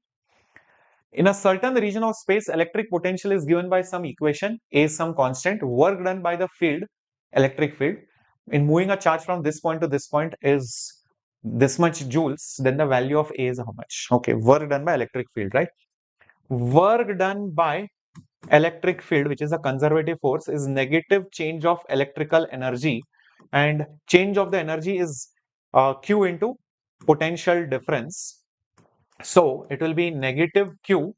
In a certain region of space, electric potential is given by some equation, A is some constant. Work done by the field, electric field, in moving a charge from this point to this point is this much joules. Then the value of A is how much? Okay, work done by electric field, right? Work done by electric field, which is a conservative force, is negative change of electrical energy, and change of the energy is Q into potential difference. So it will be negative Q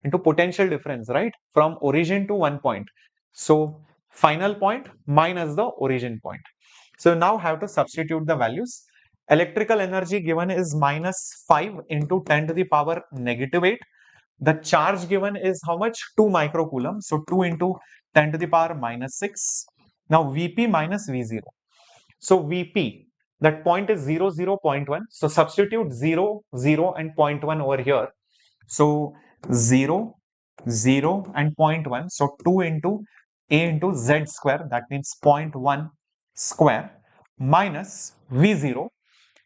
into potential difference, right, from origin to one point. So final point minus the origin point. So now have to substitute the values. Electrical energy given is minus 5 into 10 to the power negative 8. The charge given is how much? 2 microcoulomb. So 2 into 10 to the power minus 6. Now Vp minus V0. So Vp, that point is 0, 0, 0.1. So substitute 0, 0 and 0.1 over here. So 0, 0 and 0.1. So 2 into A into Z square, that means 0.1 square minus V0.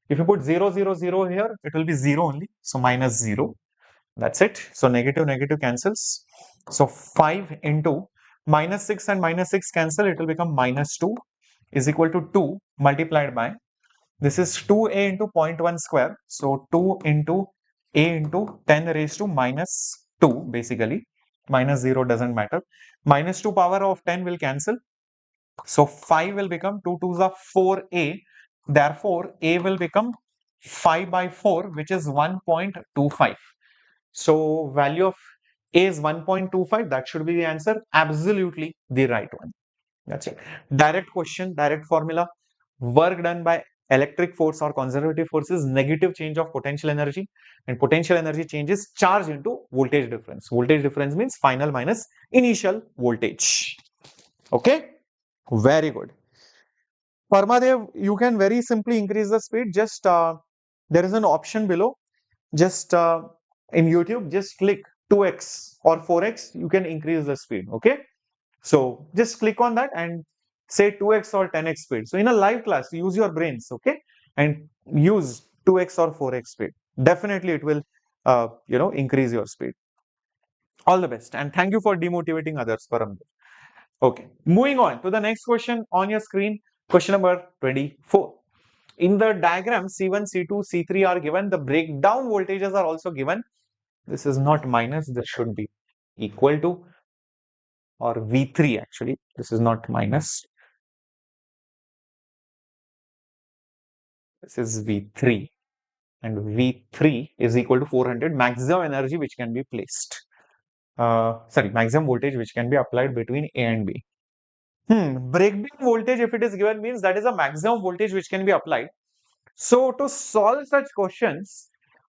If you put 0, 0, 0 here, it will be 0 only. So minus 0. That's it. So negative, negative cancels. So 5 into minus 6 and minus 6 cancel. It will become minus 2 is equal to 2 multiplied by, this is 2a into 0.1 square. So 2 into a into 10 raised to minus 2 basically. Minus 0 doesn't matter. Minus 2 power of 10 will cancel. So 5 will become 2 2s are 4a. Therefore, a will become 5 by 4, which is 1.25. So value of a is 1.25. That should be the answer. Absolutely the right one. That's it. Direct question, direct formula. Work done by electric force or conservative force is negative change of potential energy, and potential energy changes charge into voltage difference. Voltage difference means final minus initial voltage. Okay, very good. Parmadev, you can very simply increase the speed. Just there is an option below. Just in YouTube, just click 2x or 4x. You can increase the speed. Okay. So just click on that and say 2x or 10x speed. So in a live class, use your brains, okay, and use 2x or 4x speed. Definitely, it will, increase your speed. All the best, and thank you for demotivating others, Param. Okay, moving on to the next question on your screen. Question number 24. In the diagram, C1, C2, C3 are given. The breakdown voltages are also given. This is not minus. This should be equal to, or V3 actually. This is not minus. This is V3. And V3 is equal to 400 maximum energy which can be placed. Maximum voltage which can be applied between A and B. Breakdown voltage, if it is given, means that is a maximum voltage which can be applied. So to solve such questions,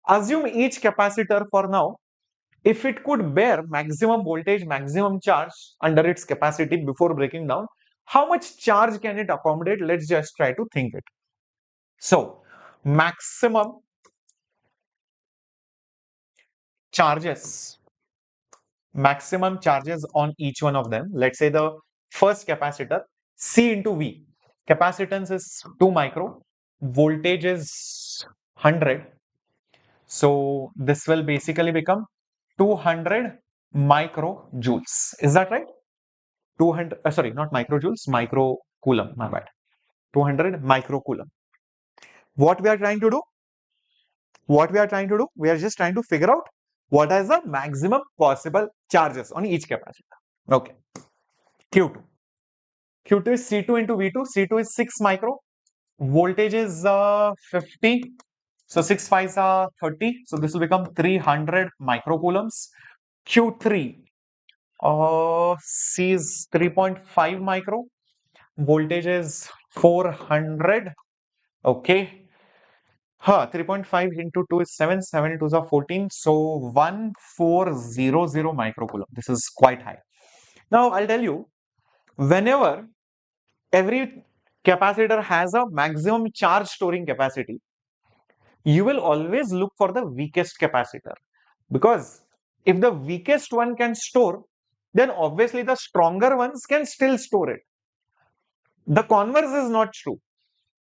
assume each capacitor for now, if it could bear maximum voltage, maximum charge under its capacity before breaking down, how much charge can it accommodate? Let's just try to think it. So maximum charges on each one of them. Let's say the first capacitor, C into V. Capacitance is 2 micro, voltage is 100. So this will basically become 200 microjoules. Is that right? 200, not microjoules, microcoulomb, my bad. 200 microcoulomb. What we are trying to do? We are just trying to figure out what is the maximum possible charges on each capacitor. Okay. Q2. Q2 is C2 into V2. C2 is 6 micro. Voltage is 50. So 6 5s are 30. So this will become 300 microcoulombs. Q3. C is 3.5 micro. Voltage is 400. Okay. 3.5 into 2 is 7. 7 2s are 14. So 1400 microcoulomb. This is quite high. Now I'll tell you, whenever every capacitor has a maximum charge storing capacity, you will always look for the weakest capacitor, because if the weakest one can store, then obviously the stronger ones can still store it. The converse is not true.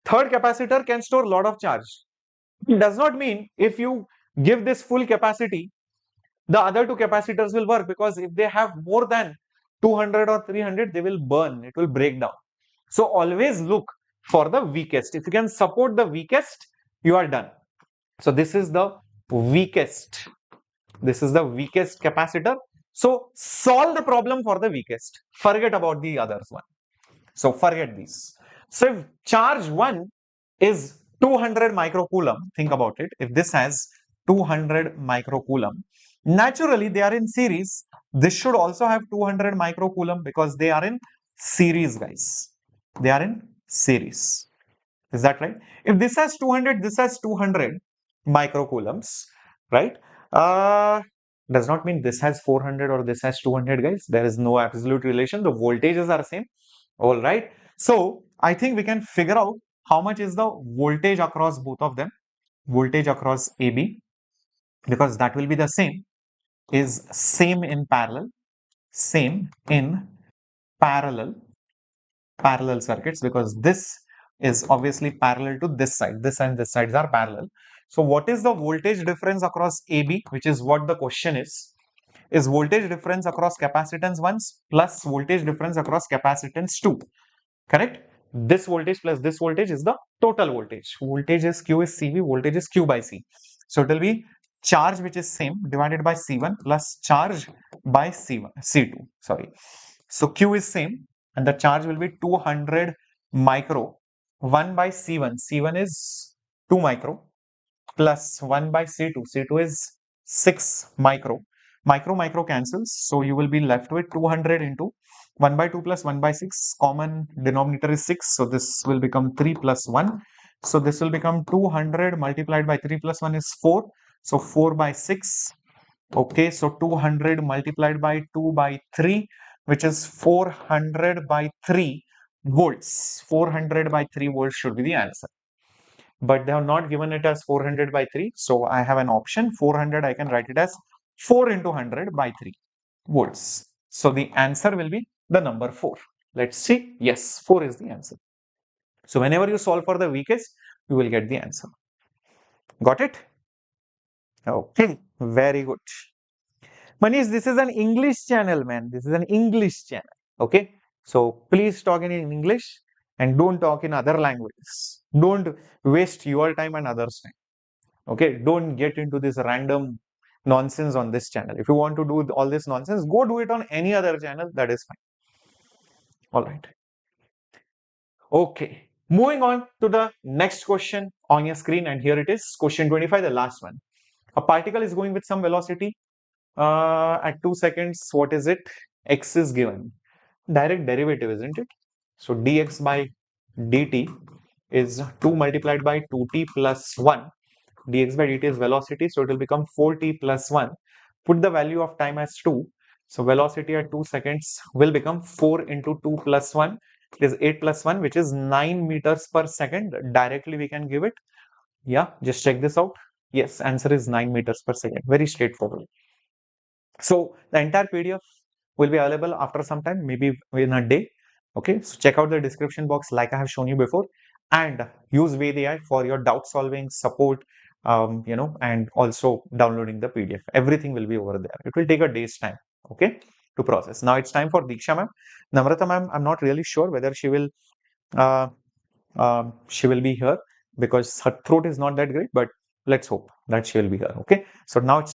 Third capacitor can store a lot of charge. It does not mean if you give this full capacity, the other two capacitors will work, because if they have more than 200 or 300, they will burn, it will break down. So always look for the weakest. If you can support the weakest, you are done. So this is the weakest. This is the weakest capacitor. So solve the problem for the weakest. Forget about the others one. So forget these. So if charge 1 is 200 microcoulomb, think about it. If this has 200 microcoulomb, naturally they are in series. This should also have 200 microcoulomb because they are in series, guys. They are in series. Is that right? If this has 200, this has 200 microcoulombs, right? Does not mean this has 400 or this has 200, guys. There is no absolute relation. The voltages are same. All right. So I think we can figure out how much is the voltage across both of them. Voltage across AB, because that will be the same, is same in parallel. Same in parallel circuits, because this is obviously parallel to this side. This and this sides are parallel. So what is the voltage difference across AB, which is what the question is voltage difference across capacitance 1 plus voltage difference across capacitance 2. Correct? This voltage plus this voltage is the total voltage. Voltage is Q is CV, voltage is Q by C. So it will be charge which is same divided by C1 plus charge by C2. Sorry. So Q is same and the charge will be 200 micro. 1 by C1. C1 is 2 micro plus 1 by C2. C2 is 6 micro. Micro cancels. So you will be left with 200 into 1 by 2 plus 1 by 6. Common denominator is 6. So this will become 3 plus 1. So this will become 200 multiplied by 3 plus 1 is 4. So 4 by 6. Okay. So 200 multiplied by 2 by 3, which is 400 by 3 volts. 400 by 3 volts should be the answer. But they have not given it as 400 by 3. So I have an option 400. I can write it as 4 into 100 by 3 volts. So the answer will be the number 4. Let's see. Yes, 4 is the answer. So whenever you solve for the weakest, you will get the answer. Got it? Okay, very good. Manish, this is an English channel, man. This is an English channel. Okay. So please talk in English and don't talk in other languages. Don't waste your time and others' time. Okay, don't get into this random nonsense on this channel. If you want to do all this nonsense, go do it on any other channel. That is fine. All right. Okay. Moving on to the next question on your screen, and here it is, question 25, the last one. A particle is going with some velocity at 2 seconds. What is it? X is given. Direct derivative, isn't it? So dx by dt is 2 multiplied by 2t plus 1. Dx by dt is velocity, so it will become 4t plus 1. Put the value of time as 2. So velocity at 2 seconds will become 4 into 2 plus 1. It is 8 plus 1, which is 9 meters per second. Directly we can give it. Yeah, just check this out. Yes, answer is 9 meters per second. Very straightforward. So the entire PDF will be available after some time, maybe in a day. Okay, so check out the description box like I have shown you before, and use VJEE for your doubt solving, support, and also downloading the PDF. Everything will be over there. It will take a day's time, okay, to process. Now it's time for Diksha ma'am. Namrata ma'am, I'm not really sure whether uh, she will be here because her throat is not that great, but let's hope that she will be here. Okay, so now it's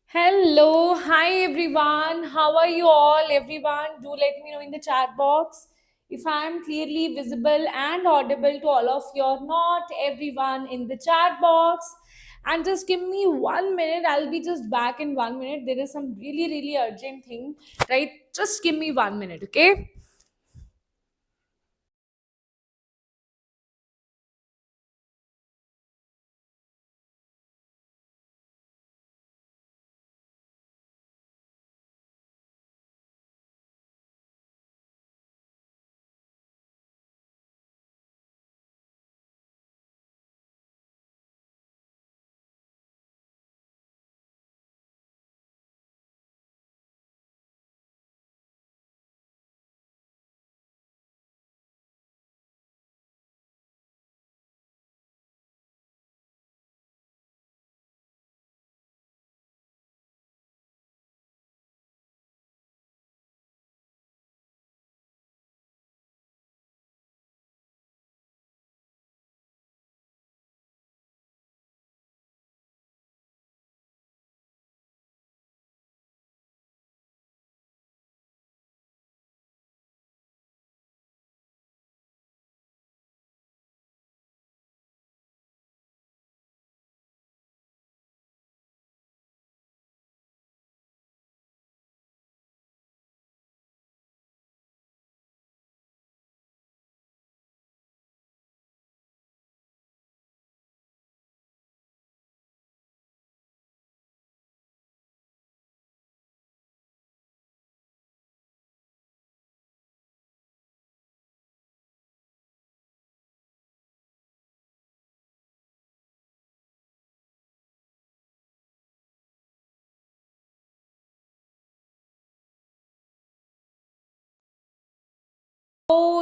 Hello, hi everyone. How are you all? Everyone, do let me know in the chat box if I am clearly visible and audible to all of you or not. Everyone in the chat box. And just give me 1 minute. I'll be just back in 1 minute. There is some really, really urgent thing, right? Just give me 1 minute, okay?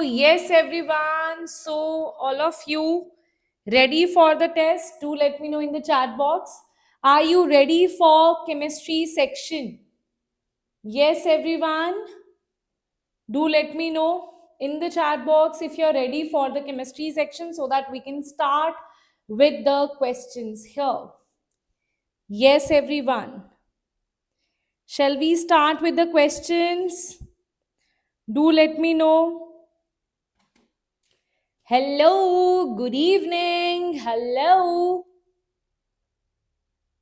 yes, everyone. So, all of you ready for the test? Do let me know in the chat box. Are you ready for chemistry section? Yes, everyone. Do let me know in the chat box if you're ready for the chemistry section so that we can start with the questions here. Yes, everyone. Shall we start with the questions? Do let me know. Hello, good evening. Hello.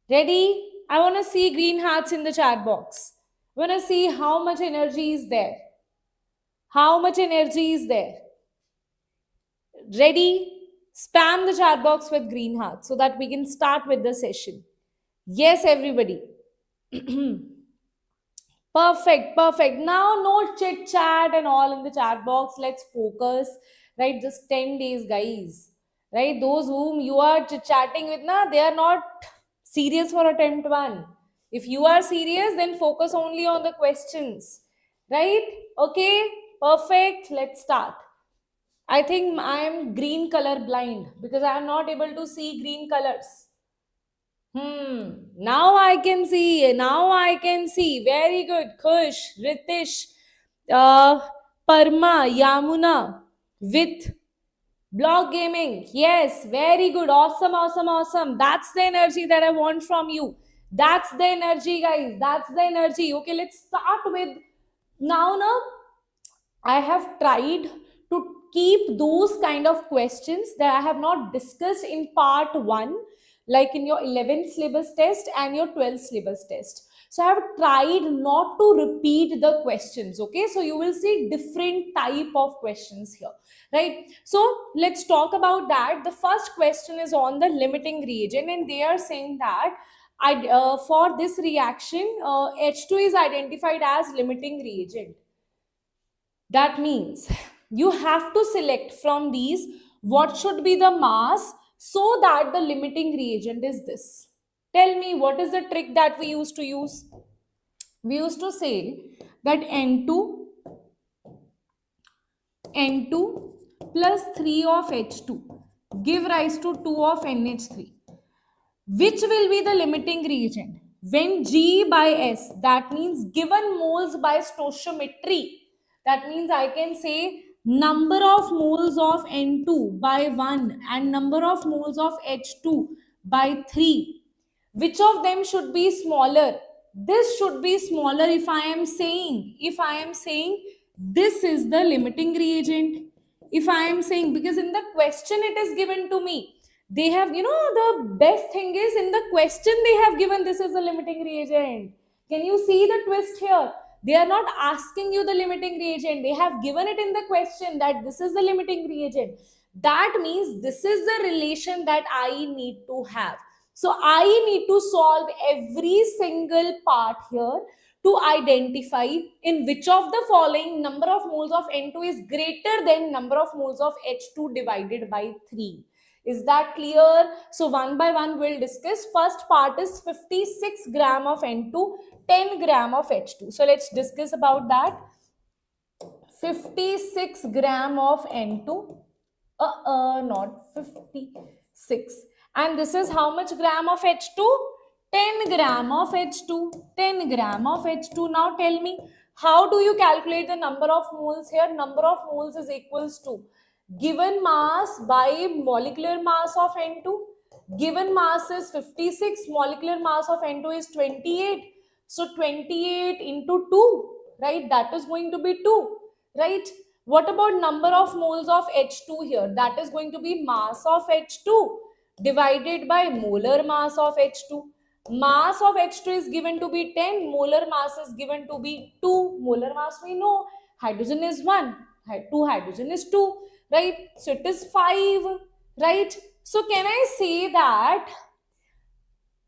Ready? I want to see green hearts in the chat box. I want to see how much energy is there. How much energy is there? Ready? Spam the chat box with green hearts so that we can start with the session. Yes, everybody. Perfect, perfect. Now, no chit chat and all in the chat box. Let's focus, right? Just 10 days, guys, right? Those whom you are chit chatting with, na, they are not serious for attempt one. If you are serious, then focus only on the questions, right? Okay, perfect. Let's start. I think I am green color blind because I am not able to see green colors. Now I can see. Now I can see. Very good. Kush, Ritish, uh, Parma, Yamuna, with blog gaming. Yes, very good. Awesome, awesome, awesome. That's the energy that I want from you. That's the energy, guys. That's the energy. Okay, let's start with now. Now, I have tried to keep those kind of questions that I have not discussed in part 1, like in your 11th syllabus test and your 12th syllabus test. So I have tried not to repeat the questions. Okay, so you will see different type of questions here, right? So let's talk about that. The first question is on the limiting reagent, and they are saying that for this reaction, H2 is identified as limiting reagent. That means you have to select from these what should be the mass so that the limiting reagent is this. Tell me, what is the trick that we used to use? We used to say that N2 plus 3 of H2 give rise to 2 of NH3. Which will be the limiting reagent? When G by S, that means given moles by stoichiometry, that means I can say number of moles of N2 by 1 and number of moles of H2 by 3. Which of them should be smaller? This should be smaller if I am saying this is the limiting reagent. If I am saying, because in the question it is given to me, they have, the best thing is in the question they have given this is the limiting reagent. Can you see the twist here? They are not asking you the limiting reagent. They have given it in the question that this is the limiting reagent. That means this is the relation that I need to have. So I need to solve every single part here to identify in which of the following number of moles of N2 is greater than number of moles of H2 divided by 3. Is that clear? So one by one we'll discuss. First part is 56 gram of N2, 10 gram of H2. So let's discuss about that. 56 gram of N2, not 56. And this is how much gram of H2? 10 gram of H2. 10 gram of H2. Now tell me, how do you calculate the number of moles here? Number of moles is equals to given mass by molecular mass of N2. Given mass is 56, molecular mass of N2 is 28. So 28 into 2, right? That is going to be 2, right? What about number of moles of H2 here? That is going to be mass of H2 divided by molar mass of H2. Mass of H2 is given to be 10, molar mass is given to be 2. Molar mass we know, hydrogen is 1, 2 hydrogen is 2, right? So it is 5, right? So can I say that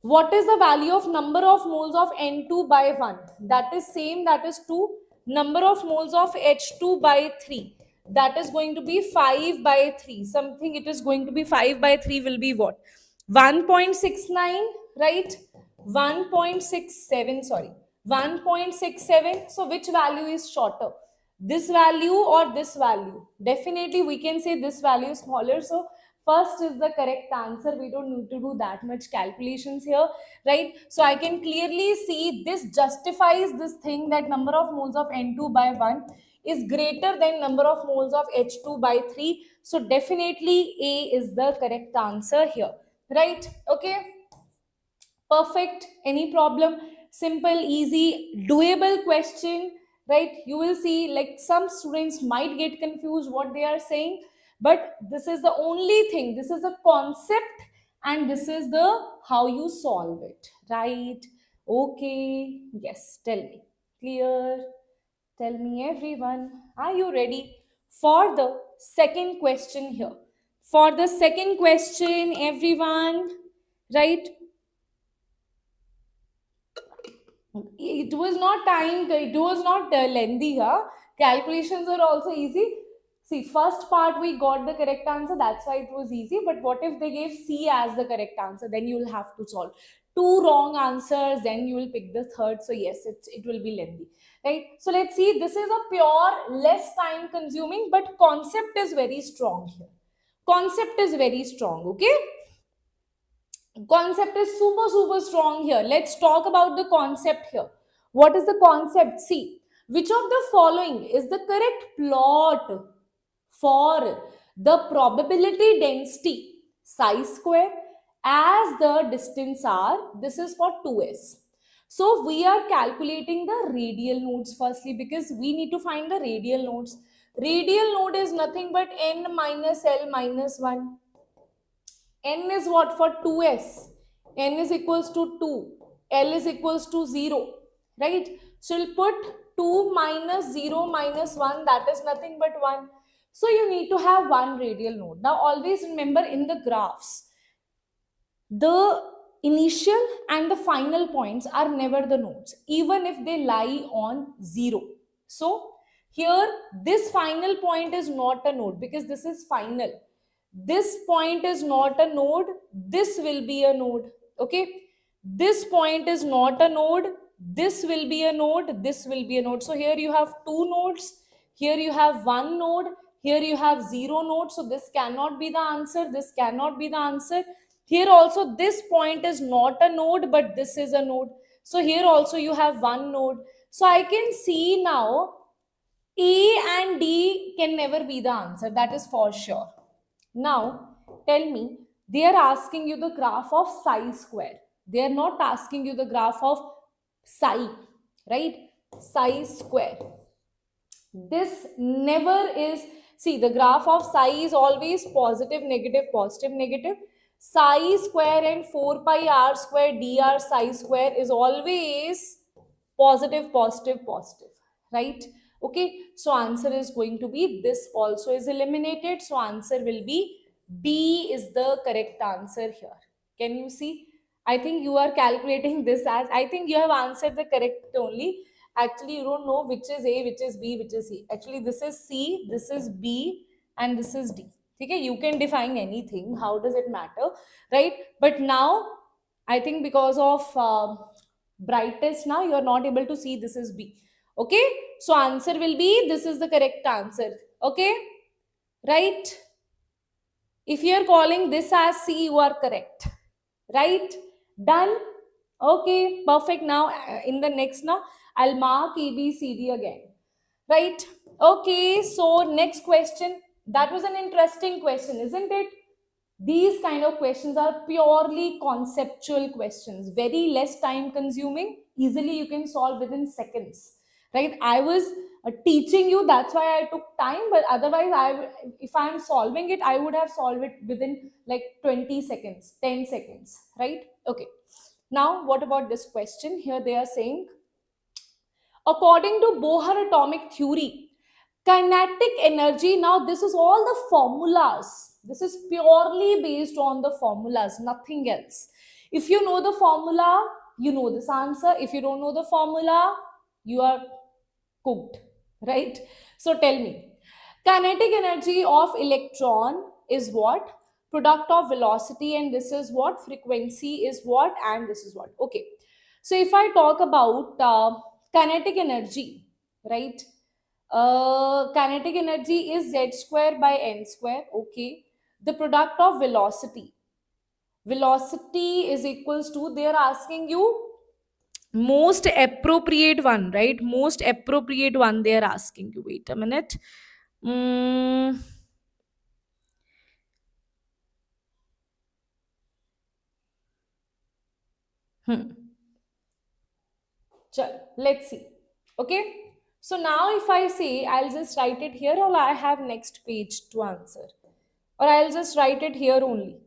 what is the value of number of moles of N2 by 1? That is same, that is 2. Number of moles of H2 by 3. That is going to be 5 by 3. Something it is going to be 5 by 3 will be what? 1.69, right? 1.67, sorry. 1.67. So which value is shorter? this value or this value? Definitely we can say this value is smaller. So first is the correct answer. We don't need to do that much calculations here, right? So I can clearly see this justifies this thing that number of moles of N2 by 1 is greater than number of moles of H2 by 3. So definitely A is the correct answer here, right? Okay, perfect. Any problem? Simple, easy, doable question, right? You will see like some students might get confused what they are saying, but this is the only thing. This is a concept and this is the how you solve it, right? Okay, yes, tell me. Clear? Tell me everyone. Are you ready for the second question here? For the second question, everyone, right? It was not time, it was not lengthy, huh? Calculations are also easy. See, first part we got the correct answer, that's why it was easy. But what if they gave C as the correct answer? Then you will have to solve two wrong answers, then you will pick the third. So yes, it will be lengthy, right? So let's see, this is a pure less time consuming, but concept is very strong here. Concept is very strong, okay? Concept is super strong here. Let's talk about the concept here. What is the concept? See, which of the following is the correct plot for the probability density psi square as the distance r? This is for 2s. So we are calculating the radial nodes firstly, because we need to find the radial nodes. Radial node is nothing but n minus l minus 1. N is what for 2s? N is equals to 2. L is equals to 0. Right? So we'll put 2 minus 0 minus 1. That is nothing but 1. So you need to have one radial node. Now always remember in the graphs, the initial and the final points are never the nodes, even if they lie on 0. So here this final point is not a node because this is final. This point is not a node, this will be a node. Okay, this point is not a node, this will be a node, this will be a node. So here you have two nodes, here you have one node, here you have 0 node. So this cannot be the answer, this cannot be the answer. Here also this point is not a node, but this is a node. So here also you have one node. So I can see now E and D can never be the answer, that is for sure. Now, tell me, they are asking you the graph of psi square. They are not asking you the graph of psi, right? Psi square. This never is, see, the graph of psi is always positive, negative, positive, negative. Psi square and 4 pi r square dr psi square is always positive, positive, positive, right? Okay, so answer is going to be, this also is eliminated. So answer will be B is the correct answer here. Can you see? I think you are calculating this as, I think you have answered the correct only. Actually, you don't know which is A, which is B, which is C. Actually, this is C, this is B, and this is D. Okay, you can define anything. How does it matter, right? But now, I think because of brightest, now you are not able to see this is B. Okay, so answer will be, this is the correct answer. Okay, right? If you are calling this as C, you are correct, right? Done. Okay, perfect. Now in the next, now I'll mark A, B, C, D again, right? Okay, so next question. That was an interesting question, isn't it? These kind of questions are purely conceptual questions, very less time consuming, easily you can solve within seconds, right? I was teaching you, that's why I took time, but otherwise if I'm solving it, I would have solved it within like 20 seconds, 10 seconds, right? Okay, now what about this question here? They are saying, according to Bohr atomic theory, kinetic energy, now this is all the formulas, this is purely based on the formulas, nothing else. If you know the formula, you know this answer. If you don't know the formula, you are cooked, right? So tell me, kinetic energy of electron is what? Product of velocity, and this is what? Frequency is what? And this is what? Okay, so if I talk about kinetic energy, right? Kinetic energy is z square by n square. Okay. The product of velocity. Velocity is equals to, they are asking you most appropriate one, right? Most appropriate one they are asking you. Wait a minute. Mm, hmm. Let's see. Okay. So now if I say I'll just write it here, or I have next page to answer, or I'll just write it here only.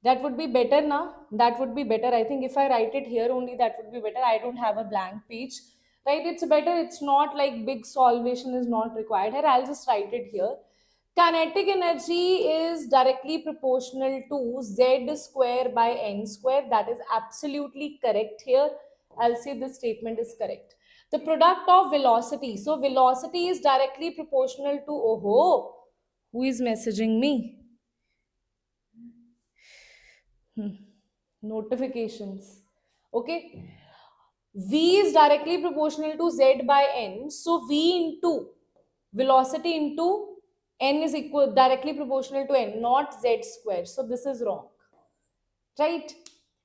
That would be better now. That would be better. I think if I write it here only, that would be better. I don't have a blank page. Right? It's better. It's not like big solvation is not required here. I'll just write it here. Kinetic energy is directly proportional to z square by n square. That is absolutely correct here. I'll say this statement is correct. The product of velocity. So velocity is directly proportional to, oh, who is messaging me? Notifications. Okay. V is directly proportional to z by n. So V into velocity into n is equal directly proportional to n, not z square. So this is wrong. Right?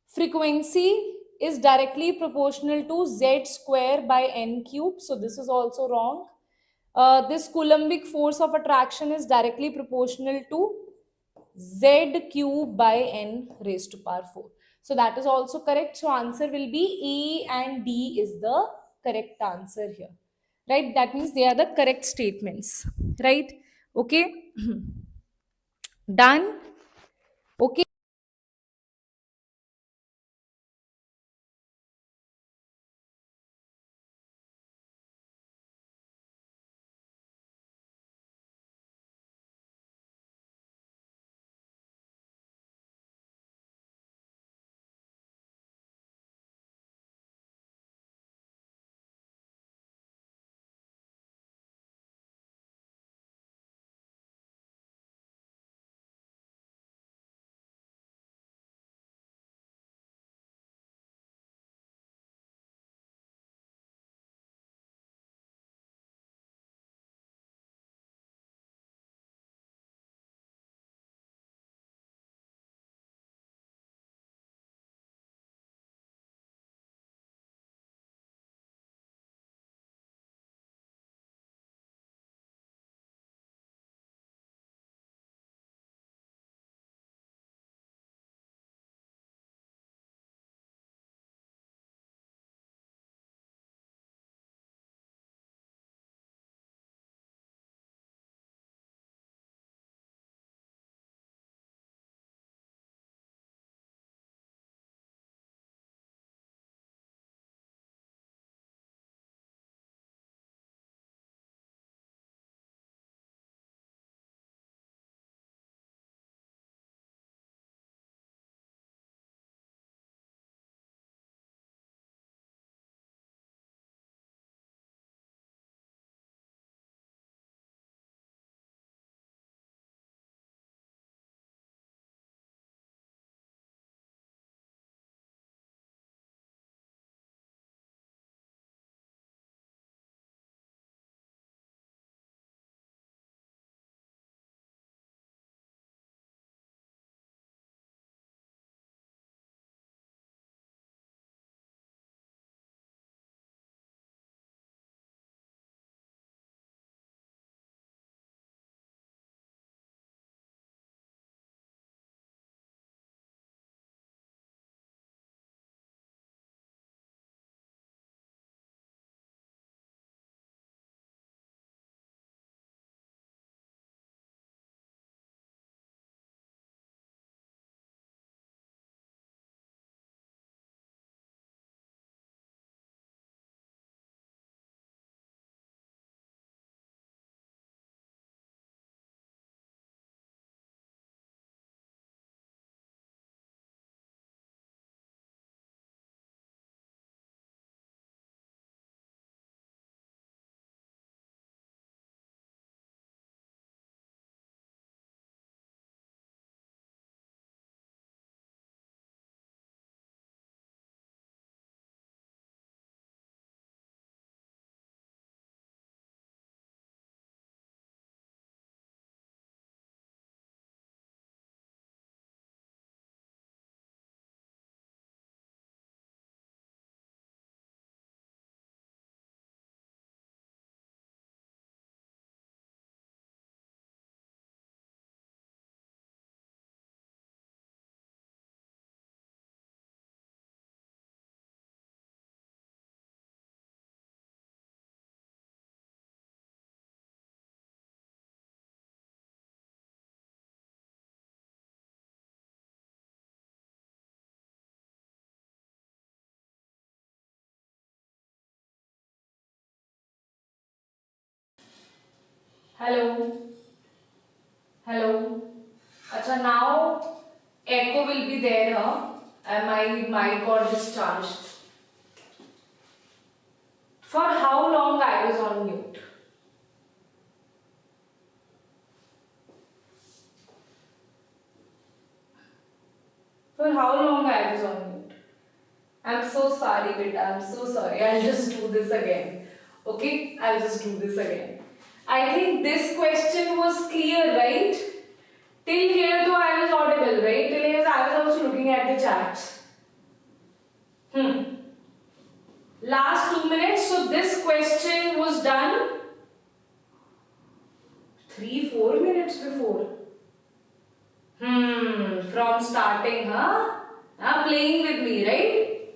Frequency is directly proportional to z square by n cube. So this is also wrong. This Coulombic force of attraction is directly proportional to z cube by n raised to power 4. So that is also correct. So answer will be A and D is the correct answer here. Right? That means they are the correct statements. Right? Okay. Done. Okay. Hello. Hello. Acha, now echo will be there, huh? And my mic got discharged. For how long I was on mute? For how long I was on mute? I'm so sorry, beta. I'm so sorry. I'll just do this again. Okay? I'll just do this again. I think this question was clear, right? Till here though I was audible, right? Till here I was also looking at the chats. Last 2 minutes. So this question was done 3-4 minutes before. From starting, huh? Playing with me, right?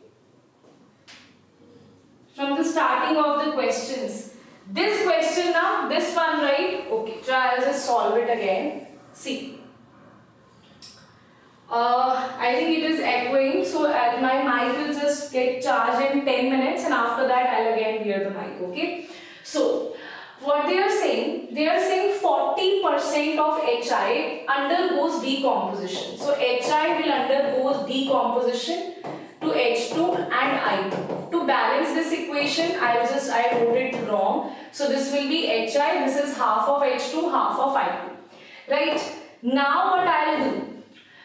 From the starting of the questions. This question now, this one, right? Okay, so I'll just solve it again. See. I think it is echoing, so my mic will just get charged in 10 minutes and after that I'll again wear the mic, okay? So, what they are saying 40% of HI undergoes decomposition. So, HI will undergo decomposition to H2 and I2. To balance this equation, I wrote it wrong. So, this will be HI, this is half of H2, half of I2. Right? Now, what I'll do?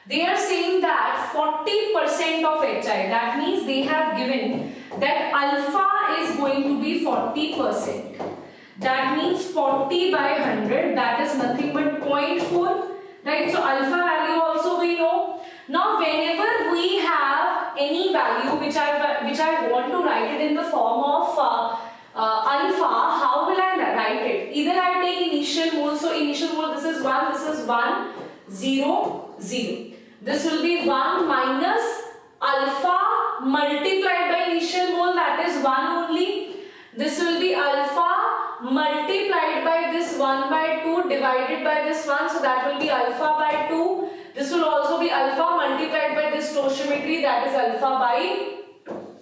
They are saying that 40% of HI, that means they have given that alpha is going to be 40%. That means 40 by 100, that is nothing but 0.4, right? So alpha value also we know. Now whenever we have any value which I want to write it in the form of alpha, how will I write it? Either I take initial mole, so initial mole, this is 1, 0, 0. This will be 1 minus alpha multiplied by initial mole, that is 1 only. This will be alpha multiplied by this 1 by 2 divided by this 1, so that will be alpha by 2. This will also be alpha multiplied by this stoichiometry, that is alpha by 2.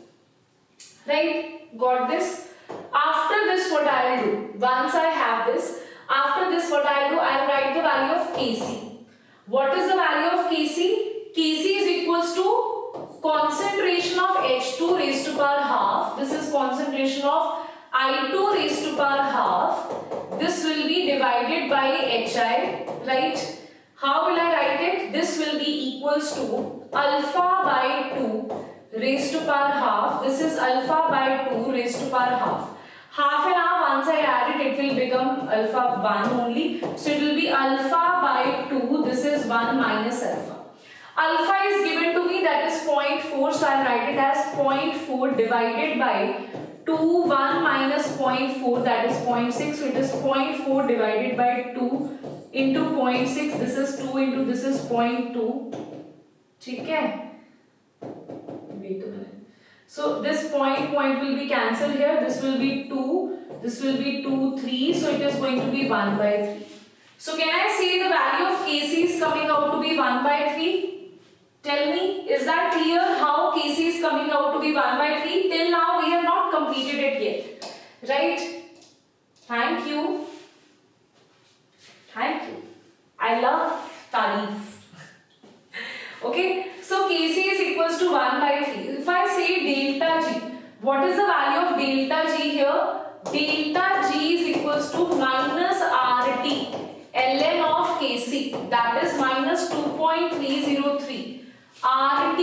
Right? Got this? After this, what I will do? Once I have this, after this what I will do? I will write the value of Kc. What is the value of Kc? Kc is equals to concentration of H2 raised to power half. This is concentration of I2 raised to power half. This will be divided by Hi, right? How will I write it? This will be equals to alpha by 2 raised to power half. This is alpha by 2 raised to power half. Half and half, once I add it, it will become alpha 1 only. So it will be alpha by 2. This is 1 minus alpha. Alpha is given to me, that is 0.4. So I will write it as 0.4 divided by 2. 1 minus 0.4, that is 0.6. So it is 0.4 divided by 2 into 0.6. This is 2 into this is 0.2. Okay? Wait a minute. So this point will be cancelled here. This will be 2. This will be 2, 3. So it is going to be 1 by 3. So can I say the value of Kc is coming out to be 1 by 3? Tell me, is that clear how Kc is coming out to be 1 by 3? Till now we have not completed it yet. Right? Thank you. Thank you. I love tarif. Okay, so Kc is equals to 1 by 3. If I say delta G, what is the value of delta G here? Delta G is equals to minus RT, ln of Kc, that is minus 2.303. RT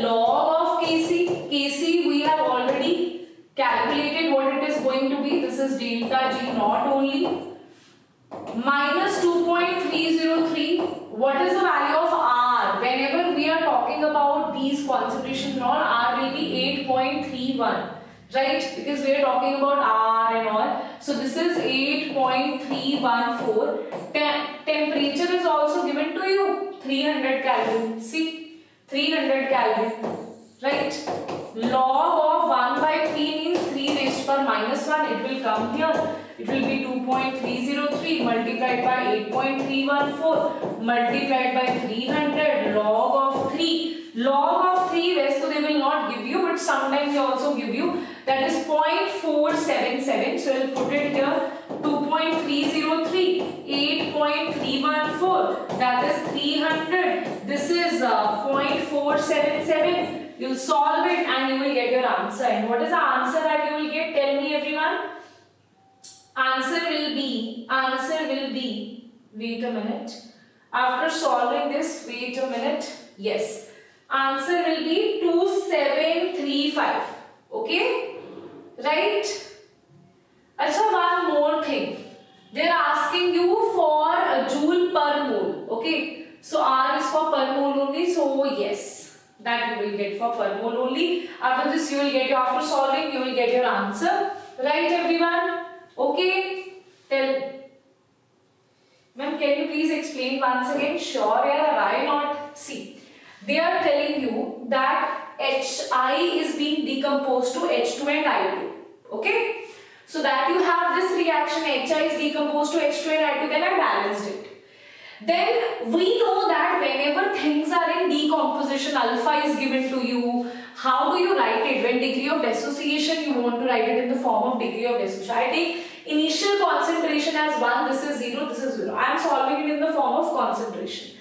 log of Kc. Kc we have already calculated what it is going to be. This is delta G naught only. Minus 2.303. What is the value of R? Whenever we are talking about these concentrations and all, R will be 8.31. Right? Because we are talking about R and all. So this is 8.314. Temperature is also given to you. 300 Kelvin. See? 300 Kelvin. Right? Log of 1 by 3 means 3 raised to power minus 1. It will come here. It will be 2.303 multiplied by 8.314 multiplied by 300 log of 3. Log of 3, so they will not give you, but sometimes they also give you. That is 0.477. So I will put it here. 2. 8.303, 8.314, that is 300. This is 0.477. You'll solve it and you will get your answer. And what is the answer that you will get? Tell me everyone. Answer will be, wait a minute. After solving this, wait a minute. Yes. Answer will be 2735. Okay? Right? Achha, one more thing. They are asking you for a joule per mole. Okay? So R is for per mole only. So yes, that you will get for per mole only. After this, you will get your, after solving, you will get your answer. Right, everyone? Okay? Tell. Ma'am, can you please explain once again? Sure, yeah, why not? See. They are telling you that HI is being decomposed to H2 and I2. Okay? So that you have this reaction, HI is decomposed to H2 and I2, then I balanced it. Then we know that whenever things are in decomposition, alpha is given to you. How do you write it? When degree of dissociation, you want to write it in the form of degree of dissociation. I take initial concentration as 1, this is 0, this is 0. I am solving it in the form of concentration.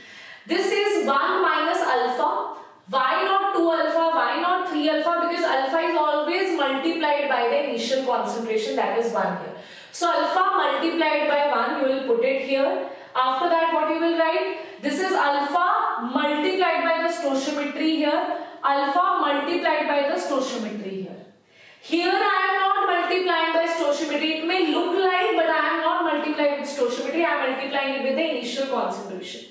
This is 1 minus alpha. Why not 2 alpha? Why not 3 alpha? Because alpha is always multiplied by the initial concentration, that is 1 here. So alpha multiplied by 1, you will put it here. After that, what you will write? This is alpha multiplied by the stoichiometry here. Alpha multiplied by the stoichiometry here. Here I am not multiplying by stoichiometry. It may look like, but I am not multiplying with stoichiometry. I am multiplying it with the initial concentration.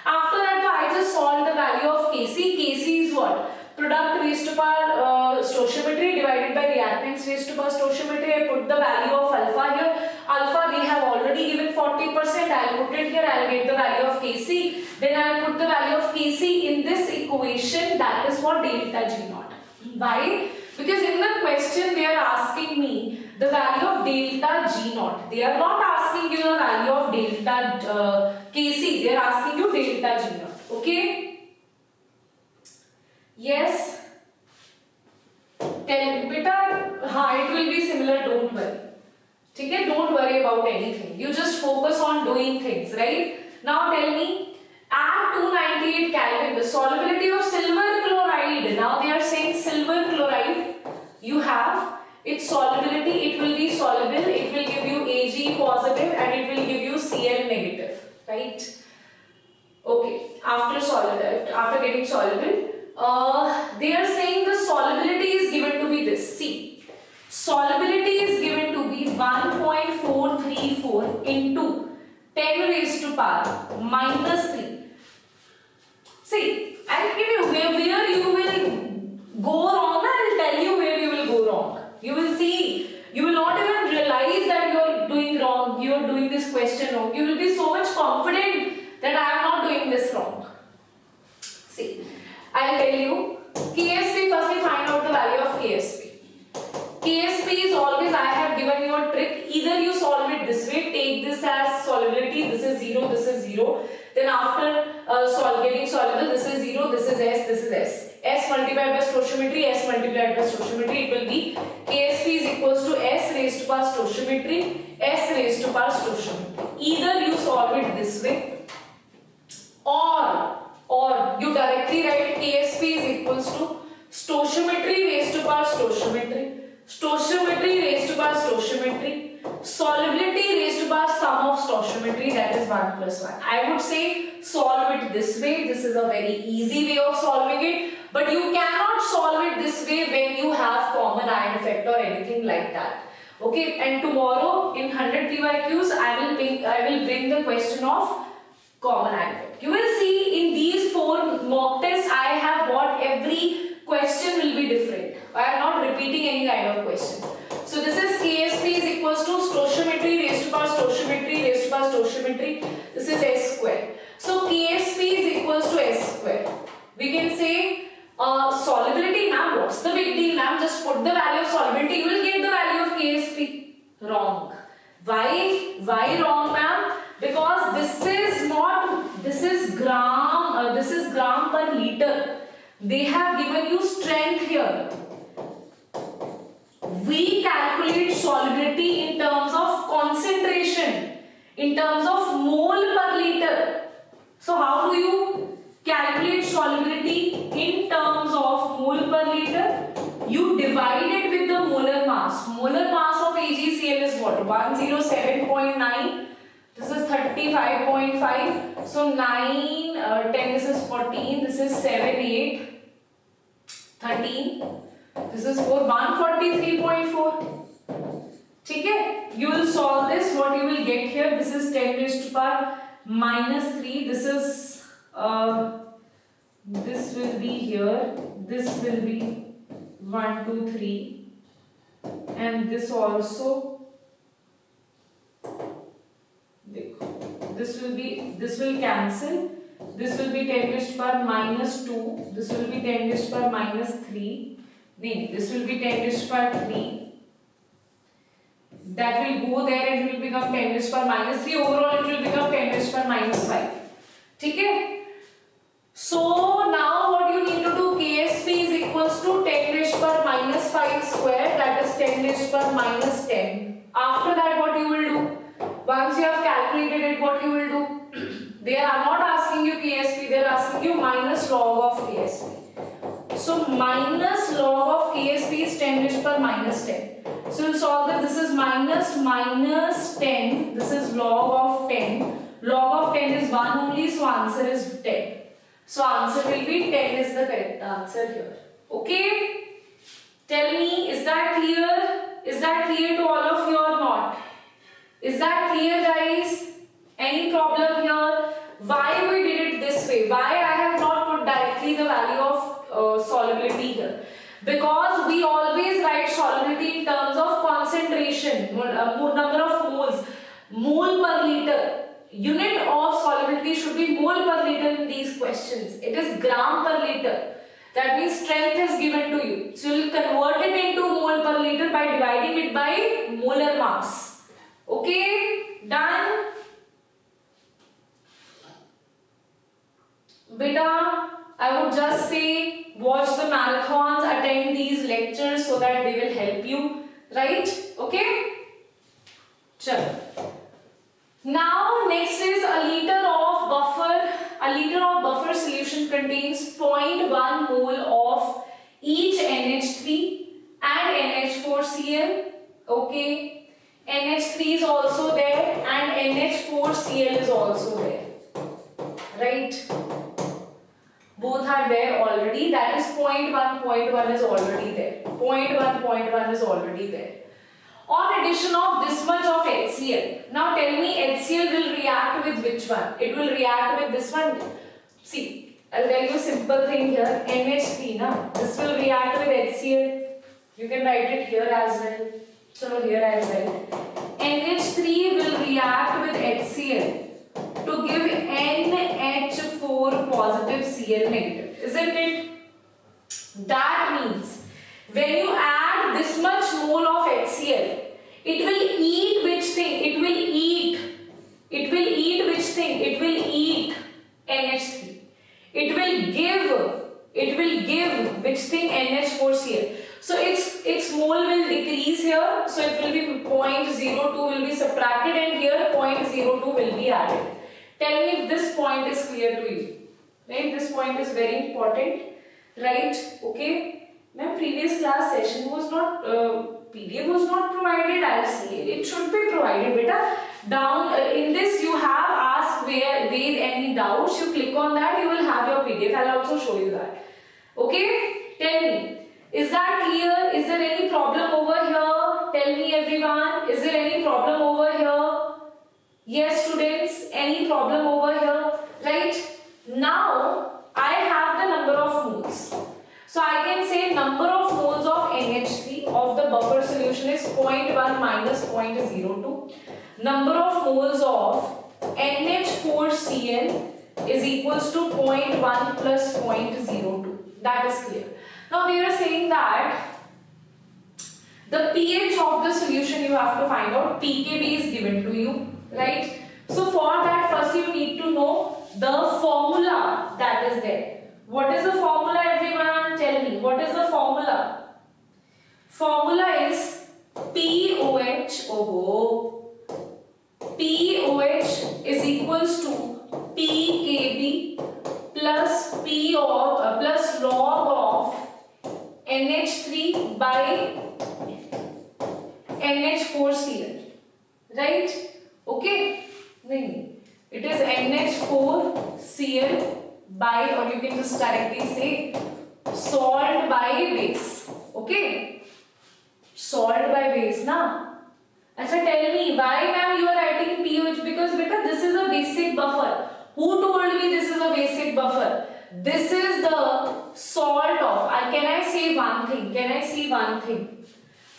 After that, I just solved the value of Kc. Kc is what? Product raised to power stoichiometry divided by reactants raised to power stoichiometry. I put the value of alpha here. Alpha they have already given 40%. I'll put it here. I'll get the value of Kc. Then I'll put the value of Kc in this equation. That is for delta G naught. Why? Because in the question they are asking me the value of delta G naught. They are not asking you the value of delta Kc. They are asking you delta G naught. Okay? Yes? Tell me, beta, it will be similar, don't worry. Okay? Don't worry about anything. You just focus on doing things, right? Now tell me, at 298 Kelvin, the solubility of silver chloride. Now they are saying silver chloride. You have its solubility, it will be soluble, it will give you Ag positive and it will give you Cl negative, right? Okay, after getting soluble, they are saying the solubility is given to be this. See, solubility is given to be 1.434 into 10 raised to power minus 3. See, I will give you where you will go wrong. I will tell you where you will go wrong. You will see, you will not even realize that you are doing wrong. You are doing this question wrong. You will be so much confident that I am not doing this wrong. See, I will tell you, KSP, first we find out the value of KSP. KSP is always, I have given you a trick. Either you solve it this way, take this as solubility, this is 0, this is 0. Then after getting soluble, this is 0, this is S, this is S. S multiplied by stoichiometry, S multiplied by stoichiometry, it will be KSP is equals to S raised to power stoichiometry, S raised to power stoichiometry. Either you solve it this way, or you directly write KSP is equals to stoichiometry raised to power stoichiometry, stoichiometry raised to power stoichiometry, solubility raised to power sum of stoichiometry, that is 1 plus 1. I would say solve it this way. This is a very easy way of solving it, but you cannot solve it this way when you have common ion effect or anything like that. Okay, and tomorrow in 100 PYQs I will bring the question of common ion effect. You will see in these 4 mock tests I have got every question will be different. I am not repeating any kind of question. So this is KSP is equals to stoichiometry raised to power stoichiometry raised to power stoichiometry. This is S square. So KSP is equals to S square. We can say solubility, ma'am. What's the big deal, ma'am? Just put the value of solubility. You will get the value of KSP. Wrong. Why? Why wrong, ma'am? Because this is gram per liter. They have given you strength here. We calculate solubility in terms of concentration. in terms of mole per liter. So how do you calculate solubility in terms of mole per liter? You divide it with the molar mass. Molar mass of AgCl is what? 107.9. This is 35.5. So 9, 10, this is 14. This is 7, 8, 13. This is 4, 143.4. Okay? You will solve this. What you will get here? This is 10 raised to power minus 3. This is this will be here. This will be 1, 2, 3, and this also. This will cancel. This will be 10 raised to power minus 2. This will be 10 raised to power minus 3. No, this will be 10 raised to power 3. That will go there and it will become 10 raised to power minus 3. Overall, it will become 10 raised to power minus 5. Okay? So now what you need to do, KSP is equals to 10 raised to power minus 5 square, that is 10 raised to power minus 10. After that, what you will do? Once you have calculated it, what you will do? They are not asking you KSP, they are asking you minus log of KSP. So minus log of KSP is 10 raised to power minus 10. So we'll solve this. This is minus 10. This is log of 10. Log of 10 is 1 only, so answer is 10. So answer will be 10 is the correct answer here. Okay? Tell me, is that clear? Is that clear to all of you or not? Is that clear, guys? Any problem here? Why we did it this way? Why I have not put directly the value of solubility here? Because we always write solubility in terms of concentration, number of moles, mole per liter. Unit of solubility should be mole per liter in these questions. It is gram per liter. That means strength is given to you. So you will convert it into mole per liter by dividing it by molar mass. Okay? Done? Beta, I would just say watch the marathons, attend these lectures so that they will help you. Right? Okay? Chalo. Now next is a liter of buffer. A liter of buffer solution contains 0.1 mole of each NH3 and NH4Cl. Okay. NH3 is also there and NH4Cl is also there. Right? Both are there already. That is 0.1. 0.1 is already there. 0.1 is already there. On addition of this much of HCl. Now tell me HCl will react with which one? It will react with this one. See, I'll tell you a simple thing here. NH3, na? This will react with HCl. You can write it here as well. So here as well. NH3 will react with HCl to give NH4 positive Cl negative. Isn't it? That means when you add this much mole of HCl, it will eat which thing? It will eat which thing? It will eat NH3. It will give which thing? NH4Cl. So its mole will decrease here. So it will be 0.02 will be subtracted and here 0.02 will be added. Tell me if this point is clear to you. Right? This point is very important. Right? Okay. My previous class session was not, PDF was not provided, I'll say. It should be provided, beta. Down in this you have asked with any doubts, you click on that, you will have your PDF. I'll also show you that. Okay? Tell me, is that clear? Is there any problem over here? Tell me everyone, is there any problem over here? Yes students, any problem over here? Right? Now, I have the number of moles. So I can say number of moles of NH3 of the buffer solution is 0.1 minus 0.02. Number of moles of NH4Cl is equals to 0.1 plus 0.02. That is clear. Now we are saying that the pH of the solution you have to find out. pKb is given to you, right? So for that first you need to know the formula that is there. What is the formula everyone? Tell me. What is the formula? Formula is POH equals to P Kb plus plus log of NH3 by NH4Cl, right? Okay, it is NH4Cl by, or you can just directly say salt by base. Okay, salt by base na. Achha, tell me why ma'am you are writing pH? Because beta this is a basic buffer. Who told me this is a basic buffer? This is the salt of, can I say one thing?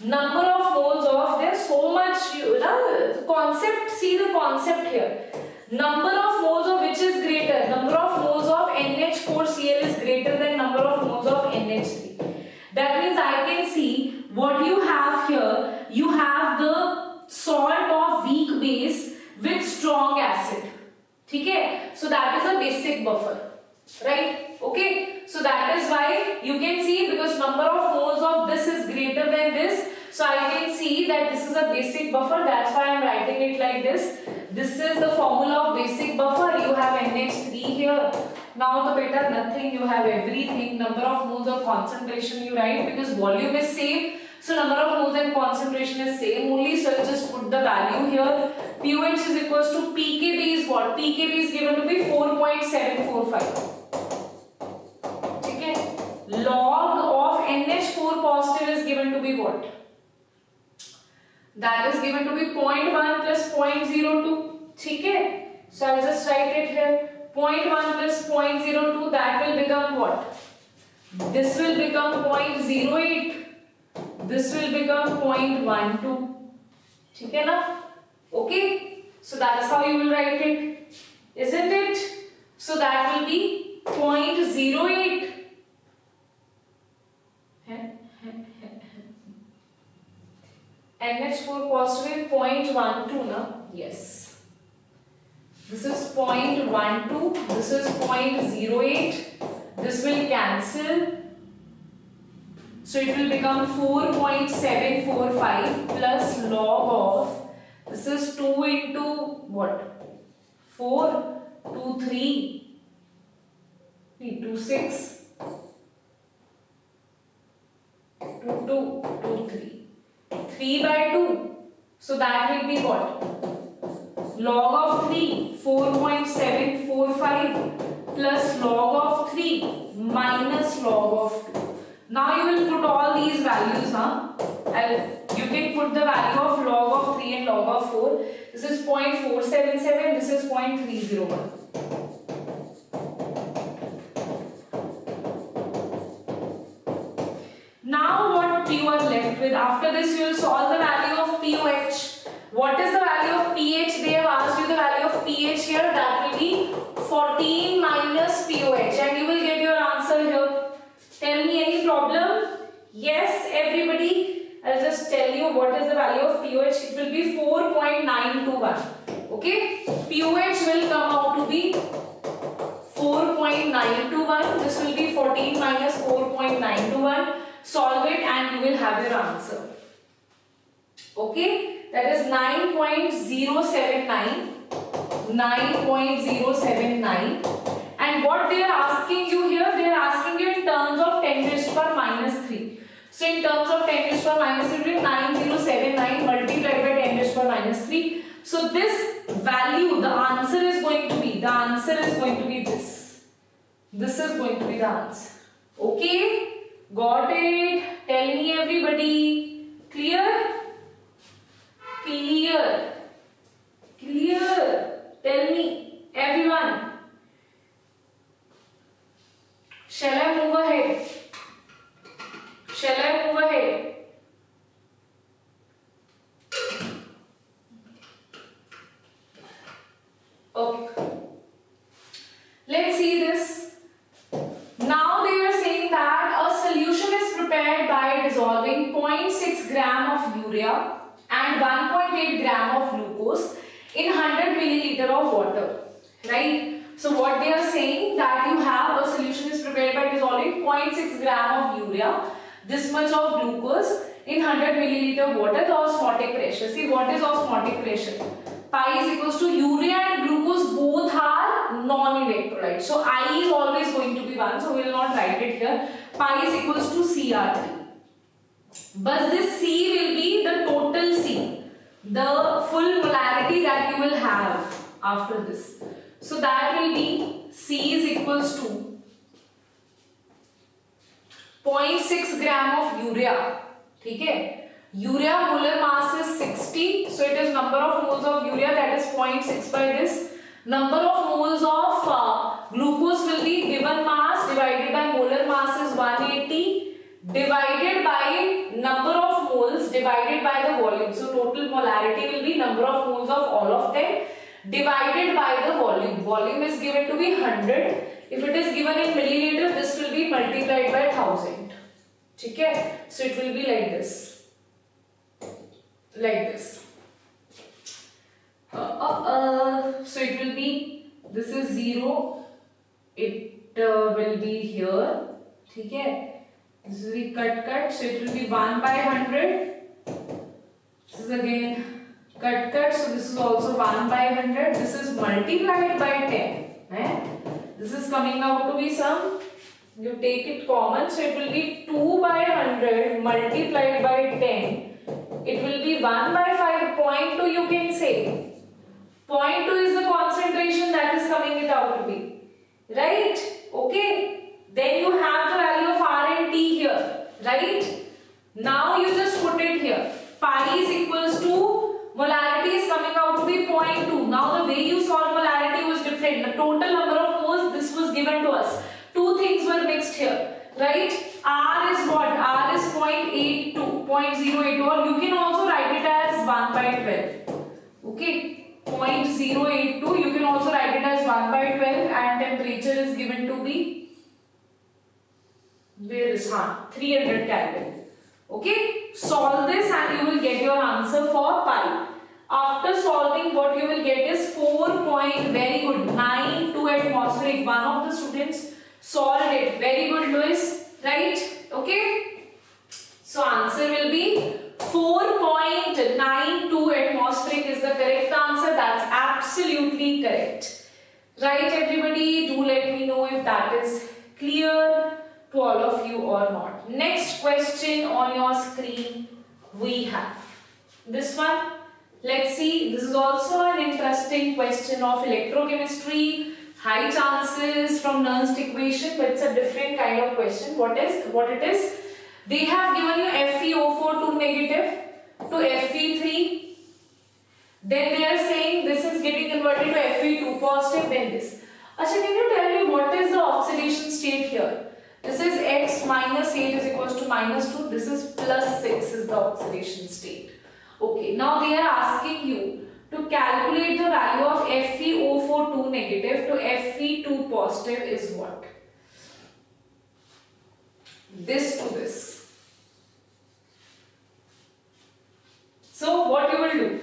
Number of moles of, there's so much concept, see the concept here. Number of moles of which is greater? Number of moles of NH4Cl is greater than number of moles of NH3. That means I can see what you have here. You have the salt of weak base with strong acid. Okay? So that is a basic buffer. Right? Okay? So that is why you can see, because number of moles of this is greater than this. So I can see that this is a basic buffer. That's why I am writing it like this. This is the formula of basic buffer. You have NH3 here. Now the beta nothing. You have everything. Number of moles of concentration you write, because volume is same. So number of moles and concentration is same only. So I'll just put the value here. pOH is equals to pKb is what? pKb is given to be 4.745. Okay. Log of NH4 positive is given to be what? That is given to be 0.1 plus 0.02. Okay. So I'll just write it here. 0.1 plus 0.02, that will become what? This will become 0.08. This will become 0.12. Okay na? Okay. So that's how you will write it. Isn't it? So that will be 0.08. NH4 positive 0.12 na? Yes. This is 0.12. This is 0.08. This will cancel. So it will become 4.745 plus log of, this is 2 into what? 4, 2, 3, 2, 6, 2, 2, 2, 3. 3 by 2. So that will be what? Log of 3, 4.745 plus log of 3 minus log of 2. Now you will put all these values, you can put the value of log of 3 and log of 4. This is 0.477, this is 0.301. Now what you are left with? After this you will solve the value of pOH. What is the value of pH? They have asked you the value of pH here. That will be 14 minus pOH, and you will get your answer here. Tell me any problem? Yes, everybody. I'll just tell you what is the value of pOH. It will be 4.921. Okay? pOH will come out to be 4.921. This will be 14 minus 4.921. Solve it and you will have your answer. Okay? That is 9.079. 9.079. And what they are asking you here, they are asking you in terms of 10 raised to power minus 3. So in terms of 10 raised to power minus 3, 9079 multiplied by 10 raised to power minus 3. So this value, the answer is going to be this. This is going to be the answer. Okay? Got it? Tell me everybody. Clear? Clear. Clear. Tell me everyone. Shall I move ahead? Shall I move ahead? Okay. Let's see this. Now they are saying that a solution is prepared by dissolving 0.6 gram of urea and 1.8 gram of glucose in 100 milliliter of water. Right? So what they are saying, that you have a solution is prepared by dissolving 0.6 gram of urea, this much of glucose in 100 milliliter water, the osmotic pressure. See, what is osmotic pressure? Pi is equals to urea and glucose both are non-electrolyte. So I is always going to be 1. So we will not write it here. Pi is equals to CR3. But this C will be the total C, the full molarity that you will have after this. So that will be C is equals to 0.6 gram of urea. Okay? Urea molar mass is 60. So it is number of moles of urea, that is 0.6 by this. Number of moles of glucose will be given mass divided by molar mass is 180. Divided by number of moles divided by the volume. So total molarity will be number of moles of all of them divided by the volume. Volume is given to be 100. If it is given in milliliter, this will be multiplied by 1000. Okay? So it will be like this. Like this. So it will be, this is 0. It will be here. Okay? This is the cut, so it will be 1 by 100. This is again cut, so this is also 1 by 100. This is multiplied by 10. This is coming out to be some, you take it common, so it will be 2 by 100 multiplied by 10. It will be 1 by 5, 0.2 you can say. 0.2 is the concentration that is coming it out to be. Right? Okay. Then you have the value of R and T here, right? Now you just put it here. Pi is equals to, molarity is coming out to be 0.2. Now the way you solve molarity was different. The total number of moles, this was given to us. Two things were mixed here, right? R is what? R is 0.82, 0.082, or you can also write it as 1 by 12. Okay? 0.082, you can also write it as 1 by 12, and temperature is given to be, where is 300 Kelvin. Okay, solve this and you will get your answer for pi. After solving, what you will get is 4.92 atmospheric. One of the students solved it. Very good, Louis. Right? Okay. So answer will be 4.92 atmospheric is the correct answer. That's absolutely correct. Right, everybody? Do let me know if that is clear to all of you or not. Next question on your screen we have this one. Let's see, this is also an interesting question of electrochemistry, high chances from Nernst equation, but it's a different kind of question. What it is, they have given you FeO4 2 negative to Fe3, then they are saying this is getting converted to Fe2 positive, then this. Acha, can you tell me what is the oxidation state here? This is x minus 8 is equals to minus 2. This is plus 6 is the oxidation state. Okay, now they are asking you to calculate the value of FeO4 2 negative to Fe2 positive is what? This to this. So what you will do?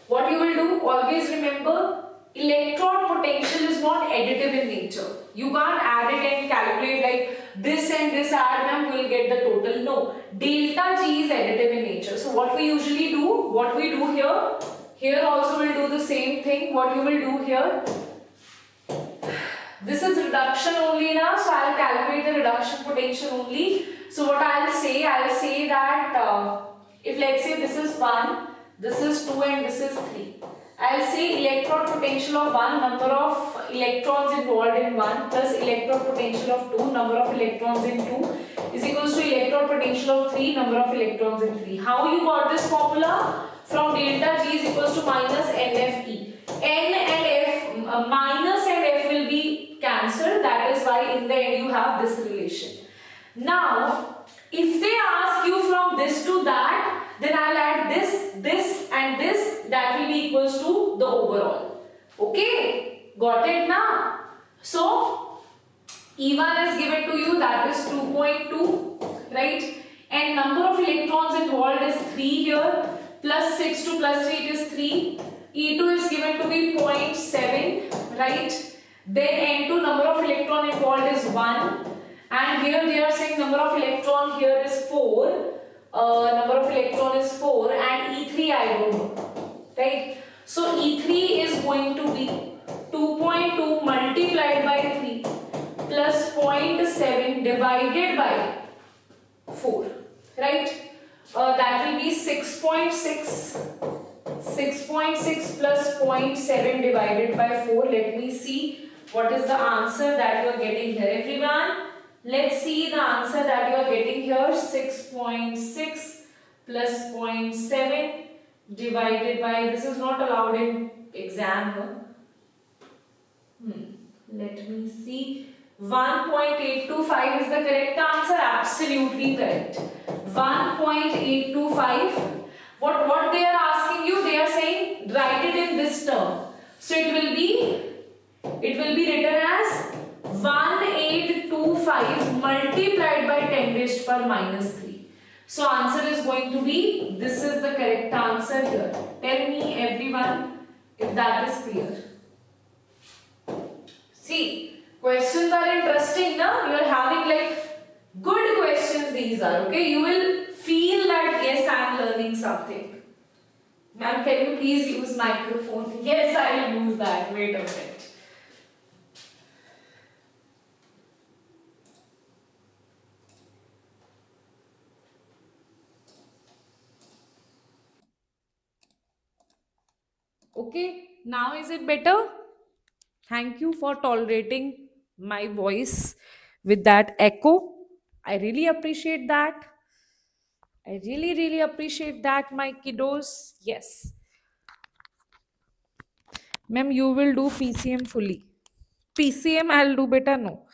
What you will do? Always remember, electrode potential is not additive in nature. You can't add it and calculate like this and this add them will get the total. No. Delta G is additive in nature. So what we usually do, what we do here also will do the same thing. What you will do here, this is reduction only now, so I'll calculate the reduction potential only. So what I'll say that if let's say this is 1, this is 2 and this is 3. I'll say electrode potential of 1, number of electrons involved in 1 plus electrode potential of 2, number of electrons in 2 is equals to electrode potential of 3, number of electrons in 3. How you got this formula? From delta G is equals to minus NFE. N and F, minus and F will be cancelled. That is why in the end you have this relation. Now, if they ask you from this to that, then I'll add this, this and this, that will be equals to the overall. Okay, got it now? So, E1 is given to you, that is 2.2, right? And number of electrons involved is 3 here, plus 6 to plus 3 it is 3. E2 is given to be 0.7, right? Then N2, number of electron involved is 1. And here they are saying number of electron here is 4. Number of electron is 4 and E3 I don't know, right? So E3 is going to be 2.2 multiplied by 3 plus 0.7 divided by 4, right? That will be 6.6. 6.6 plus 0.7 divided by 4. Let me see what is the answer that you are getting here, everyone. Let's see the answer that you are getting here. 6.6 plus 0.7 divided by, this is not allowed in exam. Let me see. 1.825 is the correct answer. Absolutely correct. 1.825. What they are asking you, they are saying write it in this term. So it will be written as 1825 multiplied by 10 raised power minus 3. So answer is going to be, this is the correct answer here. Tell me everyone if that is clear. See, questions are interesting, na? You are having like good questions, these are, okay? You will feel that yes, I am learning something. Ma'am, can you please use microphone? Yes, I will use that. Wait a minute. Okay, now is it better? Thank you for tolerating my voice with that echo. I really appreciate that. I really, really appreciate that, my kiddos. Yes. Ma'am, you will do PCM fully. PCM I'll do better, no.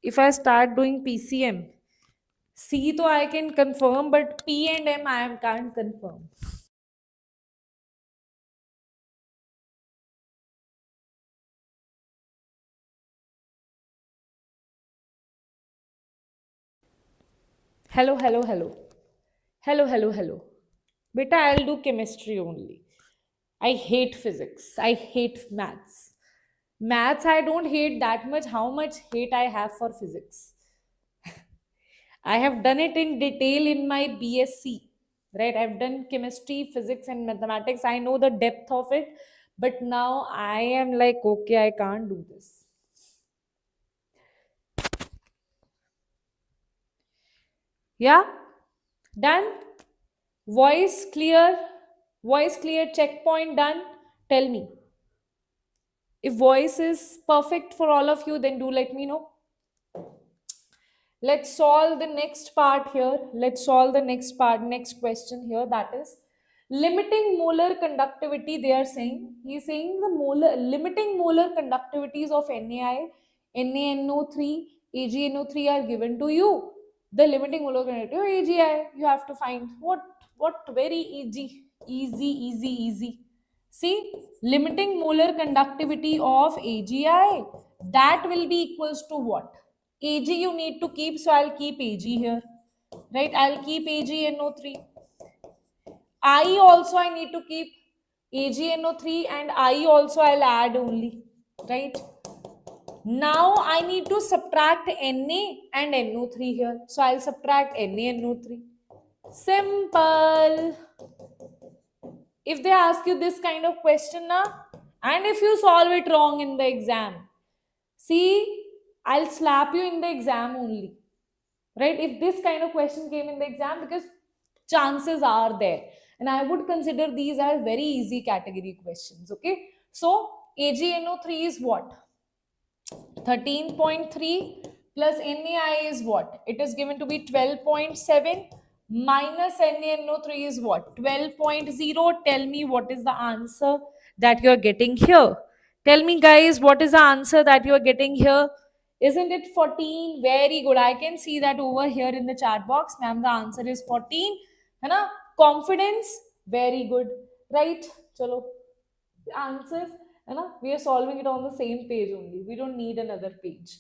If I start doing PCM, C though I can confirm, but P and M I can't confirm. Hello, hello, hello. Hello, hello, hello. Beta, I'll do chemistry only. I hate physics. I hate maths. Maths, I don't hate that much. How much hate I have for physics? I have done it in detail in my BSc, right? I've done chemistry, physics, and mathematics. I know the depth of it, but now I am like, okay, I can't do this. Yeah, done. Voice clear. Voice clear. Checkpoint done. Tell me. If voice is perfect for all of you, then do let me know. Let's solve the next part here. Let's solve the next part, next question here. That is limiting molar conductivity. They are saying, he's saying the limiting molar conductivities of NaI, NaNO3, AgNO3 are given to you. The limiting molar conductivity of AgI, you have to find what very easy. See, limiting molar conductivity of AgI, that will be equals to what? Ag you need to keep, so I'll keep Ag here, right? I'll keep AgNO3. I also I need to keep AgNO3, and I also I'll add only, right? Now I need to subtract Na and NO3 here, so I'll subtract NaNO3. Simple. If they ask you this kind of question now, and if you solve it wrong in the exam, see, I'll slap you in the exam only, right? If this kind of question came in the exam, because chances are there, and I would consider these as very easy category questions. Okay, so AgNO3 is what? 13.3 plus NaI is what? It is given to be 12.7 minus NaNO3 is what? 12.0. Tell me what is the answer that you are getting here. Tell me, guys, what is the answer that you are getting here? Isn't it 14? Very good. I can see that over here in the chat box. Ma'am, the answer is 14. है ना? Confidence? Very good. Right? Chalo. Answers, है ना? We are solving it on the same page only. We don't need another page.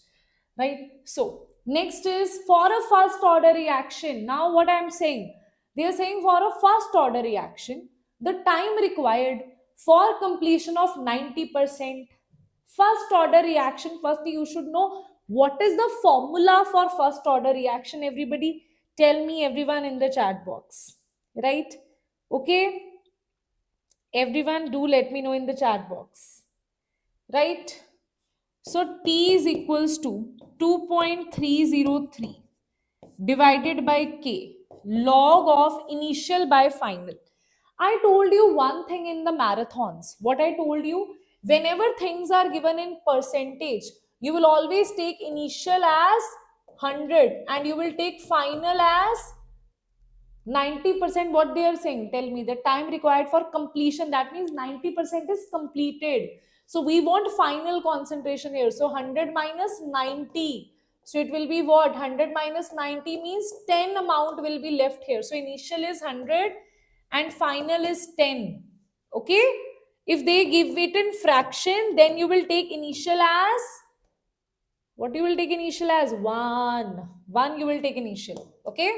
Right? So, next is for a first order reaction. Now, what I am saying? They are saying for a first order reaction, the time required for completion of 90%. First order reaction, first you should know what is the formula for first order reaction. Everybody tell me, everyone in the chat box, right? Okay, Everyone, do let me know in the chat box. Right? So T is equals to 2.303 divided by K, log of initial by final. I told you one thing in the marathons. What I told you, whenever things are given in percentage, you will always take initial as 100 and you will take final as 90%. What they are saying, tell me the time required for completion, that means 90% is completed. So we want final concentration here, so 100 minus 90, so it will be what, 100 minus 90 means 10 amount will be left here. So initial is 100 and final is 10. Okay, if they give it in fraction, then you will take initial as what, you will take initial as 1 you will take initial. Okay,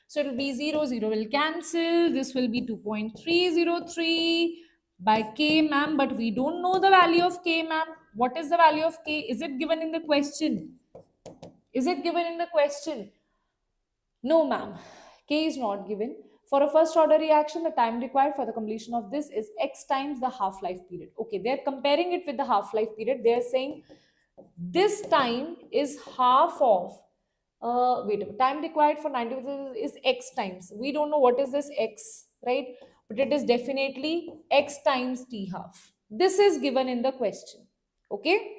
so it will be 0 0 will cancel, this will be 2.303 by K, ma'am, but we don't know the value of K, ma'am. What is the value of K? Is it given in the question? Is it given in the question? No, ma'am, K is not given. For a first order reaction, the time required for the completion of this is X times the half-life period. Okay, they're comparing it with the half-life period. They're saying this time is half of time required for 90 is X times. We don't know what is this X, right? But it is definitely X times T half. This is given in the question. Okay.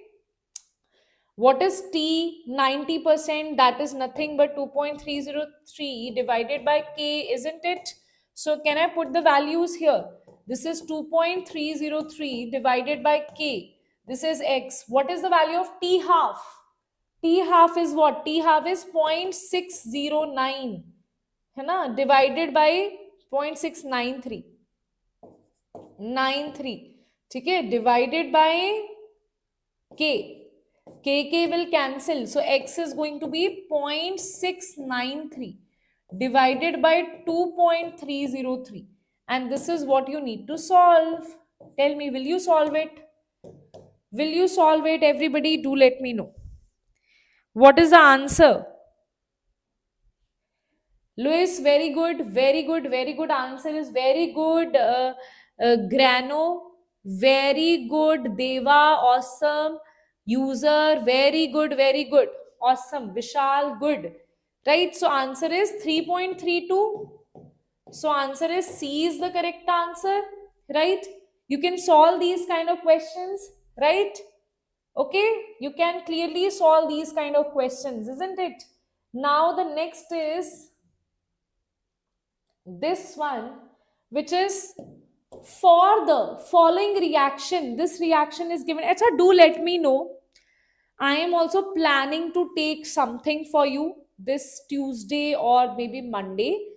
What is T? 90%, that is nothing but 2.303 divided by K, isn't it? So can I put the values here? This is 2.303 divided by K. This is X. What is the value of T half? T half is what? T half is 0.609 है ना, divided by 0.693 ठीक है, divided by K. K will cancel. So X is going to be 0.693 divided by 2.303. And this is what you need to solve. Tell me, will you solve it? Will you solve it? Everybody, do let me know. What is the answer? Louis, very good, very good, very good. Answer is very good. Grano, very good. Deva, awesome. User, very good, very good. Awesome. Vishal, good. Right, so answer is 3.32. So answer is C is the correct answer, right? You can solve these kind of questions, right? Okay, you can clearly solve these kind of questions, isn't it? Now the next is this one, which is for the following reaction. This reaction is given. Achha, do let me know. I am also planning to take something for you this Tuesday or maybe Monday.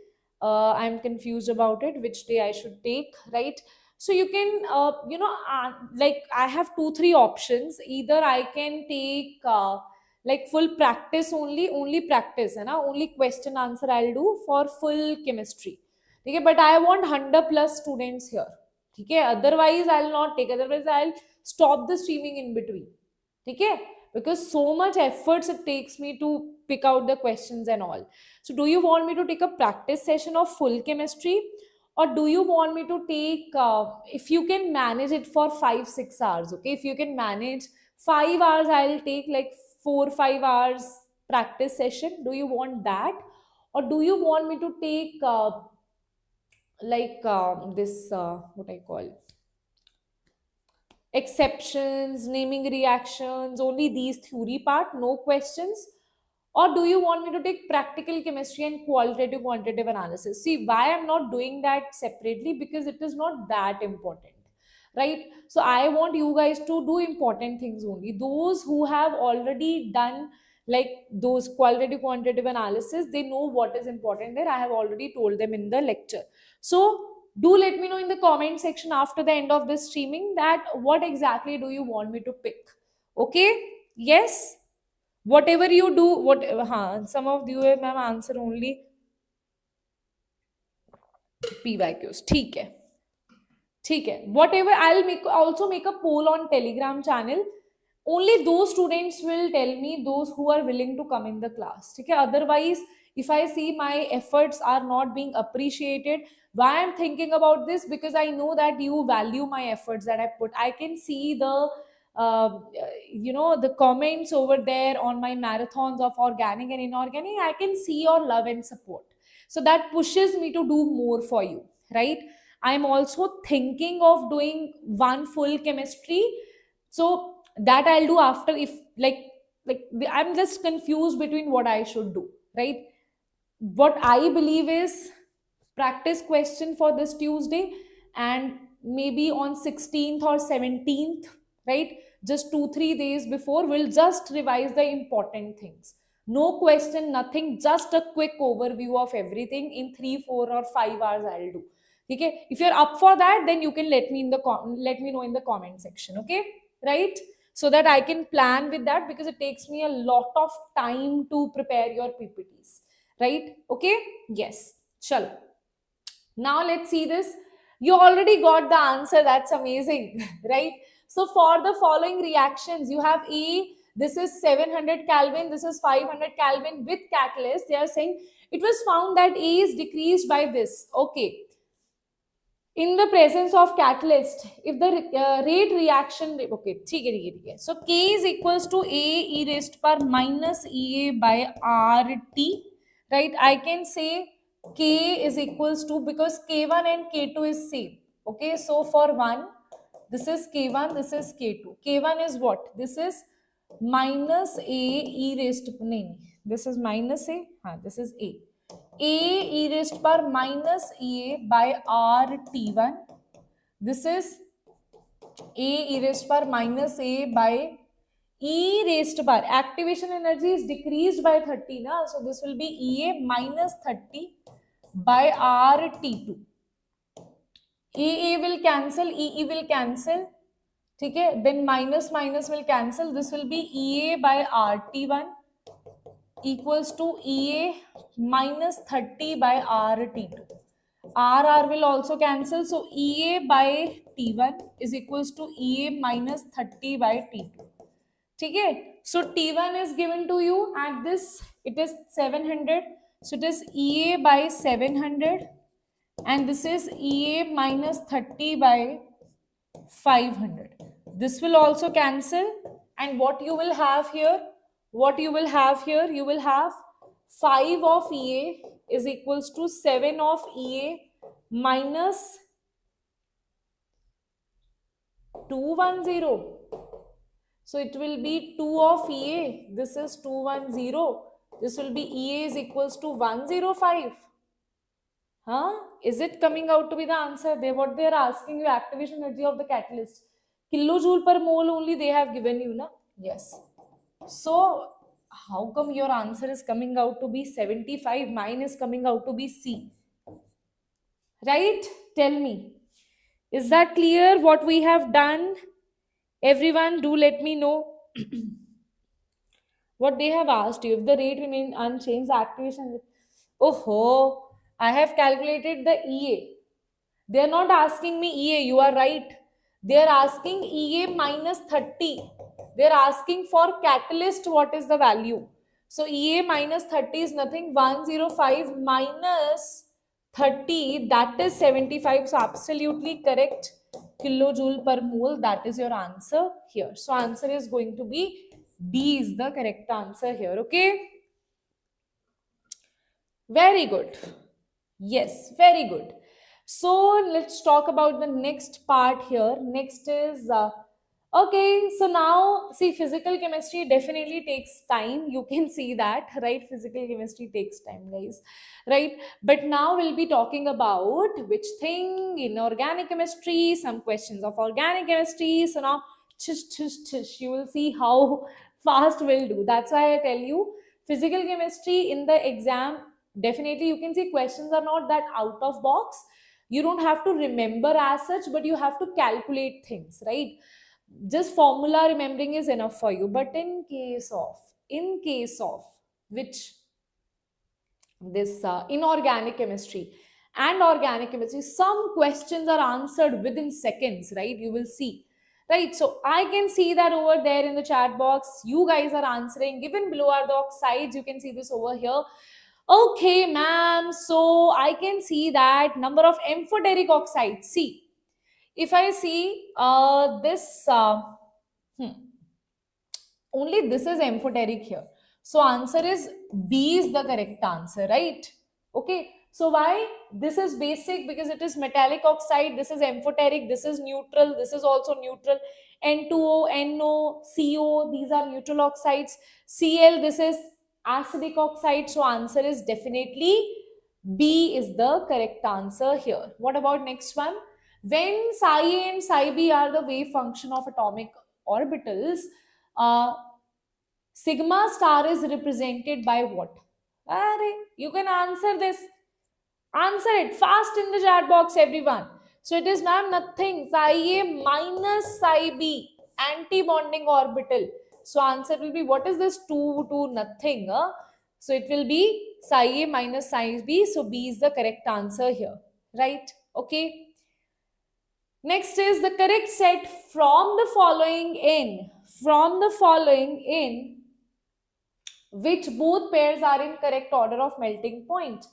I'm confused about it, which day I should take, right? So you can, like I have 2 3 options. Either I can take like full practice only practice, है ना? Only question answer I'll do for full chemistry. Okay, but I want 100 plus students here. Okay, otherwise I'll not take. Otherwise I'll stop the streaming in between. Okay, because so much efforts it takes me to pick out the questions and all. So do you want me to take a practice session of full chemistry, or do you want me to take if you can manage it for 5 6 hours? Okay, if you can manage 5 hours, I'll take like 4 5 hours practice session. Do you want that, or do you want me to take this what I call exceptions, naming reactions, only these theory part, no questions? Or do you want me to take practical chemistry and qualitative quantitative analysis? See, why I'm not doing that separately, because it is not that important, right? So I want you guys to do important things only. Those who have already done like those qualitative quantitative analysis, they know what is important there. I have already told them in the lecture. So do let me know in the comment section after the end of this streaming that what exactly do you want me to pick. Okay, yes, whatever you do, some of you have ma'am answer only PYQs. ठीक है, whatever, I'll also make a poll on Telegram channel. Only those students will tell me, those who are willing to come in the class. Okay, otherwise if I see my efforts are not being appreciated, why I'm thinking about this, because I know that you value my efforts that I put. I can see the the comments over there on my marathons of organic and inorganic. I can see your love and support, so that pushes me to do more for you, right? I'm also thinking of doing one full chemistry, so that I'll do after, if I'm just confused between what I should do, right? What I believe is practice question for this Tuesday, and maybe on 16th or 17th, right? Just 2 3 days before, we'll just revise the important things. No question, nothing, just a quick overview of everything in 3 4 or 5 hours I'll do. Okay, if you're up for that, then you can let me let me know in the comment section, okay? Right? So that I can plan with that, because it takes me a lot of time to prepare your PPTs, right? Okay, yes, chalo. Now let's see this. You already got the answer. That's amazing, right? So for the following reactions, you have A, this is 700 Kelvin, this is 500 Kelvin with catalyst. They are saying it was found that A is decreased by this. Okay. In the presence of catalyst, if the rate reaction, okay, ठीक है. So K is equals to A e raised to power minus EA by RT, right? I can say K is equals to, because K1 and K2 is same. Okay, so for 1, this is K1, this is K2. K1 is what? This is minus A e raised to, this is minus A, this is A. A e raised to power minus EA by RT1. This is A e raised to power minus A by E raised to power. Activation energy is decreased by 30, na? So this will be EA minus 30 by RT2. EA will cancel, EE will cancel. Okay, then minus minus will cancel. This will be EA by RT1 equals to EA minus 30 by RT2. R will also cancel. So EA by T1 is equals to EA minus 30 by T2. Okay, so T1 is given to you at this, it is 700. So it is EA by 700, and this is EA minus 30 by 500. This will also cancel, and what you will have here, you will have 5 of EA is equals to 7 of EA minus 210. So it will be 2 of EA. This is 210. This will be EA is equals to 105. Is it coming out to be the answer? What they are asking you, activation energy of the catalyst. Kilojoule per mole only they have given you, na? Yes. So how come your answer is coming out to be 75? Mine is coming out to be C. Right? Tell me. Is that clear what we have done? Everyone, do let me know what they have asked you. If the rate remains unchanged, the activation. Oh, I have calculated the EA. They are not asking me EA, you are right. They are asking EA minus 30. They are asking for catalyst, what is the value. So EA minus 30 is nothing, 105 minus 30, that is 75. So absolutely correct, kilojoule per mole, that is your answer here. So answer is going to be D is the correct answer here, okay? Very good. Yes, very good. So let's talk about the next part here. Next is, okay, so now see, physical chemistry definitely takes time. You can see that, right? Physical chemistry takes time, guys, right? But now we'll be talking about which thing in organic chemistry, some questions of organic chemistry. So now, you will see how fast we'll do. That's why I tell you, physical chemistry in the exam, definitely you can see questions are not that out of box. You don't have to remember as such, but you have to calculate things, right? Just formula remembering is enough for you. But in case of which this inorganic chemistry and organic chemistry, some questions are answered within seconds, right? You will see, right? So I can see that over there in the chat box, you guys are answering. Given below are the sides, you can see this over here. Okay, ma'am. So I can see that number of amphoteric oxides. See, if I see this, hmm, only this is amphoteric here. So answer is B is the correct answer, right? Okay. So why? This is basic because it is metallic oxide. This is amphoteric. This is neutral. This is also neutral. N2O, NO, CO. These are neutral oxides. Cl. This is acidic oxide. So answer is definitely B is the correct answer here. What about next one? When psi A and psi B are the wave function of atomic orbitals, uh, sigma star is represented by what? You can answer this. Answer it fast in the chat box, everyone. So it is, ma'am, nothing. Psi A minus psi B, anti-bonding orbital. So answer will be, what is this? 2, 2, nothing. So it will be psi A minus psi B. So B is the correct answer here. Right? Okay. Next is the correct set from the following in. From the following in which both pairs are in correct order of melting point.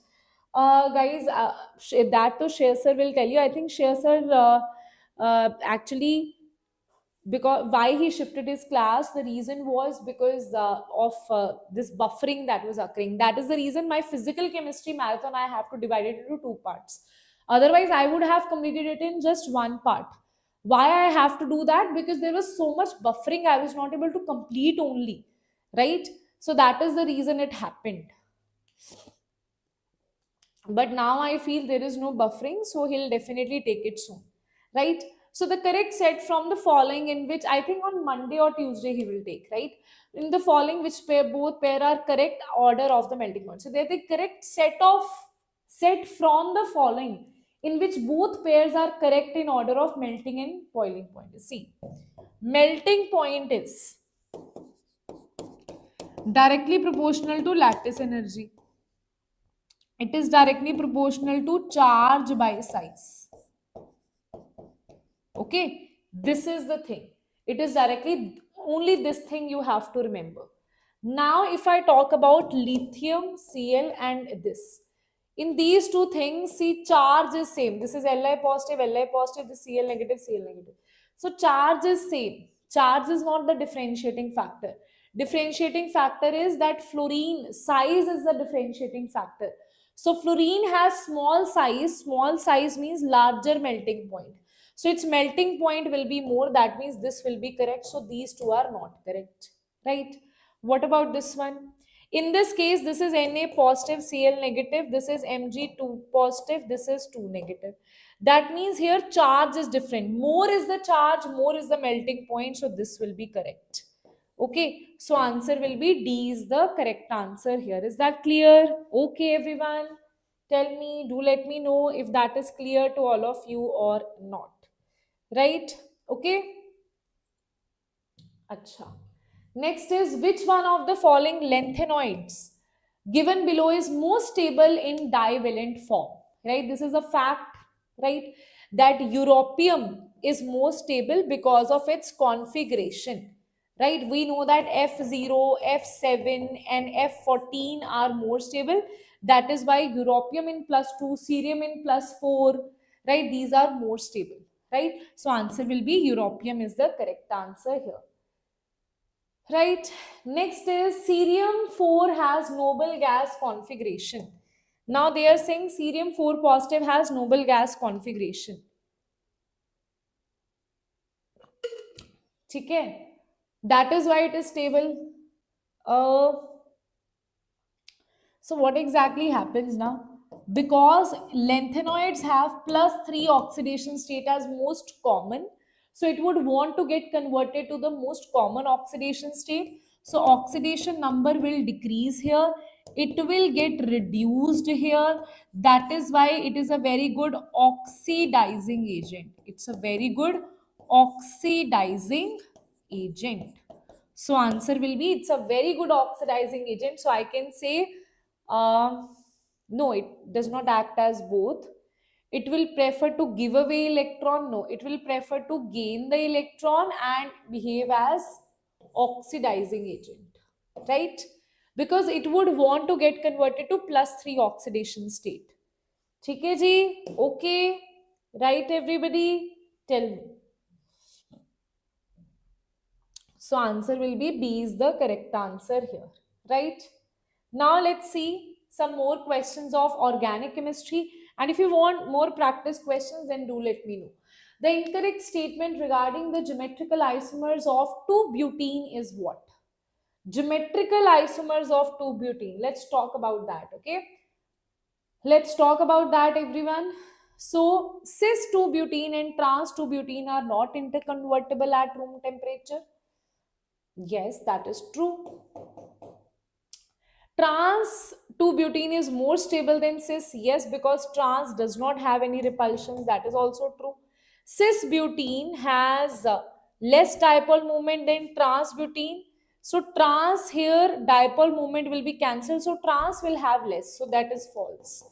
Guys, that to Shreyas sir will tell you. I think Shreyas sir actually, because why he shifted his class, the reason was because of this buffering that was occurring. That is the reason my physical chemistry marathon I have to divide it into two parts. Otherwise, I would have completed it in just one part. Why I have to do that? Because there was so much buffering, I was not able to complete only, right? So that is the reason it happened. But now I feel there is no buffering, so he'll definitely take it soon, right? So the correct set from the following, in which I think on Monday or Tuesday he will take, right? In the following, which pair, both pair are correct order of the melting point. So they're the correct set from the following in which both pairs are correct in order of melting and boiling point. See, melting point is directly proportional to lattice energy. It is directly proportional to charge by size. Okay, this is the thing. It is directly, only this thing you have to remember. Now, if I talk about lithium, Cl, and this, in these two things, see, charge is same. This is Li positive, Li positive, this Cl negative, Cl negative. So charge is same. Charge is not the differentiating factor. Differentiating factor is that fluorine size is the differentiating factor. So fluorine has small size. Small size means larger melting point. So its melting point will be more. That means this will be correct. So these two are not correct, right? What about this one? In this case, this is Na positive, Cl negative. This is Mg2 positive. This is 2 negative. That means here charge is different. More is the charge, more is the melting point. So this will be correct. Okay. So answer will be D is the correct answer here. Is that clear? Okay, everyone. Tell me, do let me know if that is clear to all of you or not. Right? Okay. Acha. Next is, which one of the following lanthanoids given below is most stable in divalent form? Right? This is a fact, right? That europium is most stable because of its configuration. Right? We know that F0, F7, and F14 are more stable. That is why europium in +2, cerium in +4, right? These are more stable, right? So answer will be europium is the correct answer here. Right. Next is cerium 4 has noble gas configuration. Now they are saying cerium 4 positive has noble gas configuration. Okay. That is why it is stable. Uh, so what exactly happens now? Because lanthanoids have +3 oxidation state as most common, so it would want to get converted to the most common oxidation state. So oxidation number will decrease here, it will get reduced here. That is why it is a very good oxidizing agent. It's a very good oxidizing agent. So answer will be, it's a very good oxidizing agent. So I can say no, it does not act as both. It will prefer to give away electron. No, it will prefer to gain the electron and behave as oxidizing agent, right? because it would want to get converted to +3 oxidation state. ठीक है जी? Okay, right everybody? Tell me. So answer will be B is the correct answer here, right? Now let's see some more questions of organic chemistry, and if you want more practice questions, then do let me know. The incorrect statement regarding the geometrical isomers of 2-butene is what? Geometrical isomers of 2-butene. Let's talk about that, okay? Let's talk about that, everyone. So, cis 2-butene and trans 2-butene are not interconvertible at room temperature. Yes, that is true. Trans 2-butene is more stable than cis. Yes, because trans does not have any repulsions. That is also true. Cis butene has less dipole moment than trans butene. So trans here, dipole moment will be cancelled. So trans will have less. So that is false.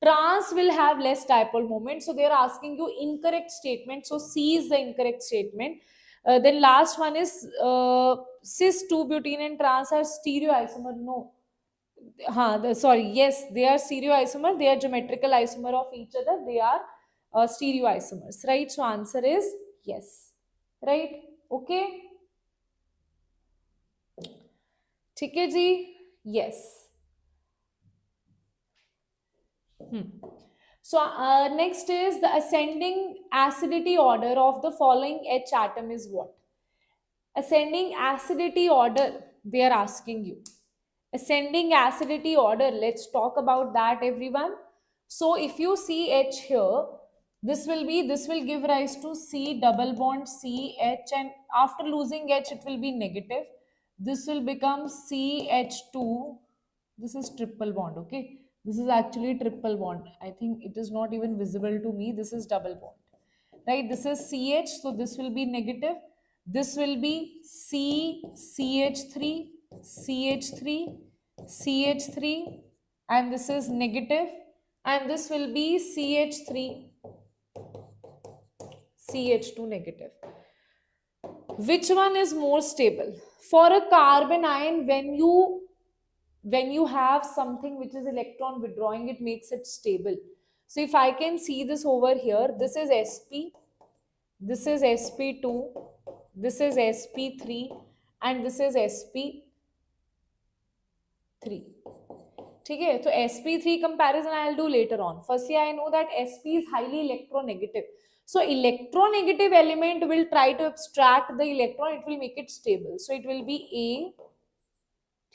Trans will have less dipole moment. So they are asking you incorrect statement. So C is the incorrect statement. Then last one is cis 2-butene and trans are stereoisomer. No. Sorry, yes, they are stereoisomer. They are geometrical isomer of each other. They are stereoisomers, right? So answer is yes, right? Okay. ठीक है जी? Yes. So next is the ascending acidity order of the following H atom is what? Ascending acidity order, they are asking you. Ascending acidity order, let's talk about that, everyone. So if you see H here, this will give rise to C double bond C H, and after losing H it will be negative. This will become CH2. This is triple bond, okay? This is actually triple bond. I think it is not even visible to me. This is double bond, right? This is CH, so this will be negative. This will be CH3, CH3, CH3, and this is negative, and this will be CH3, CH2 negative. Which one is more stable? For a carbon ion, when you have something which is electron withdrawing, it makes it stable. So if I can see this over here, this is Sp, this is Sp2, this is Sp3, and this is Sp3. ठीक है? So Sp3 comparison I'll do later on. Firstly, I know that Sp is highly electronegative. So electronegative element will try to abstract the electron. It will make it stable. So it will be A.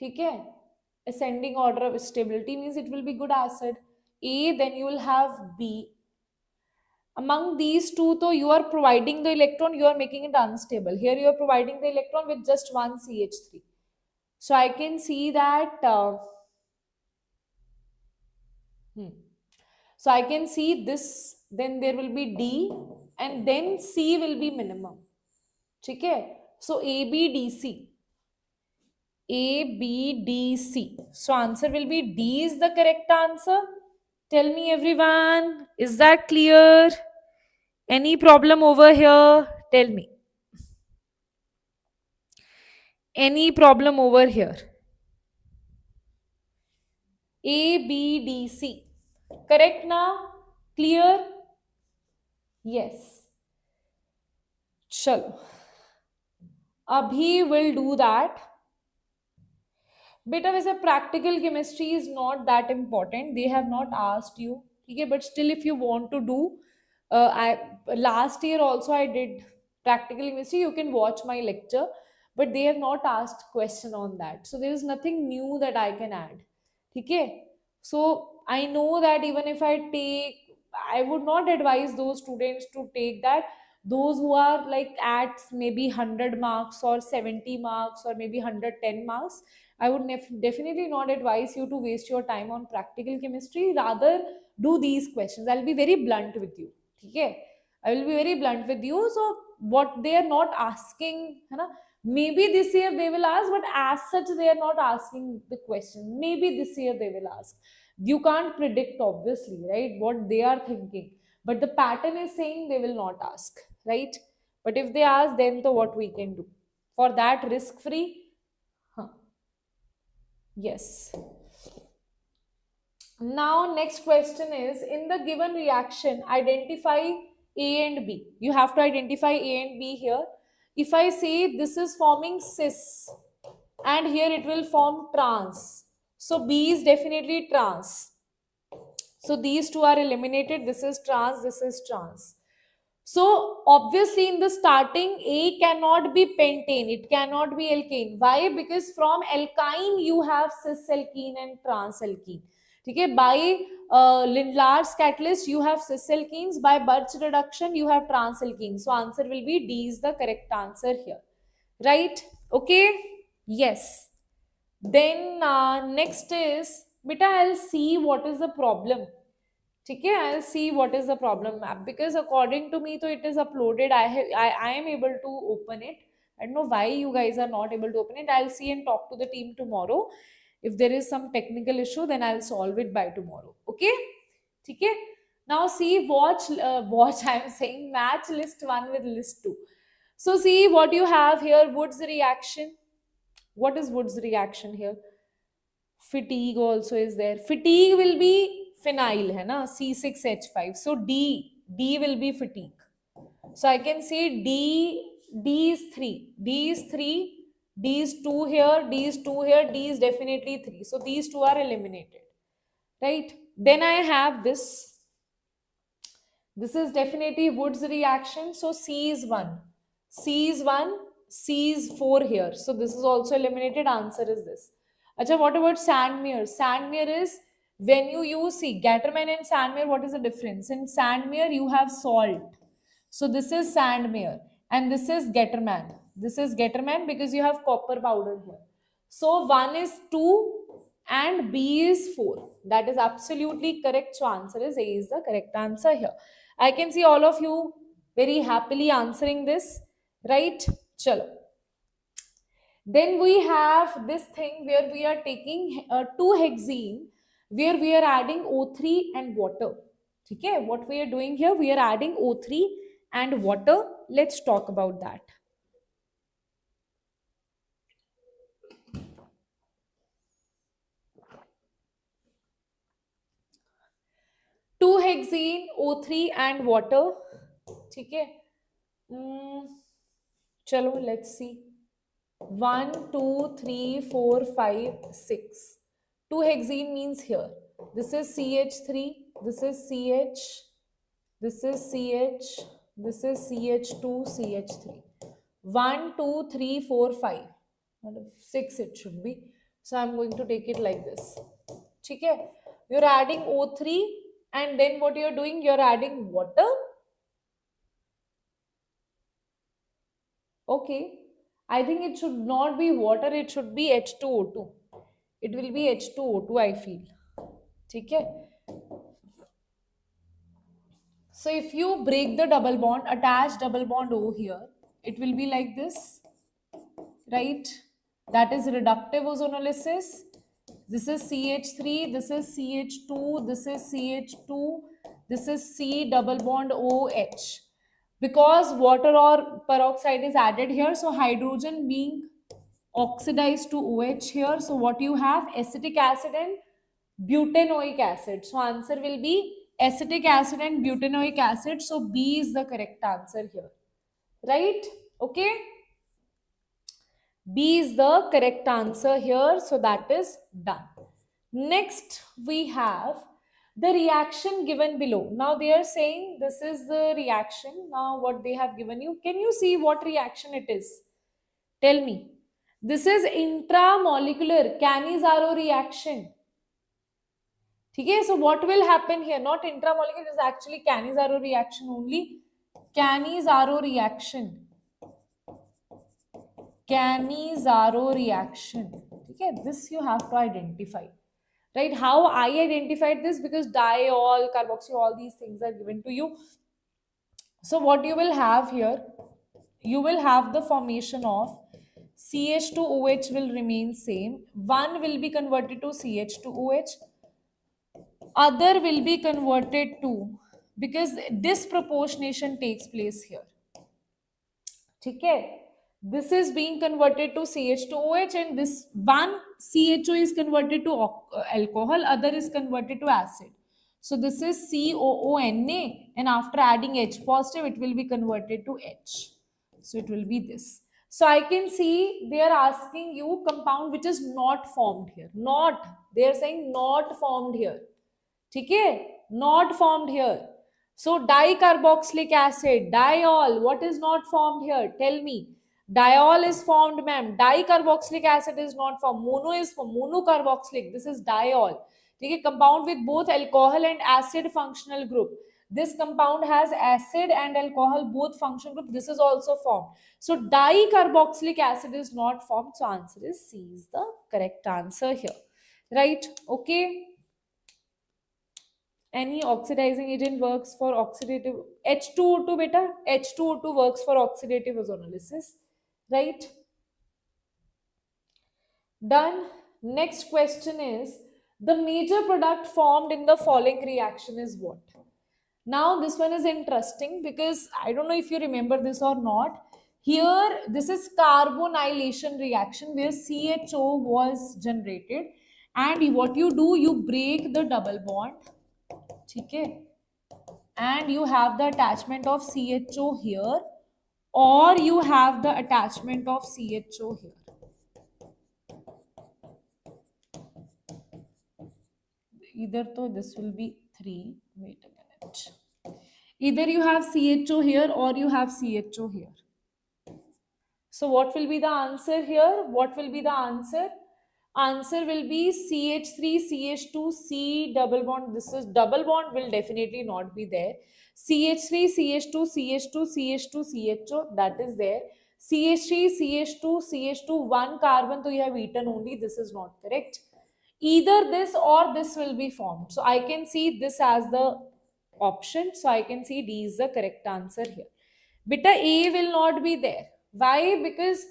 ठीक है? Ascending order of stability means it will be good acid. A, then you will have B. Among these two, though, you are providing the electron, you are making it unstable. Here you are providing the electron with just one CH3. So I can see that. So I can see this, then there will be D, and then C will be minimum. Okay? So A, B, D, C. A, B, D, C. So answer will be D is the correct answer. Tell me, everyone, is that clear? Any problem over here? Tell me. Any problem over here? A, B, D, C. Correct now? Clear? Yes. Chalo. Abhi will do that. Beta वैसे practical chemistry is not that important. They have not asked you. ठीक है? But still, if you want to do, last year also I did practical chemistry. You can watch my lecture, but they have not asked question on that. So there is nothing new that I can add. ठीक है? So I know that even if I would not advise those students to take that. Those who are like at maybe 100 marks or 70 marks or maybe 110 marks, I would definitely not advise you to waste your time on practical chemistry. Rather, do these questions. I'll be very blunt with you. Okay? I will be very blunt with you. So, what they are not asking, maybe this year they will ask, but as such, they are not asking the question. Maybe this year they will ask. You can't predict, obviously, right? What they are thinking. But the pattern is saying they will not ask, right? But if they ask, then what we can do? For that, risk free. Yes. Now, next question is, in the given reaction, identify A and B. You have to identify A and B here. If I say this is forming cis and here it will form trans. So B is definitely trans. So these two are eliminated. This is trans, this is trans. So obviously in the starting, A cannot be pentane, it cannot be alkane. Why? Because from alkyne you have cis alkene and trans alkene. Okay, by Lindlar's catalyst you have cis alkenes, by Birch reduction you have trans alkenes. So answer will be D is the correct answer here. Right? Okay? Yes. Then next is, beta, I'll see what is the problem. Okay, I'll see what is the problem, because according to me, so it is uploaded. I am able to open it. I don't know why you guys are not able to open it. I'll see and talk to the team tomorrow. If there is some technical issue, then I'll solve it by tomorrow. Okay? Okay. Now see, watch. I'm saying match list one with list two. So see what you have here. Wood's reaction. What is Wood's reaction here? Fatigue also is there. Fatigue will be phenyl, hai na? C6H5. So D will be fatigue. So I can say D is 3. D is 3. D is 2 here. D is 2 here. D is definitely 3. So these two are eliminated. Right? Then I have this. This is definitely Wood's reaction. So C is 1. C is 1. C is 4 here. So this is also eliminated. Answer is this. Acha, what about Sandmere? Sandmere is when you use, see, Gatterman and Sandmere, what is the difference? In Sandmere, you have salt. So this is Sandmere and this is Gatterman. This is Gatterman because you have copper powder here. So 1 is 2 and B is 4. That is absolutely correct. So answer is A is the correct answer here. I can see all of you very happily answering this, right? Chalo. Then we have this thing where we are taking 2-hexene, where we are adding O3 and water. Okay, what we are doing here, we are adding O3 and water. Let's talk about that. Two hexene, O3 and water. Okay. Chalo, let's see. 1, 2, 3, 4, 5, 6. 2-hexene means here. This is CH3, this is CH, this is CH, this is CH2, CH3. 1, 2, 3, 4, 5. 6 it should be. So I'm going to take it like this. Okay? You're adding O3 and then what you're doing, you're adding water. Okay. I think it should not be water, it should be H2O2. It will be H2O2, I feel. Okay? So if you break the double bond, attach double bond O here, it will be like this, right? That is reductive ozonolysis. This is CH3, this is CH2, this is CH2, this is C double bond OH. Because water or peroxide is added here, so hydrogen being oxidized to OH here. So what you have? Acetic acid and butanoic acid. So answer will be acetic acid and butanoic acid. So B is the correct answer here. Right? Okay. B is the correct answer here. So that is done. Next, we have the reaction given below. Now they are saying this is the reaction. Now what they have given you. Can you see what reaction it is? Tell me. This is intramolecular Cannizzaro reaction. Okay, so what will happen here? Not intramolecular, it is actually Cannizzaro reaction only. Cannizzaro reaction. Cannizzaro reaction. Okay, this you have to identify. Right? How I identified this? Because diol, carboxyl, all these things are given to you. So what you will have here? You will have the formation of CH2OH will remain same. One will be converted to CH2OH. Other will be converted to, because disproportionation takes place here. Okay. This is being converted to CH2OH, and this one CHO is converted to alcohol, other is converted to acid. So this is COONA, and after adding H positive, it will be converted to H. So it will be this. So I can see they are asking you compound which is not formed here. Not, they are saying not formed here. ठीक है, not formed here. So dicarboxylic acid, diol, what is not formed here? Tell me. Diol is formed, ma'am. Dicarboxylic acid is not formed. Mono is formed. Monocarboxylic, this is diol. ठीक है, compound with both alcohol and acid functional group. This compound has acid and alcohol both functional group. This is also formed. So dicarboxylic acid is not formed. So answer is C is the correct answer here. Right? Okay. Any oxidizing agent works for oxidative H2O2 beta. H2O2 works for oxidative ozonolysis, right? Done. Next question is, the major product formed in the following reaction is what? Now this one is interesting because I don't know if you remember this or not. Here this is carbonylation reaction where CHO was generated, and what you do, you break the double bond. Okay, and you have the attachment of CHO here, or you have the attachment of CHO here. Either though this will be 3, wait a minute. Either you have CHO here or you have CHO here. So what will be the answer here? What will be the answer? Answer will be CH3, CH2, C double bond. This is double bond will definitely not be there. CH3, CH2, CH2, CH2, CHO, that is there. CH3, CH2, CH2, one carbon, so you have eaten only. This is not correct. Either this or this will be formed. So I can see this as the option. So I can see D is the correct answer here. Beta A will not be there. Why? Because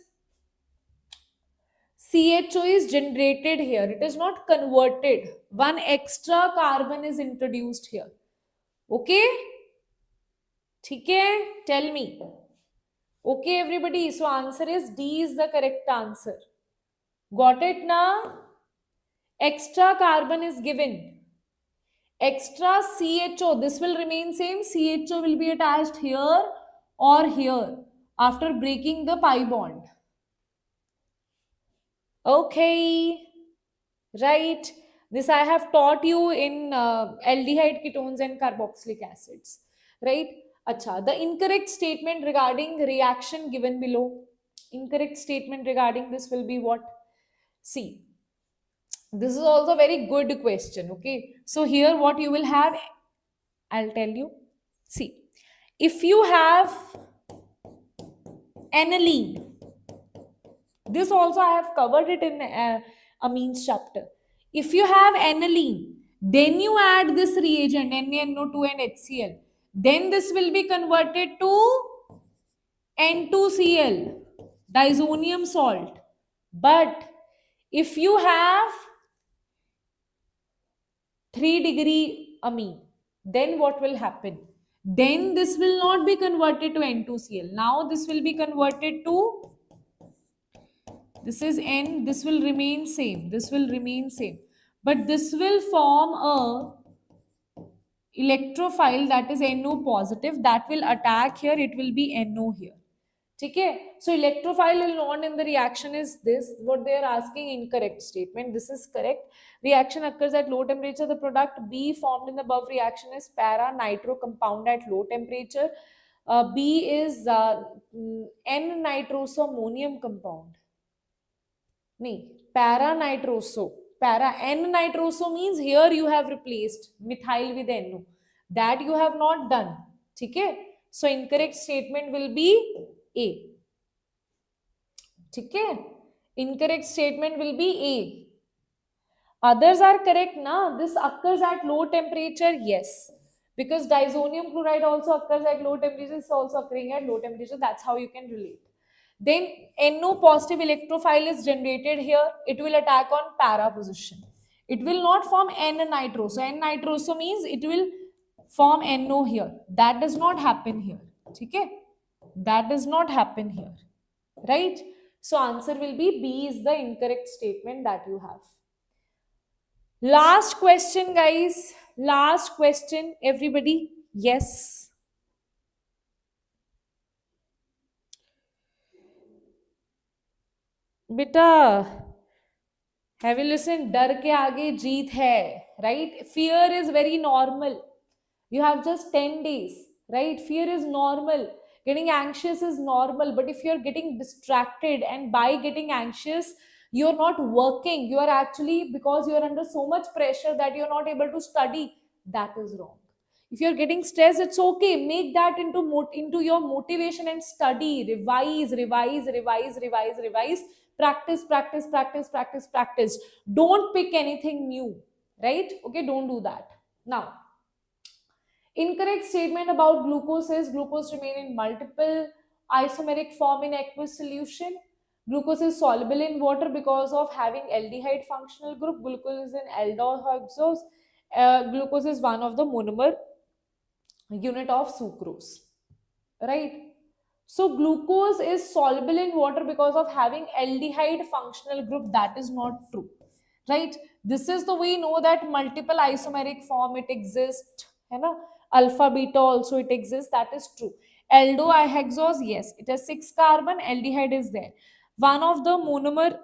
CHO is generated here. It is not converted. One extra carbon is introduced here. Okay? ठीक है? Tell me. Okay, everybody. So answer is D is the correct answer. Got it now? Extra carbon is given. Extra CHO. This will remain same. CHO will be attached here or here after breaking the pi bond. Okay. Right. This I have taught you in aldehyde ketones and carboxylic acids. Right. Acha. The incorrect statement regarding reaction given below. Incorrect statement regarding this will be what? See. This is also a very good question. Okay. So here what you will have, I'll tell you. See. If you have aniline, this also I have covered it in amines chapter. If you have aniline, then you add this reagent NaNO2 and HCl, then this will be converted to N2Cl, diazonium salt. But if you have 3-degree amine, then what will happen? Then this will not be converted to N2Cl. Now this will be converted to, this is N, this will remain same, this will remain same. But this will form a electrophile, that is NO positive, that will attack here, it will be NO here. Okay? So electrophile non in the reaction is this. What they are asking, incorrect statement. This is correct. Reaction occurs at low temperature. The product B formed in the above reaction is para-nitro compound at low temperature. B is N-nitroso-ammonium compound. Nee, para-nitroso. Para N-nitroso means here you have replaced methyl with NO. That you have not done. Okay? So incorrect statement will be A. Okay? Incorrect statement will be A. Others are correct now. This occurs at low temperature. Yes. Because diazonium chloride also occurs at low temperature. It's also occurring at low temperature. That's how you can relate. Then NO positive electrophile is generated here. It will attack on para position. It will not form N-nitroso. So N-nitroso means it will form NO here. That does not happen here. Okay? That does not happen here. right? So answer will be B is the incorrect statement that you have. Last question, guys. Last question, everybody. Yes. Beta, have you listened? डर के आगे जीत है, right? Fear is very normal. You have just 10 days, right? Fear is normal. Getting anxious is normal. But if you're getting distracted and by getting anxious, you're not working, you are actually, because you're under so much pressure that you're not able to study, that is wrong. If you're getting stressed, it's okay. Make that into your motivation and study, revise, revise, revise, revise, revise, practice, practice, practice, practice, practice. Don't pick anything new, right? Okay, don't do that. Now, incorrect statement about glucose is glucose remain in multiple isomeric form in aqueous solution. Glucose is soluble in water because of having aldehyde functional group. Glucose is an aldohexose. Glucose is one of the monomer unit of sucrose, right? So glucose is soluble in water because of having aldehyde functional group. That is not true, right? This is the way you know that multiple isomeric form it exists, है ना? Alpha beta also it exists. That is true. Aldohexose, yes, it has 6 carbon. Aldehyde is there. One of the monomer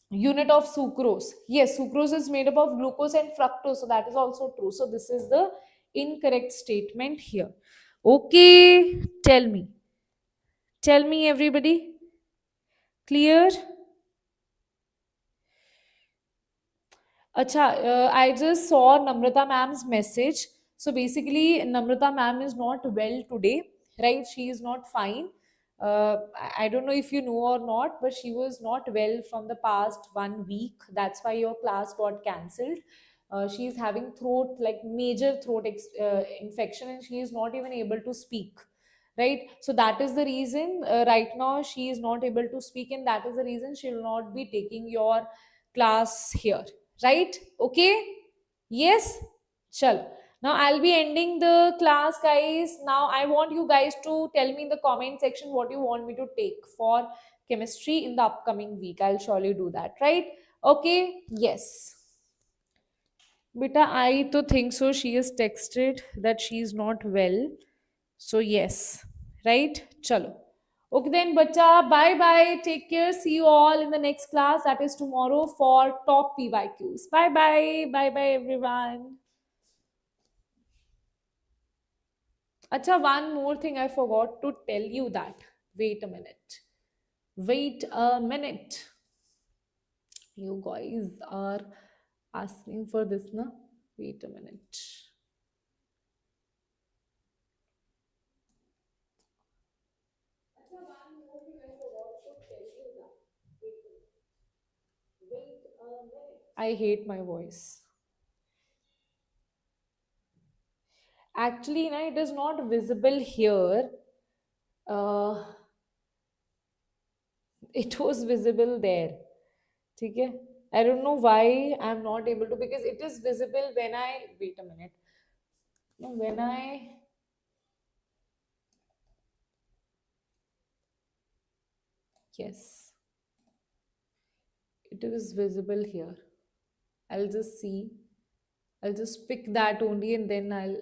unit of sucrose. Yes, sucrose is made up of glucose and fructose, so that is also true. So this is the incorrect statement here. Okay, tell me everybody, clear? Acha, I just saw Namrata ma'am's message. So basically, Namrata ma'am is not well today, right? She is not fine. I don't know if you know or not, but she was not well from the past 1 week. That's why your class got cancelled. She is having throat, like major throat infection, and she is not even able to speak. Right, so that is the reason right now she is not able to speak, and that is the reason she will not be taking your class here, right? Okay, yes, chalo. Now I'll be ending the class, guys. Now I want you guys to tell me in the comment section what you want me to take for chemistry in the upcoming week. I'll surely do that, right? Okay, yes. Beta, I to think so. She has texted that she is not well. So yes, right? Chalo. Okay then, bacha. Bye bye. Take care. See you all in the next class. That is tomorrow for top PYQs. Bye bye. Bye bye everyone. Acha, one more thing I forgot to tell you that. Wait a minute. Wait a minute. You guys are asking for this, na? Wait a minute. I hate my voice. Actually, it is not visible here. Uh, it was visible there. Okay? I don't know why I'm not able to, because it is visible when I wait a minute. No, when I yes, it is visible here. I'll just see. I'll just pick that only, and then I'll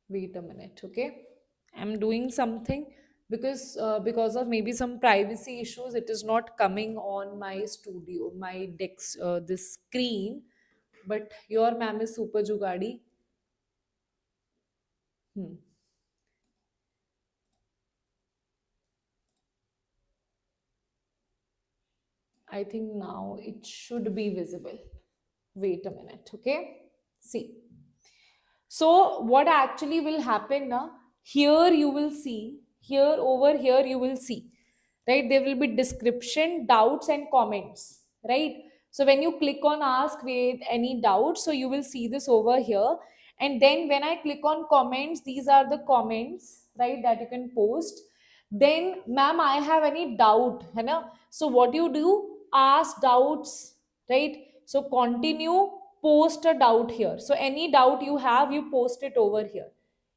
wait a minute. Okay, I'm doing something because of maybe some privacy issues. It is not coming on my studio, my dex, this screen. But your ma'am is super jugadi. Hmm. I think now it should be visible. Wait a minute, okay? See. So what actually will happen now? Here you will see, here over here you will see, right? There will be description, doubts and comments, right? So when you click on ask with any doubts, so you will see this over here. And then when I click on comments, these are the comments, right, that you can post. Then, ma'am, I have any doubt, है ना? So what you do, ask doubts, right? So continue, post a doubt here. So any doubt you have, you post it over here.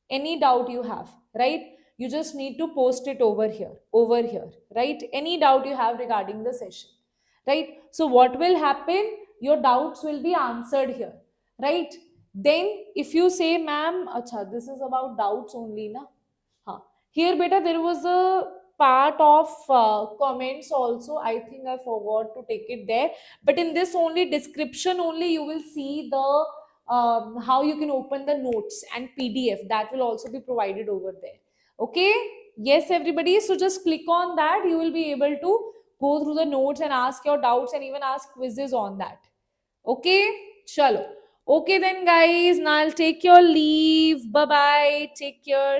Any doubt you have, right? You just need to post it over here, right? Any doubt you have regarding the session, right? So what will happen, your doubts will be answered here, right? Then if you say, ma'am, acha, this is about doubts only na. Huh. Here beta there was a part of comments also, I think I forgot to take it there, but in this only description only you will see the how you can open the notes and PDF that will also be provided over there. Okay, yes everybody, so just click on that, you will be able to go through the notes and ask your doubts and even ask quizzes on that. Okay, chalo. Okay then guys, now I'll take your leave. Bye bye, take care.